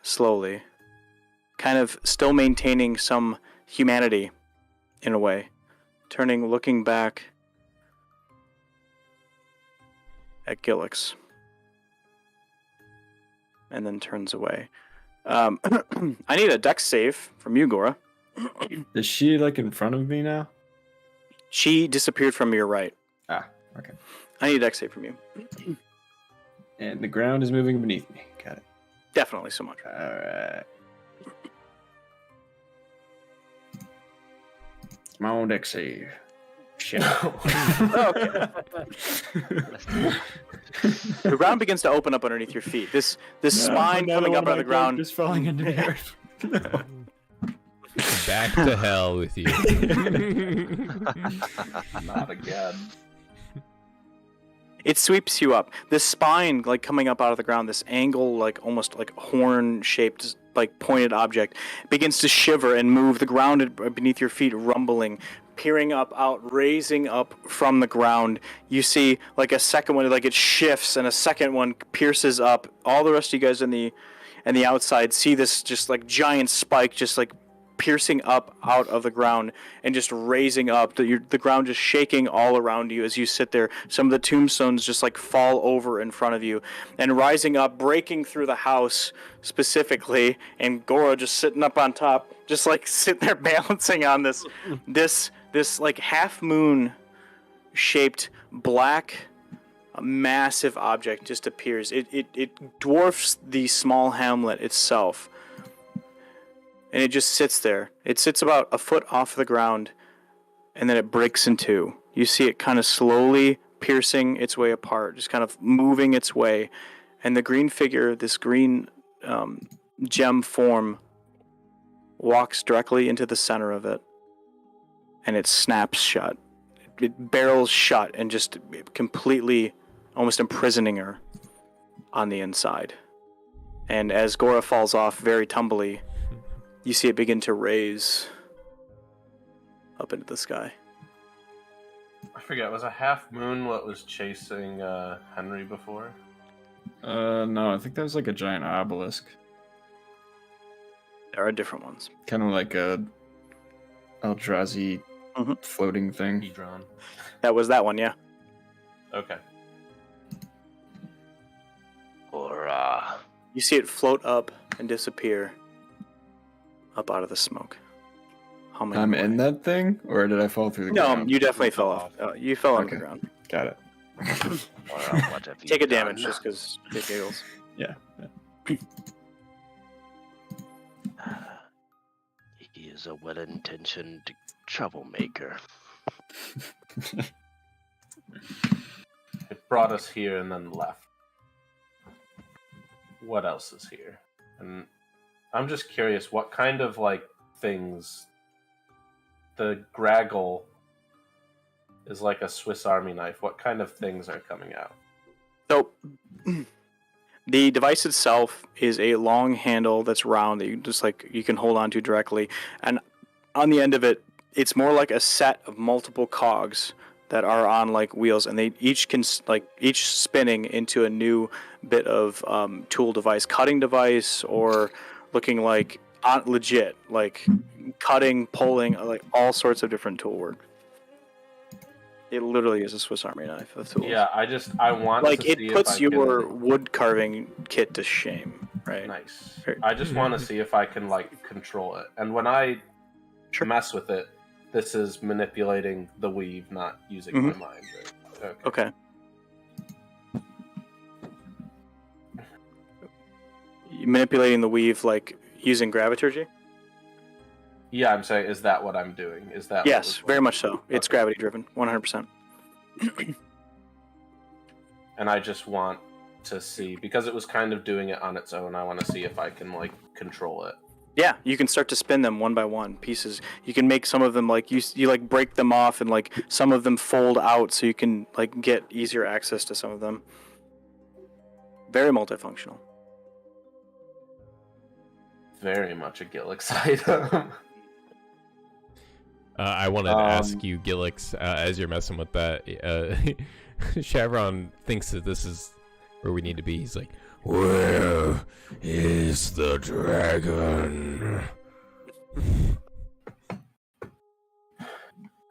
slowly, kind of still maintaining some humanity in a way, turning, looking back at Gilix, and then turns away. I need a dex save from you, Gora. Is she like in front of me now? She disappeared from your right. Ah, okay. I need a dex save from you. And the ground is moving beneath me. Got it. Definitely so much. Alright. My own deck save. Shit. Okay. The ground begins to open up underneath your feet. This spine coming up out of the ground. Just falling into the earth. Back to hell with you. Not again. It sweeps you up. This spine, like coming up out of the ground, this angle, like almost like horn-shaped, like pointed object, begins to shiver and move. The ground beneath your feet rumbling, peering up, out, raising up from the ground. You see, like a second one, like it shifts, and a second one pierces up. All the rest of you guys in the outside see this just like giant spike, just like piercing up out of the ground and just raising up, the ground just shaking all around you as you sit there. Some of the tombstones just like fall over in front of you, and rising up, breaking through the house specifically, and Gora just sitting up on top, just like sitting there balancing on this like half moon shaped black massive object just appears. It dwarfs the small hamlet itself. And it just sits there. It sits about a foot off the ground, and then it breaks in two. You see it kind of slowly piercing its way apart, just kind of moving its way. And the green figure, this green gem form, walks directly into the center of it, and it snaps shut. It barrels shut and just completely, almost imprisoning her on the inside. And as Gora falls off very tumbly, you see it begin to raise up into the sky. I forget, was a half moon what was chasing Henry before? No, I think that was like a giant obelisk. There are different ones. Kind of like a Eldrazi floating thing. Hedron. That was that one, yeah. Okay. Or, You see it float up and disappear up out of the smoke. Humming I'm away. in that thing, or did I fall through the No, ground? you definitely fell off. You fell on the Okay. ground. Got it. what have you Take a done? damage just because it giggles. Yeah. He is a well-intentioned troublemaker. It brought us here and then left. What else is here? And I'm just curious, what kind of, like, things... The Graggle is like a Swiss Army knife. What kind of things are coming out? So, the device itself is a long handle that's round that you can hold onto directly, and on the end of it, it's more like a set of multiple cogs that are on like wheels, and they each spinning into a new bit of tool device, cutting device, or looking like legit, like cutting, pulling, like all sorts of different tool work. It literally is a Swiss Army knife of tools. Yeah, I want like to it see puts if I your can... wood carving kit to shame, right? Nice. Right. I just want to see if I can, like, control it. And when I mess with it, this is manipulating the weave, not using my mind. Right? Okay. You manipulating the weave, like using graviturgy? Yeah, I'm saying, is that what I'm doing? Is that Yes, very much so. It's Okay. gravity driven, 100%. And I just want to see, because it was kind of doing it on its own, I want to see if I can, like, control it. Yeah, you can start to spin them one by one pieces. You can make some of them like you like break them off, and like some of them fold out so you can like get easier access to some of them. Very multifunctional. Very much a Gilix item. I wanted to ask you, Gilix, as you're messing with that, Chevron thinks that this is where we need to be. He's like, where is the dragon?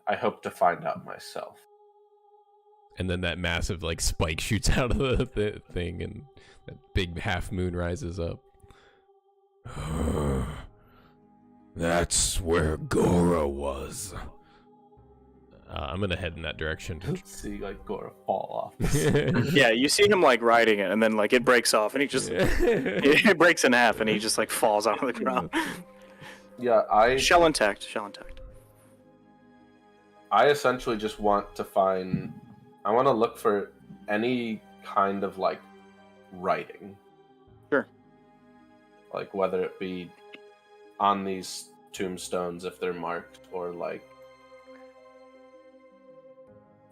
I hope to find out myself. And then that massive like spike shoots out of the thing, and that big half moon rises up. That's where Gora was. I'm gonna head in that direction. See like Gora fall off. Yeah, you see him like riding it, and then like it breaks off, and he just it breaks in half, and he just like falls onto the ground. Yeah, Shell intact. I essentially just want to find. I want to look for any kind of like writing. Sure. Like whether it be on these tombstones if they're marked, or like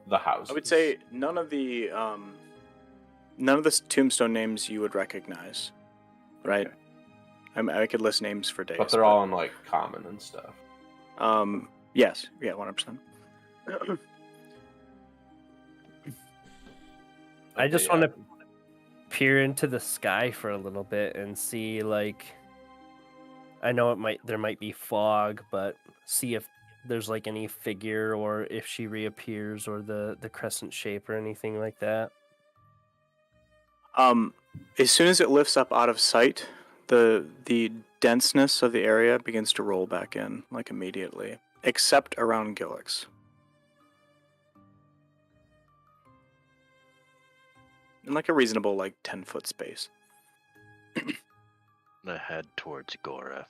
the house. I would say none of the tombstone names you would recognize, right? Okay. I could list names for days. But they're all in like common and stuff. Yes, yeah, 100%. I just want to peer into the sky for a little bit and see, like, I know there might be fog, but see if there's like any figure, or if she reappears, or the crescent shape or anything like that. As soon as it lifts up out of sight, the denseness of the area begins to roll back in, like immediately, except around Gilix. In like a reasonable, like 10-foot space. I'm gonna head towards Gora.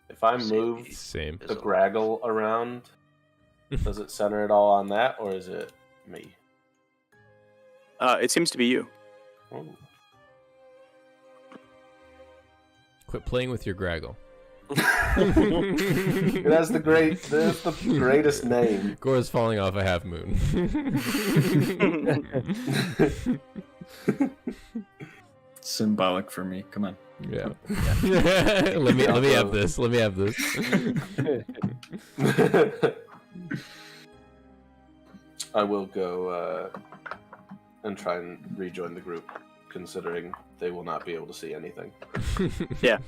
If I move Same. the Graggle around, does it center it all on that, or is it me? It seems to be you. Ooh. Quit playing with your Graggle. It has the greatest name. Gora's falling off a half moon. Symbolic for me. Come on. Yeah. let me have this. Let me have this. I will go and try and rejoin the group, considering they will not be able to see anything. Yeah.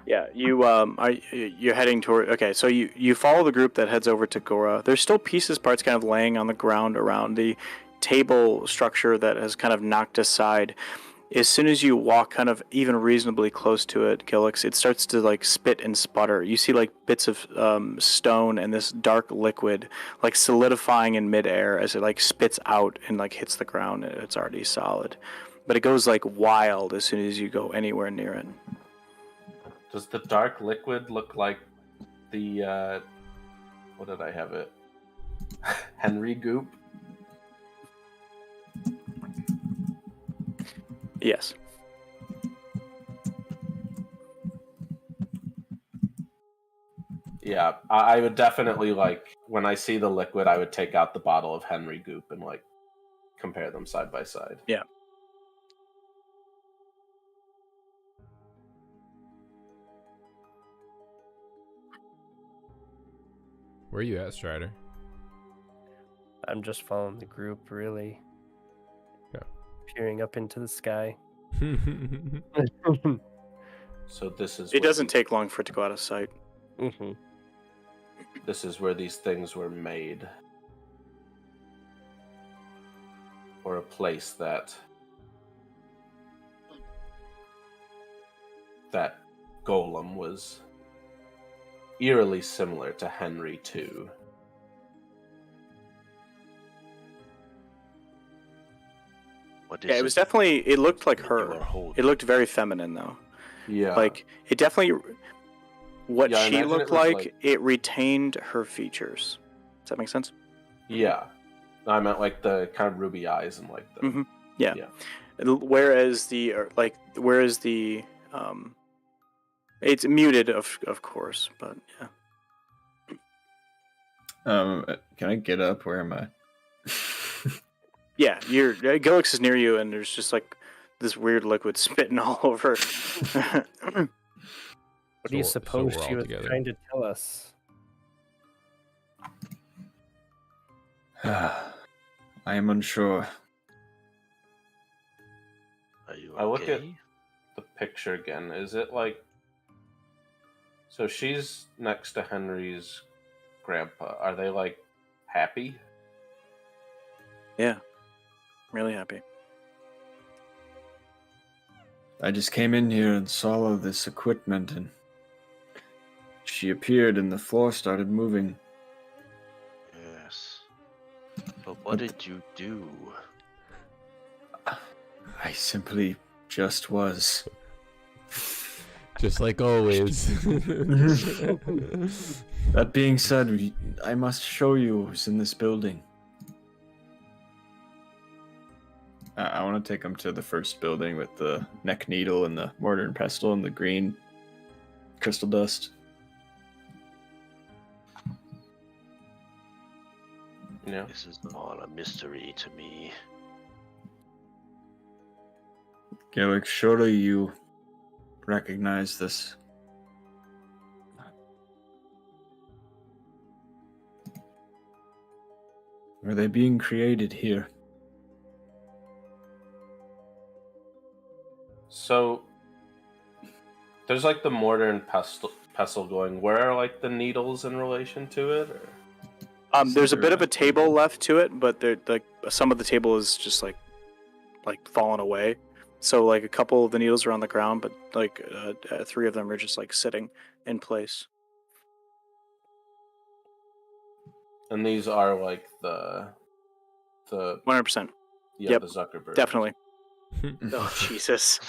Yeah, you're heading toward. Okay, so you follow the group that heads over to Gora. There's still parts kind of laying on the ground around the table structure that has kind of knocked aside. As soon as you walk kind of even reasonably close to it, Gilix, it starts to like spit and sputter. You see like bits of stone and this dark liquid like solidifying in midair as it like spits out and like hits the ground. It's already solid, but it goes like wild as soon as you go anywhere near it. Does the dark liquid look like the what did I have it? Henry goop? Yes. Yeah, I would definitely like, when I see the liquid, I would take out the bottle of Henry goop and like compare them side by side. Yeah. Where are you at, Strider? I'm just following the group, really. Yeah. Peering up into the sky. So this is. It doesn't take long for it to go out of sight. Mm-hmm. This is where these things were made. Or a place that golem was eerily similar to Henry II. What is Yeah, it was definitely. It looked like you her. are holding? It looked very feminine, though. Yeah. Like it definitely. What Yeah, I she imagine looked it was like, like- it retained her features. Does that make sense? Yeah. I meant like the kind of ruby eyes and like the. Mhm. Yeah. Yeah. Whereas the It's muted, of course, but yeah. Can I get up? Where am I? Yeah, Gilix is near you, and there's just like this weird liquid spitting all over. What do you So suppose we're she all was together. trying to tell us? I am unsure. Are you okay? I look at the picture again. Is it like... So she's next to Henry's grandpa. Are they like happy? Yeah, really happy. I just came in here and saw all of this equipment, and she appeared, and the floor started moving. Yes. But what did you do? I simply just was. Just like always. That being said, I must show you who's in this building. I want to take him to the first building with the neck needle and the mortar and pestle and the green crystal dust. Yeah. This is all a mystery to me. Gillick, surely you recognize this. Are they being created here? So there's like the mortar and pestle going. Where are like the needles in relation to it? Or? There's a bit of a table left to it, but like some of the table is just like fallen away. So like a couple of the needles are on the ground, but like 3 of them are just like sitting in place. And these are like the 100%. yeah, Yep, the Zuckerberg. Definitely. Oh Jesus.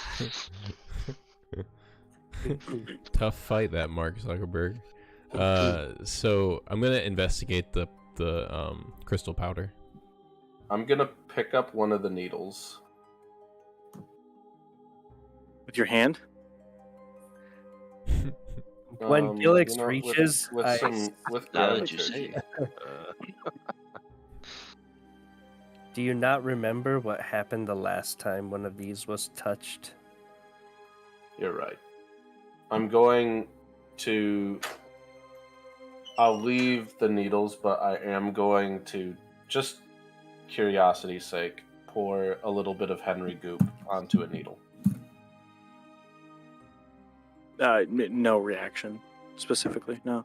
Tough fight, that Mark Zuckerberg. So I'm gonna investigate the crystal powder. I'm gonna pick up one of the needles. With your hand? When Gilix reaches, with Now that you gratitude. say it. do you not remember what happened the last time one of these was touched? You're right. I'm going to... I'll leave the needles, but I am going to, just curiosity's sake, pour a little bit of Henry goop onto a needle. No reaction, specifically. No.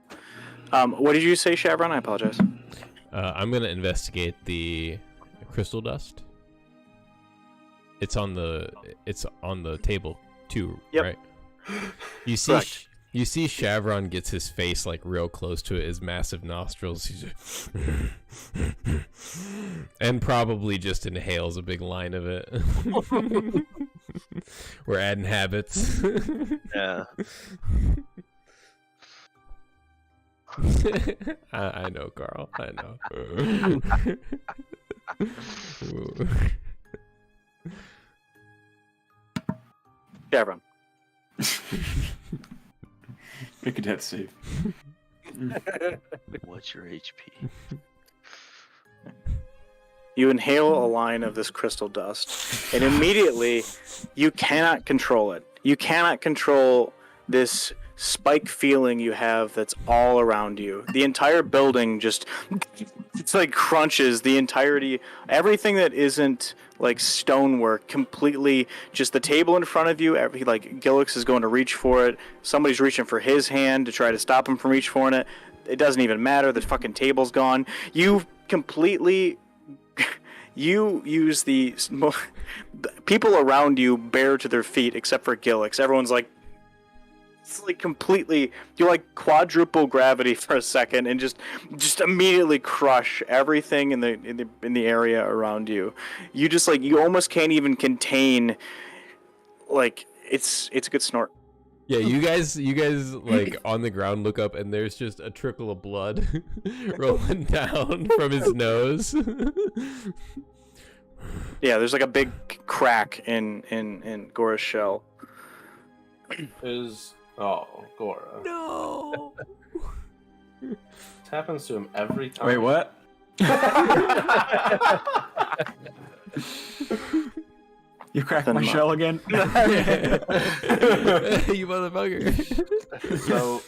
What did you say, Shavron? I apologize. I'm gonna investigate the crystal dust. It's on the table too, Yep. right? You see, Correct. you see, Shavron gets his face like real close to it, his massive nostrils. He's just and probably just inhales a big line of it. We're adding habits. Yeah. I know, Carl. I know. Shavron. Make a death save. What's your HP? You inhale a line of this crystal dust, and immediately you cannot control it. You cannot control this spike feeling you have that's all around you. The entire building just, it's like crunches the entirety, everything that isn't like stonework, completely, just the table in front of you, like Gilix is going to reach for it, somebody's reaching for his hand to try to stop him from reaching for it. It doesn't even matter, the fucking table's gone. You completely... You use the people around you bare to their feet except for Gilix. Everyone's like, it's like completely, you like quadruple gravity for a second and just immediately crush everything in the area around you. You just like, you almost can't even contain, like, it's a good snort. Yeah, you guys like on the ground look up and there's just a trickle of blood rolling down from his nose. Yeah, there's like a big crack in Gora's shell. Is Gora. No. This happens to him every time. Wait, what? You cracked my shell again? You motherfucker. So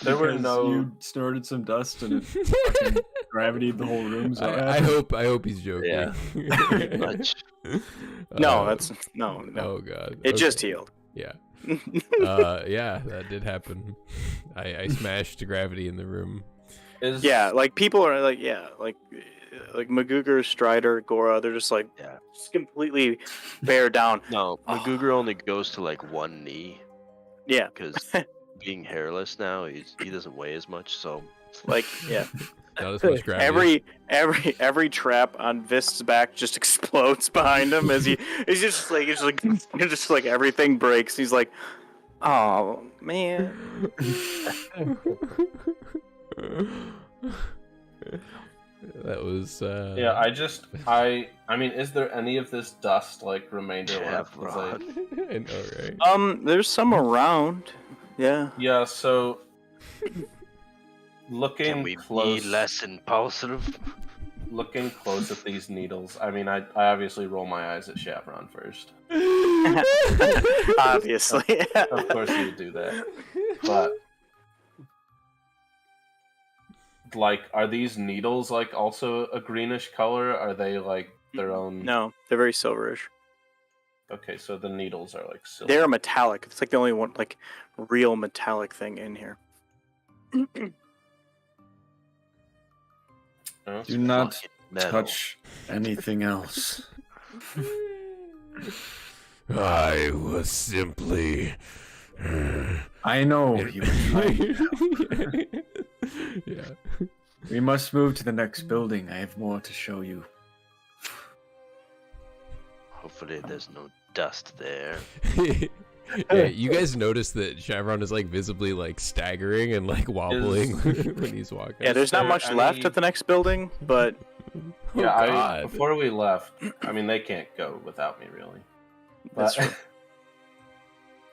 there were Because no. You snorted some dust and it fucking gravitied the whole room. So I hope he's joking. Yeah, pretty much. No, that's no. Oh god. It Okay. just healed. Yeah. Yeah, that did happen. I smashed gravity in the room. Is Yeah, like people are like, like Magooger, Strider, Gora, they're just like, Yeah. just completely bear down. No, Magooger only goes to like one knee Yeah, because being hairless now, he doesn't weigh as much. So like yeah. Not as much gravity. Every trap on Vist's back just explodes behind him as he's just like everything breaks. He's like, oh man. That was Yeah, I mean, is there any of this dust like remainder left? Was I- I know, right? There's some around. Yeah. Yeah, so can looking we close, be less impulsive? looking close at these needles. I mean, I obviously roll my eyes at Chevron first. Obviously. Of course you would do that, but like, are these needles like also a greenish color? Are they like their own? No, they're very silverish. Okay, so the needles are like silver. They're metallic. It's like the only one like real metallic thing in here. Oh, do not Fucking metal. touch anything else. I was simply. I know. You were trying. Yeah. We must move to the next building. I have more to show you. Hopefully, there's no dust there. Yeah, you guys notice that Chevron is like visibly like staggering and like wobbling when he's walking. Yeah, there's not there much left any- at the next building, but Oh, Yeah, God. before we left, I mean, they can't go without me, really. That's But, true.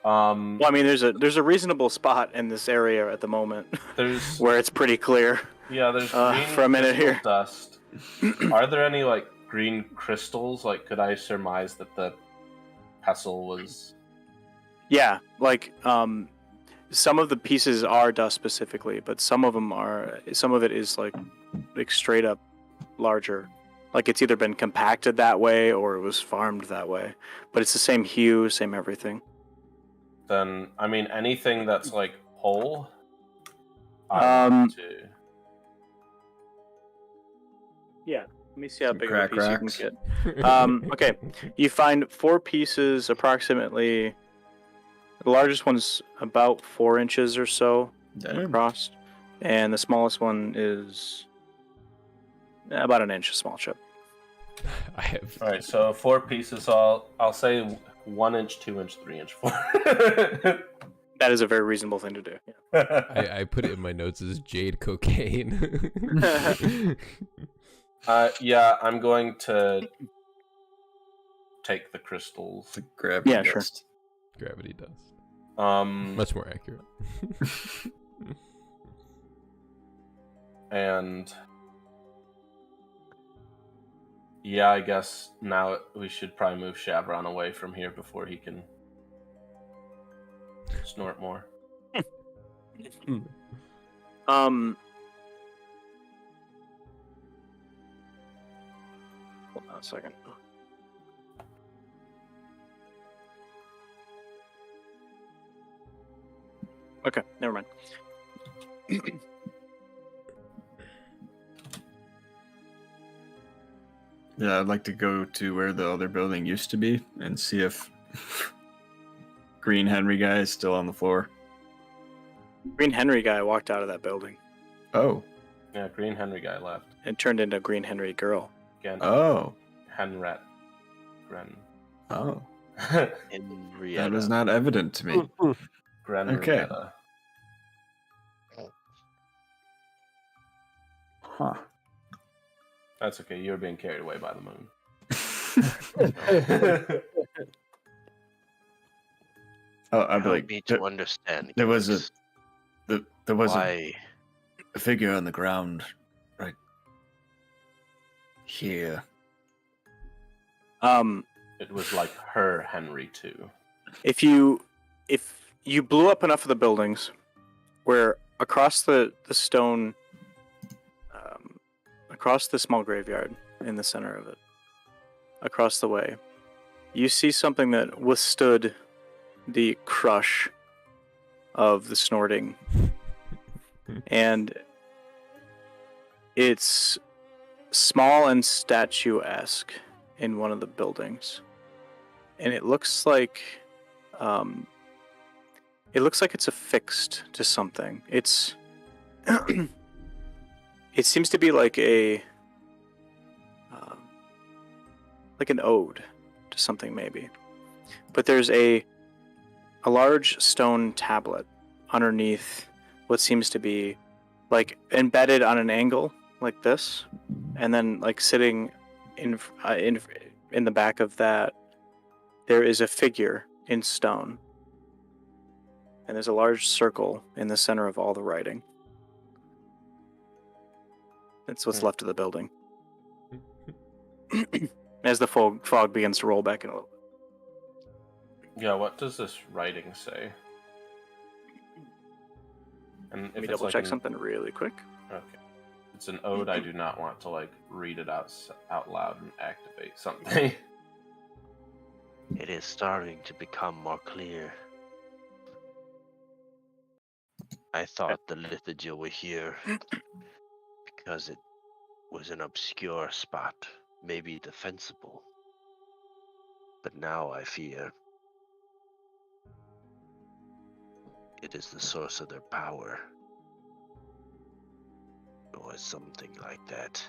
Well, I mean, there's a reasonable spot in this area at the moment there's where it's pretty clear. there's green for a minute crystal here. dust. Are there any like green crystals? Like, could I surmise that the pestle was? Yeah, like some of the pieces are dust specifically, but some of it is like straight up larger. Like it's either been compacted that way or it was farmed that way. But it's the same hue, same everything. Then I mean, anything that's like whole. I want to. Yeah. Let me see how Some big of a crack piece you racks. can get. Okay, you find 4 pieces approximately. The largest one's about 4 inches or so Damn. across, and the smallest one is about an inch, a small chip. I have. All right, so 4 pieces. I'll say 1 inch, 2 inch, 3 inch, 4. That is a very reasonable thing to do. Yeah. I put it in my notes as jade cocaine. Yeah, I'm going to take the crystals. The gravity Yeah, sure. dust. Gravity dust. Much Much more accurate. and yeah, I guess now we should probably move Chevron away from here before he can snort more. Hold on a second. Okay, never mind. Yeah, I'd like to go to where the other building used to be and see if Green Henry guy is still on the floor. Green Henry guy walked out of that building Oh. Yeah, Green Henry guy left and turned into Green Henry girl. again. Oh. Henret. Gren. Oh. Henrietta. That was not evident to me. Gren. Okay. Henrietta. Huh. That's okay. You were being carried away by the moon. Oh, I'd be Help like, me to understand. there was Gilix. there was Why? a figure on the ground right here. It was like her Henry too. If you blew up enough of the buildings, where across the stone, across the small graveyard in the center of it, across the way, you see something that withstood the crush of the snorting, and it's small and statuesque in one of the buildings, and it looks like it's affixed to something. It's it seems to be like an ode to something, maybe. But there's a large stone tablet underneath what seems to be like embedded on an angle like this, and then like sitting in the back of that, there is a figure in stone, and there's a large circle in the center of all the writing. That's what's left of the building. As the fog begins to roll back in a little bit. Yeah, what does this writing say? And Let me double check something really quick. Okay. It's an ode. I do not want to like read it out loud and activate something. It is starting to become more clear. I thought the Lithogia were here because it was an obscure spot, maybe defensible. But now I fear it is the source of their power. Or something like that.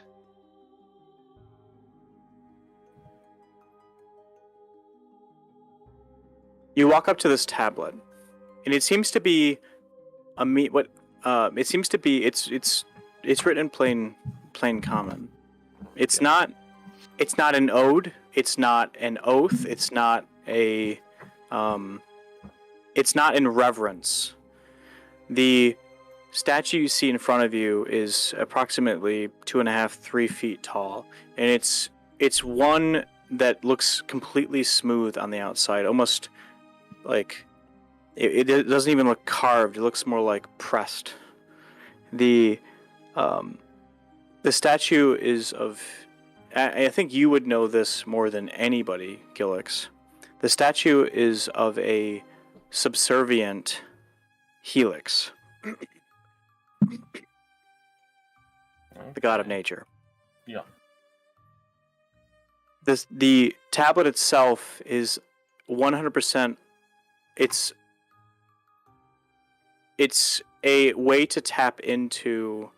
You walk up to this tablet, and it seems to be it's written in plain common. It's not an ode, it's not an oath, it's not in reverence. The statue you see in front of you is approximately 2.5, 3 feet tall, and it's one that looks completely smooth on the outside, almost like it doesn't even look carved. It looks more like pressed. The statue is of, I think you would know this more than anybody, Gilix. The statue is of a subservient helix, the god of nature. Yeah. The tablet itself is 100%. It's a way to tap into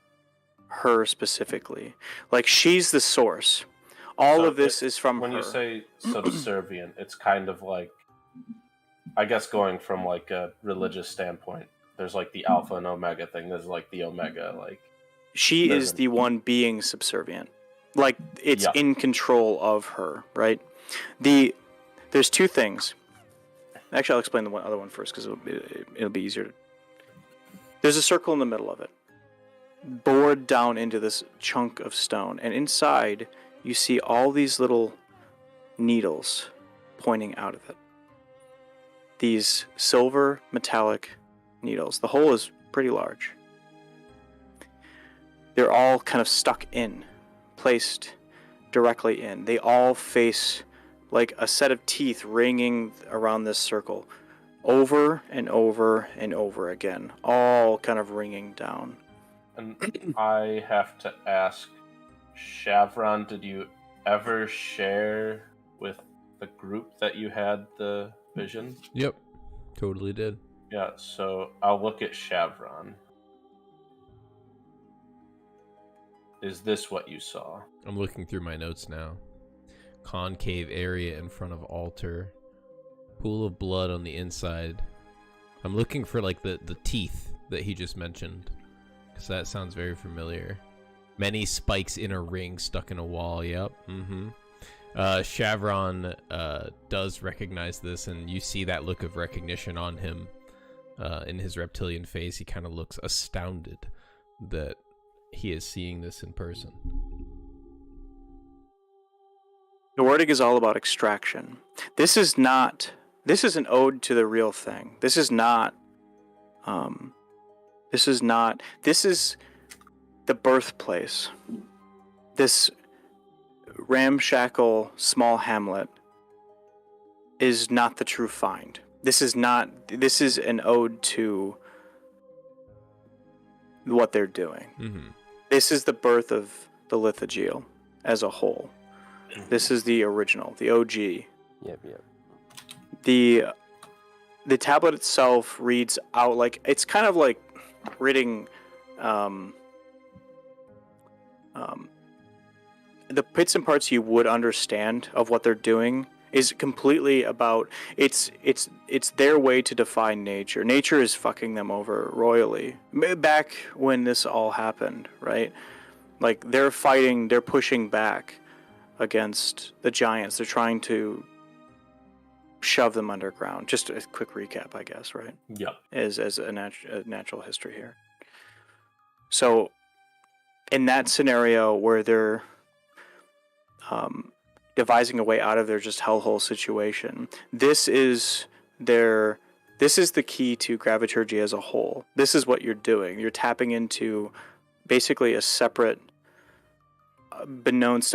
her specifically. Like, she's the source. All of this is from when her. When you say subservient, it's kind of like, I guess going from like a religious standpoint, there's like the alpha and omega thing. There's like the omega, like she is the one being subservient. Like, it's in control of her, right? There's two things. Actually, I'll explain the other one first because it'll be easier. There's a circle in the middle of it, bored down into this chunk of stone, and inside you see all these little needles pointing out of it. These silver metallic needles. The hole is pretty large. They're all kind of stuck in, placed directly in. They all face like a set of teeth ringing around this circle, over and over and over again, all kind of ringing down. And I have to ask, Shavron, did you ever share with the group that you had the vision? Yep, totally did. Yeah, so I'll look at Shavron. Is this what you saw? I'm looking through my notes now. Concave area in front of altar. Pool of blood on the inside. I'm looking for like the teeth that he just mentioned, because that sounds very familiar. Many spikes in a ring stuck in a wall. Yep. Shavron does recognize this, and you see that look of recognition on him in his reptilian face. He kind of looks astounded that he is seeing this in person. The wording is all about extraction. This is an ode to the real thing. This is the birthplace. This ramshackle small hamlet is not the true find. This is an ode to what they're doing. Mm-hmm. This is the birth of the Lithogeal as a whole. This is the original, the OG. Yep. The tablet itself reads out like it's kind of like reading the bits and parts you would understand of what they're doing is completely about it's their way to defy nature. Nature is fucking them over royally. Back when this all happened, right? Like they're pushing back against the giants. They're trying to shove them underground. Just a quick recap, I guess, right? Yeah. As a natural history here. So, in that scenario where they're devising a way out of their just hellhole situation, this is the key to Graviturgy as a whole. This is what you're doing. You're tapping into basically a separate, unbeknownst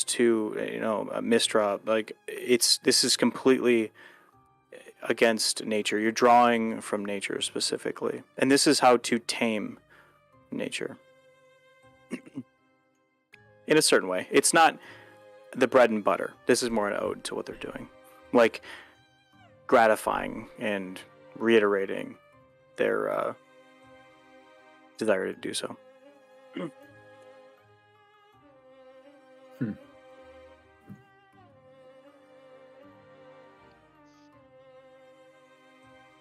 to Mistra. Like this is completely against nature. You're drawing from nature specifically, and this is how to tame nature in a certain way. It's not the bread and butter. This is more an ode to what they're doing, like gratifying and reiterating their desire to do so.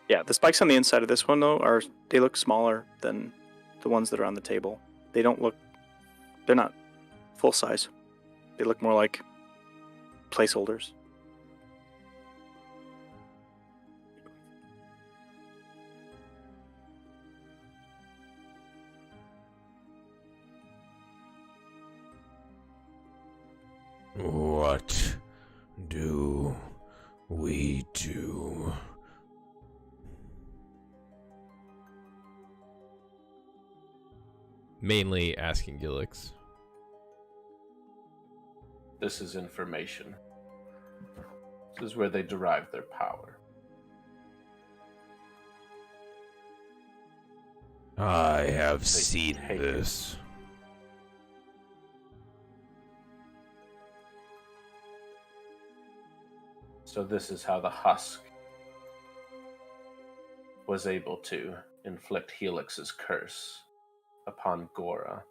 Yeah, the spikes on the inside of this one though they look smaller than the ones that are on the table. They're not full size. They look more like placeholders. What do we do? Mainly asking Gilix. This is information. This is where they derive their power. I have They seen hate this. So this is how the husk was able to inflict Helix's curse upon Gora.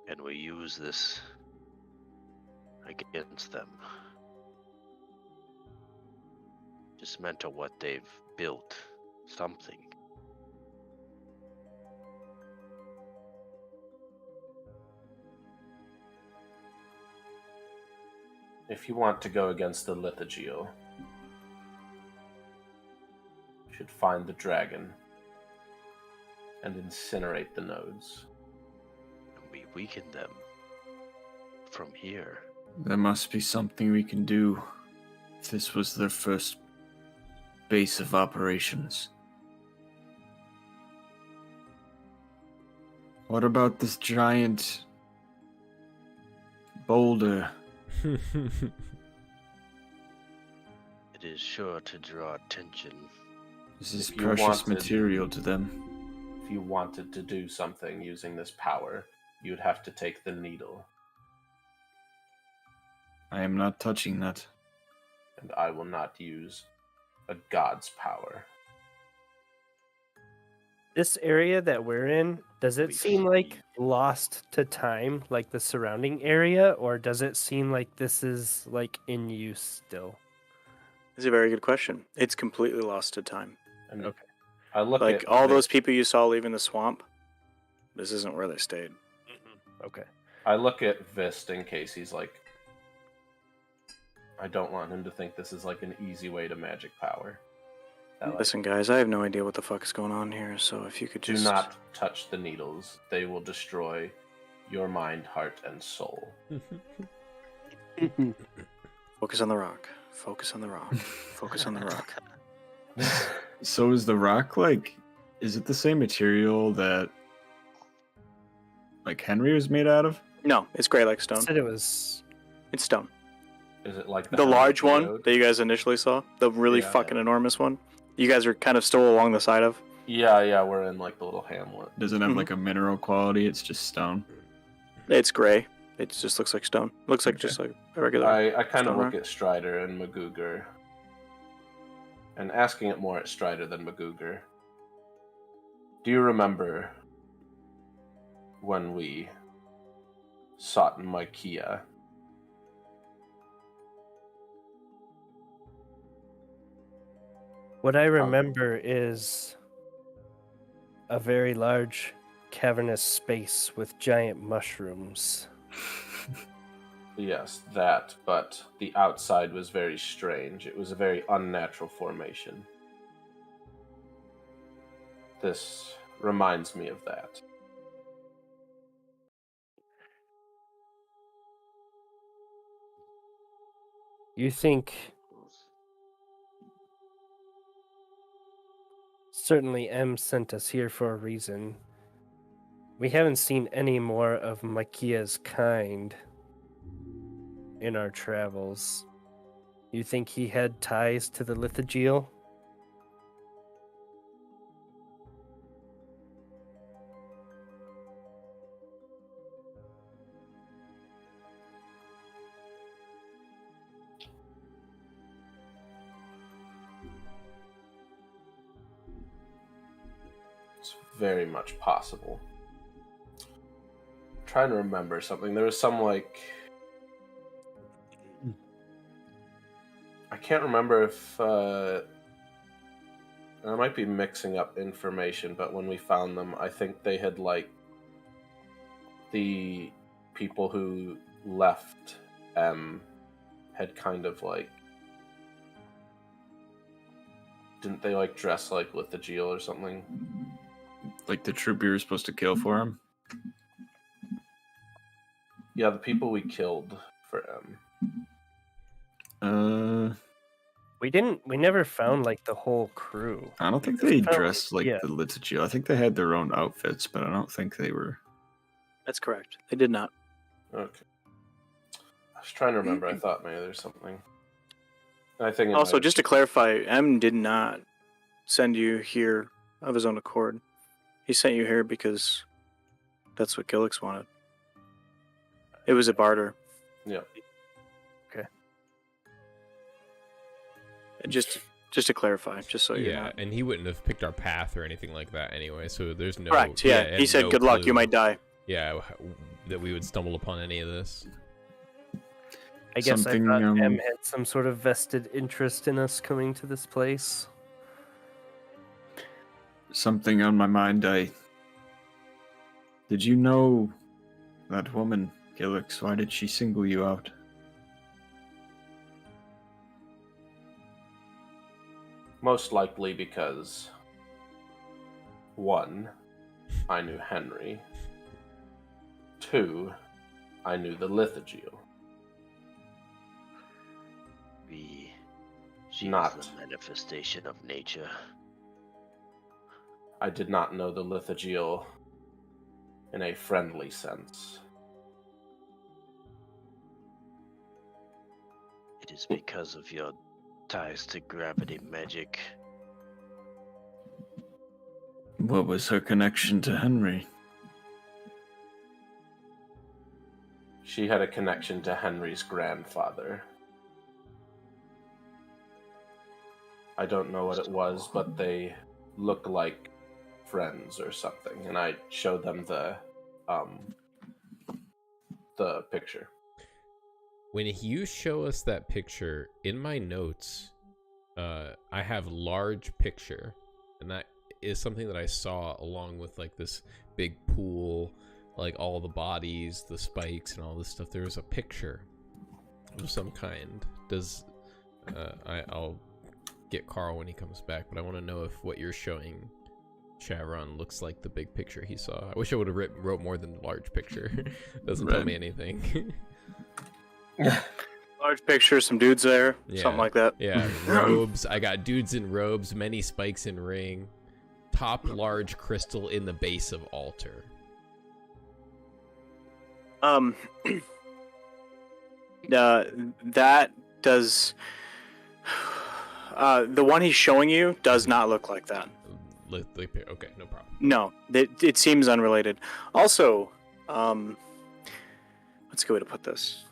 And we use this against them. Just meant to what they've built. Something. If you want to go against the Lithogeal, you should find the dragon and incinerate the nodes. And we weaken them from here. There must be something we can do if this was their first base of operations. What about this giant boulder? It is sure to draw attention. This is If you precious wanted- material to them. If you wanted to do something using this power, you'd have to take the needle, I am not touching that. and I will not use a god's power. This area that we're in, does it seem like lost to time, like the surrounding area, or does it seem like this is like in use still? It's a very good question. It's completely lost to time. And Okay. I look Like at all those Vist- people you saw leaving the swamp, this isn't where they stayed. Okay. I look at Vist in case he's like. I don't want him to think this is like an easy way to magic power. That, like, Listen, guys, I have no idea what the fuck is going on here. So if you could do just not touch the needles; they will destroy your mind, heart, and soul. focus on the rock. Focus on the rock. Focus on the rock. So is the rock like? Is it the same material that like Henry was made out of? No, it's gray like stone. Said it was. It's stone. Is it like The large one geode? that you guys initially saw, the really Yeah, fucking yeah. enormous one, you guys are kind of still along the side of. Yeah, we're in like the little hamlet. Does it have Mhm. like a mineral quality? It's just stone. It's gray. It just looks like stone. Looks like just like a regular. I kind of stone look rock. at Strider and Magooger, and asking it more at Strider than Magooger. Do you remember when we sought Mykia? What I remember is a very large cavernous space with giant mushrooms. Yes, that, but the outside was very strange. It was a very unnatural formation. This reminds me of that. You think certainly M sent us here for a reason. We haven't seen any more of Makia's kind in our travels. You think he had ties to the Lithogeal? It's very much possible. I'm trying to remember something. There was some like I can't remember if I might be mixing up information, but when we found them, I think they had like the people who left had kind of like didn't they like dress like Lithogeal or something? Like the troop you were supposed to kill for him? Yeah, the people we killed for We never found like the whole crew. I don't think We they just found- dressed like yeah. the Lithogeal. I think they had their own outfits, but I don't think they were. That's correct. They did not. Okay. I was trying to remember. I thought maybe there's something. I think it Also, might- just to clarify, M did not send you here of his own accord. He sent you here because that's what Gilix wanted. It was a barter. yeah. Just to clarify, just so you're Yeah, not. and he wouldn't have picked our path or anything like that anyway. So there's no. Correct. Yeah, and he said, no "Good luck. clue, You might die." Yeah, that we would stumble upon any of this. I guess Something, I thought M had some sort of vested interest in us coming to this place. Something on my mind. Did you know that woman, Gilix? Why did she single you out? Most likely because 1, I knew Henry. 2, I knew the Lithogeal. She Not. is the manifestation of nature. I did not know the Lithogeal in a friendly sense. It is because of your ties to gravity magic. What was her connection to Henry? She had a connection to Henry's grandfather. I don't know what it was, but they look like friends or something, and I showed them the picture. When you show us that picture, in my notes, I have large picture, and that is something that I saw along with like this big pool, like all the bodies, the spikes, and all this stuff. There was a picture of some kind. I'll get Carl when he comes back, but I want to know if what you're showing Shavron looks like the big picture he saw. I wish I would have wrote more than large picture. Doesn't tell me anything. Large picture, some dudes there, Yeah. something like that. Yeah, robes. I got dudes in robes, many spikes in ring. Top large crystal in the base of altar. That does. The one he's showing you does not look like that. Okay, no problem. No, it seems unrelated. Also, what's a good way to put this?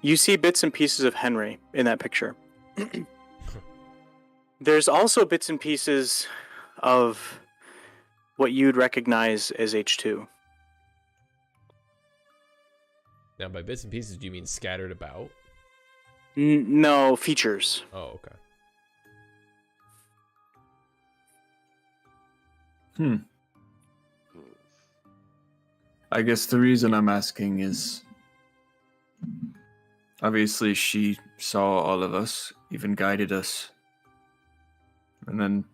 You see bits and pieces of Henry in that picture. There's also bits and pieces of what you'd recognize as H2. Now, by bits and pieces, do you mean scattered about? No, features. Oh, okay. I guess the reason I'm asking is obviously she saw all of us, even guided us. And then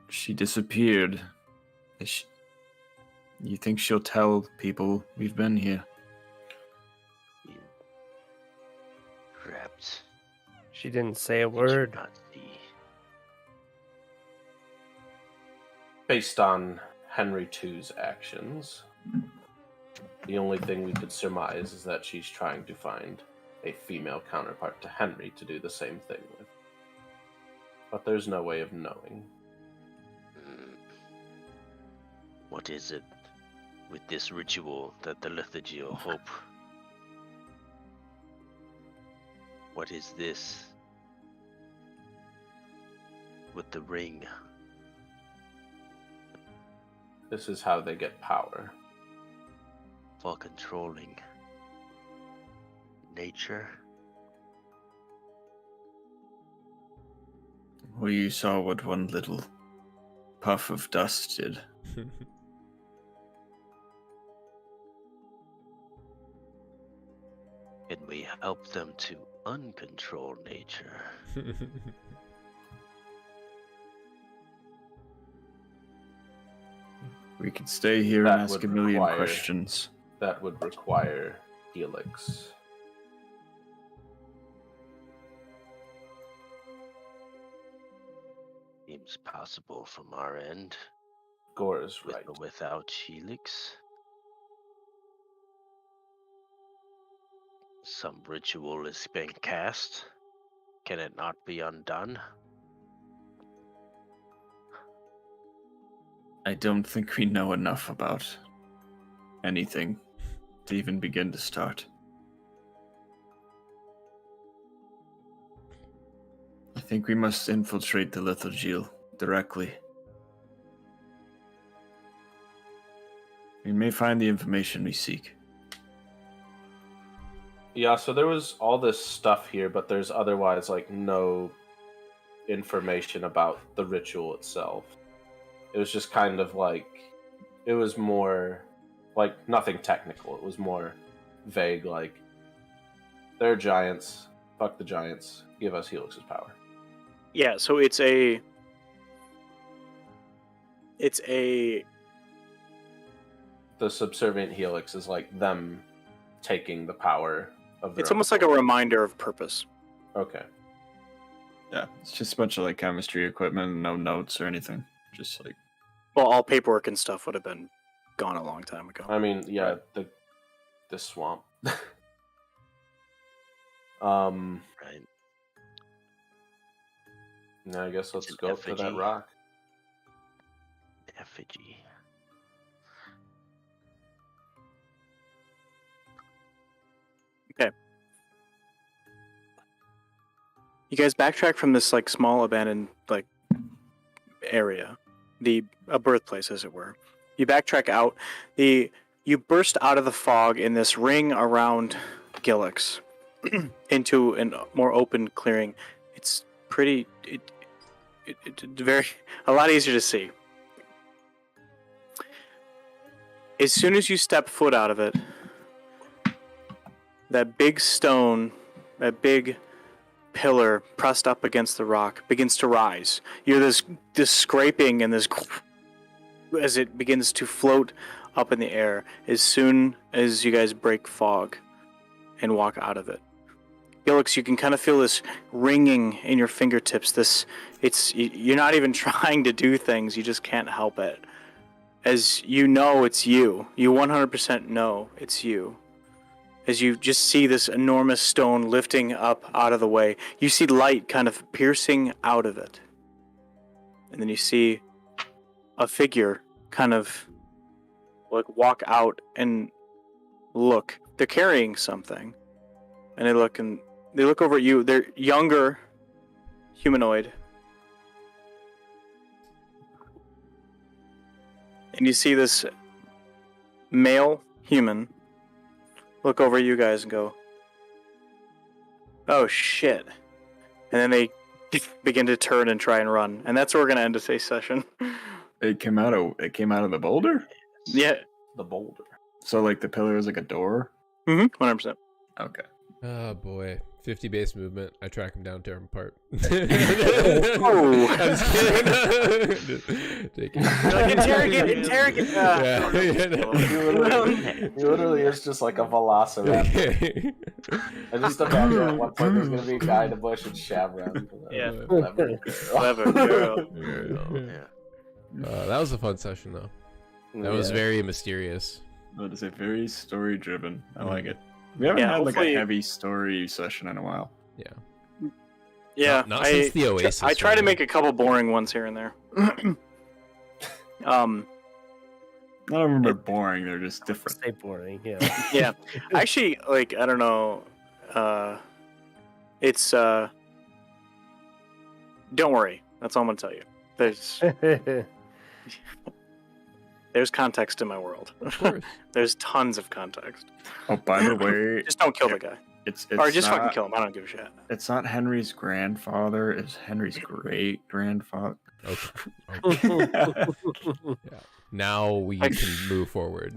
she disappeared. You think she'll tell people we've been here? Perhaps. She didn't say a Did you word. not see? Based on Henry II's actions, the only thing we could surmise is that she's trying to find a female counterpart to Henry to do the same thing with. But there's no way of knowing. What is it with this ritual that the Lithogeal hope? What is this with the ring? This is how they get power. For controlling nature? Well, you saw what one little puff of dust did. Can we help them to uncontrol nature? We could stay here That and ask would a million require- questions. That would require Helix. Seems possible from our end, Gore is with right. or without Helix. Some ritual is being cast. Can it not be undone? I don't think we know enough about anything to even begin to start. I think we must infiltrate the Lithogeal directly. We may find the information we seek. Yeah, so there was all this stuff here, but there's otherwise like no information about the ritual itself. It was just kind of like, it was more like nothing technical. It was more vague, like, they're giants, fuck the giants, give us Helix's power. Yeah, so it's a The subservient Helix is like them taking the power of their it's own almost like a force. reminder of purpose. Okay. Yeah, it's just a bunch of like chemistry equipment, no notes or anything. Just like Well, all paperwork and stuff would have been gone a long time ago. I mean, yeah, the swamp. Um, Right. now I guess let's It's an go for that effigy. rock. Effigy. You guys backtrack from this like small abandoned like area, a birthplace as it were. You backtrack out. The You burst out of the fog in this ring around Gilix into a more open clearing. It's pretty. It's very a lot easier to see. As soon as you step foot out of it, that big stone, that big pillar pressed up against the rock begins to rise. You hear this scraping and this as it begins to float up in the air as soon as you guys break fog and walk out of it. Gilix, you can kind of feel this ringing in your fingertips. You're not even trying to do things, you just can't help it. As you know it's you. You 100% know it's you. As you just see this enormous stone lifting up out of the way, you see light kind of piercing out of it. And then you see a figure kind of like walk out and look. They're carrying something. And they look over at you. They're younger, humanoid. And you see this male human look over at you guys and go, "Oh shit." And then they begin to turn and try and run. And that's where we're going to end today's session. It came out of the boulder? Yeah. The boulder. So like the pillar is like a door? 100%. Okay. Oh boy, 50 base movement. I track him down, tear him apart. Oh. I'm just kidding. Take it. Interrogate. He literally is just like a velociraptor. I just imagine at one point there's gonna be a guy in a bush and shab around. Yeah. Clever girl. Girl. That was a fun session though. That was very mysterious. That is a very story driven. I like it. We haven't had like a heavy story session in a while. Yeah. Yeah. Not since the Oasis. I try to make a couple boring ones here and there. None of them are boring. They're just different. Stay boring. Yeah. Yeah. Actually, like, I don't know. It's don't worry. That's all I'm gonna tell you. There's context in my world. Of course. There's tons of context. Oh, by the way, Just don't kill the guy. it's Or just not, fucking kill him. I don't give a shit. It's not Henry's grandfather. It's Henry's great grandfather. Okay. Yeah. Now we can move forward.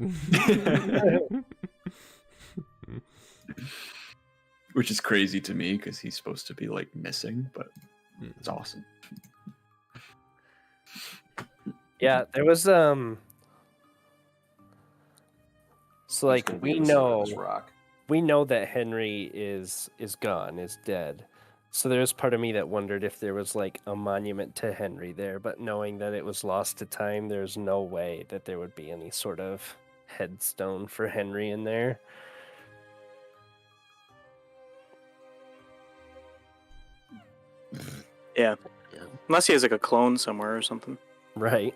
Which is crazy to me because he's supposed to be like missing, but it's awesome. Yeah, there was so like Gonna be we inside know this rock. that Henry is gone, is dead. So there's part of me that wondered if there was like a monument to Henry there, but knowing that it was lost to time, there's no way that there would be any sort of headstone for Henry in there. Yeah. Unless he has like a clone somewhere or something. Right.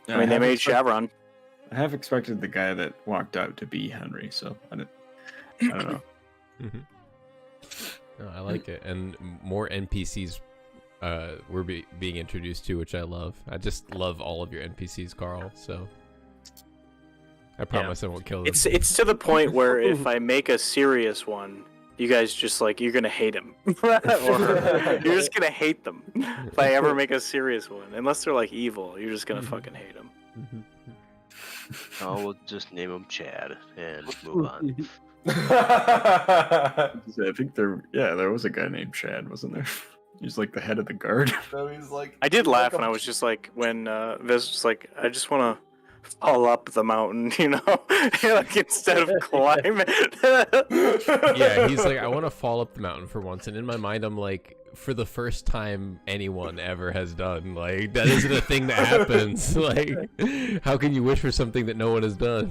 I mean, they made Chevron. I have expected the guy that walked out to be Henry, so I don't know. No, I like it, and more NPCs were being introduced to, which I love. I just love all of your NPCs, Carl. So I promise I won't kill them. It's to the point where if I make a serious one, you guys just like you're gonna hate him, or you're just gonna hate them. If I ever make a serious one, unless they're like evil, you're just gonna fucking hate them. Oh, we'll just name him Chad and move on. I think there was a guy named Chad, wasn't there? He's like the head of the guard. So he's like, I did laugh when I was just like when Viz was like, I just want to fall up the mountain, you know, like instead of climb it. Yeah, he's like, I want to fall up the mountain for once, and in my mind, I'm like, for the first time anyone ever has done, like that isn't a thing that happens. Like, how can you wish for something that no one has done?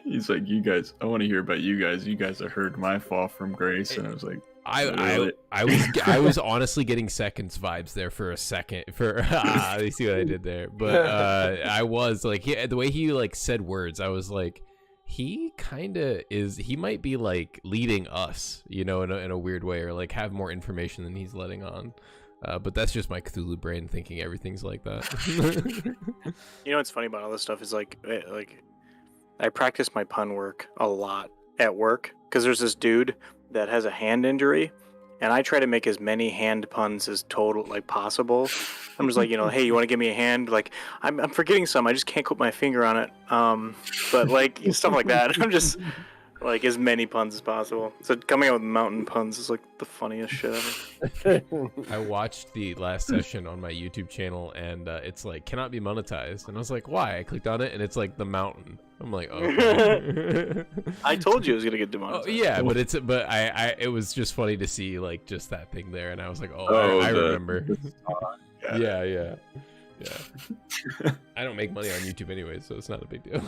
He's like, you guys, I want to hear about you guys. You guys have heard my fall from grace, and I was like, I was honestly getting Seconds vibes there for a second. You see what I did there? But I was like, the way he like said words, I was like, he kind of is. He might be like leading us, you know, in a weird way, or like have more information than he's letting on. But that's just my Cthulhu brain thinking everything's like that. You know what's funny about all this stuff is like I practice my pun work a lot at work because there's this dude that has a hand injury, and I try to make as many hand puns as possible. I'm just like, hey, you want to give me a hand? Like, I'm forgetting some. I just can't put my finger on it. But like stuff like that. I'm just like as many puns as possible. So coming out with mountain puns is like the funniest shit ever. I watched the last session on my YouTube channel, and it's like cannot be monetized, and I was like, why? I clicked on it, and it's like the mountain. I'm like, okay. I told you it was gonna get demonetized. Oh, yeah, but it was just funny to see like just that thing there, and I was like, I remember. Yeah. I don't make money on YouTube anyway, so it's not a big deal.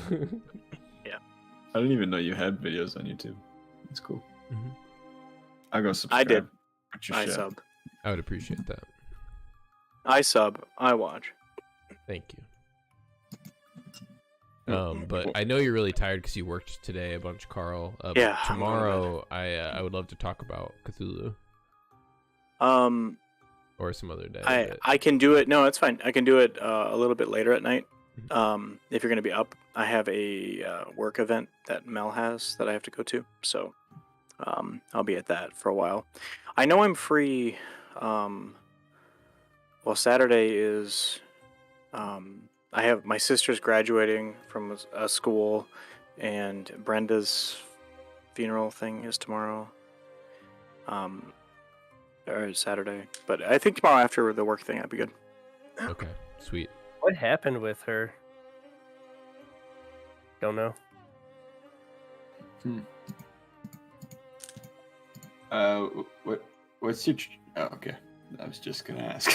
I didn't even know you had videos on YouTube. That's cool. Mm-hmm. I'll go subscribe. I did. Put your I shit. sub. I would appreciate that. I sub. I watch. Thank you. But I know you're really tired because you worked today a bunch, Carl. Yeah. Tomorrow, I would love to talk about Cthulhu. Or some other day. I can do it. No, it's fine. I can do it a little bit later at night. If you're gonna be up, I have a work event that Mel has that I have to go to, so I'll be at that for a while. I know I'm free. Well, Saturday is. I have my sister's graduating from a school, and Brenda's funeral thing is tomorrow. Or Saturday, but I think tomorrow after the work thing, I'd be good. Okay, sweet. What happened with her? Don't know. What's your? Oh, okay. I was just gonna ask.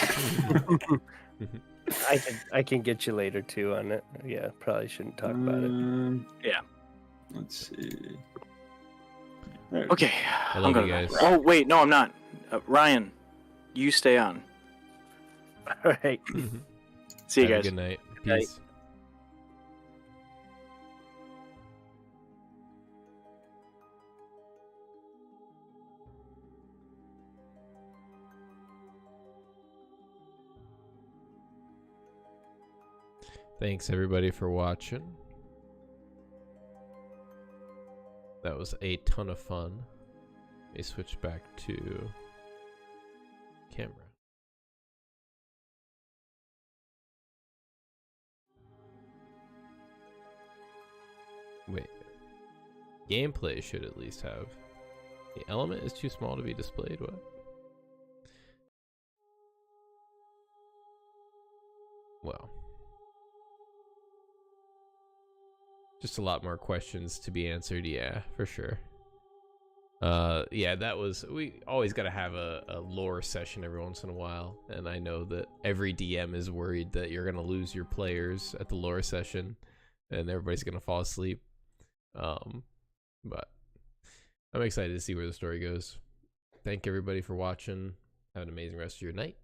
I can get you later too on it. Yeah, probably shouldn't talk about it. Yeah. Let's see. Okay. I love I'm you gonna. guys. Oh wait, no, I'm not. Ryan, you stay on. All right. See you Have a guys. good night. Night. Peace. Thanks everybody for watching. That was a ton of fun. Let me switch back to camera. Wait. Gameplay should at least have. The element is too small to be displayed. What? Well. Just a lot more questions to be answered, yeah, for sure. Yeah, that was, we always got to have a lore session every once in a while, and I know that every DM is worried that you're going to lose your players at the lore session, and everybody's going to fall asleep. But I'm excited to see where the story goes. Thank everybody for watching. Have an amazing rest of your night.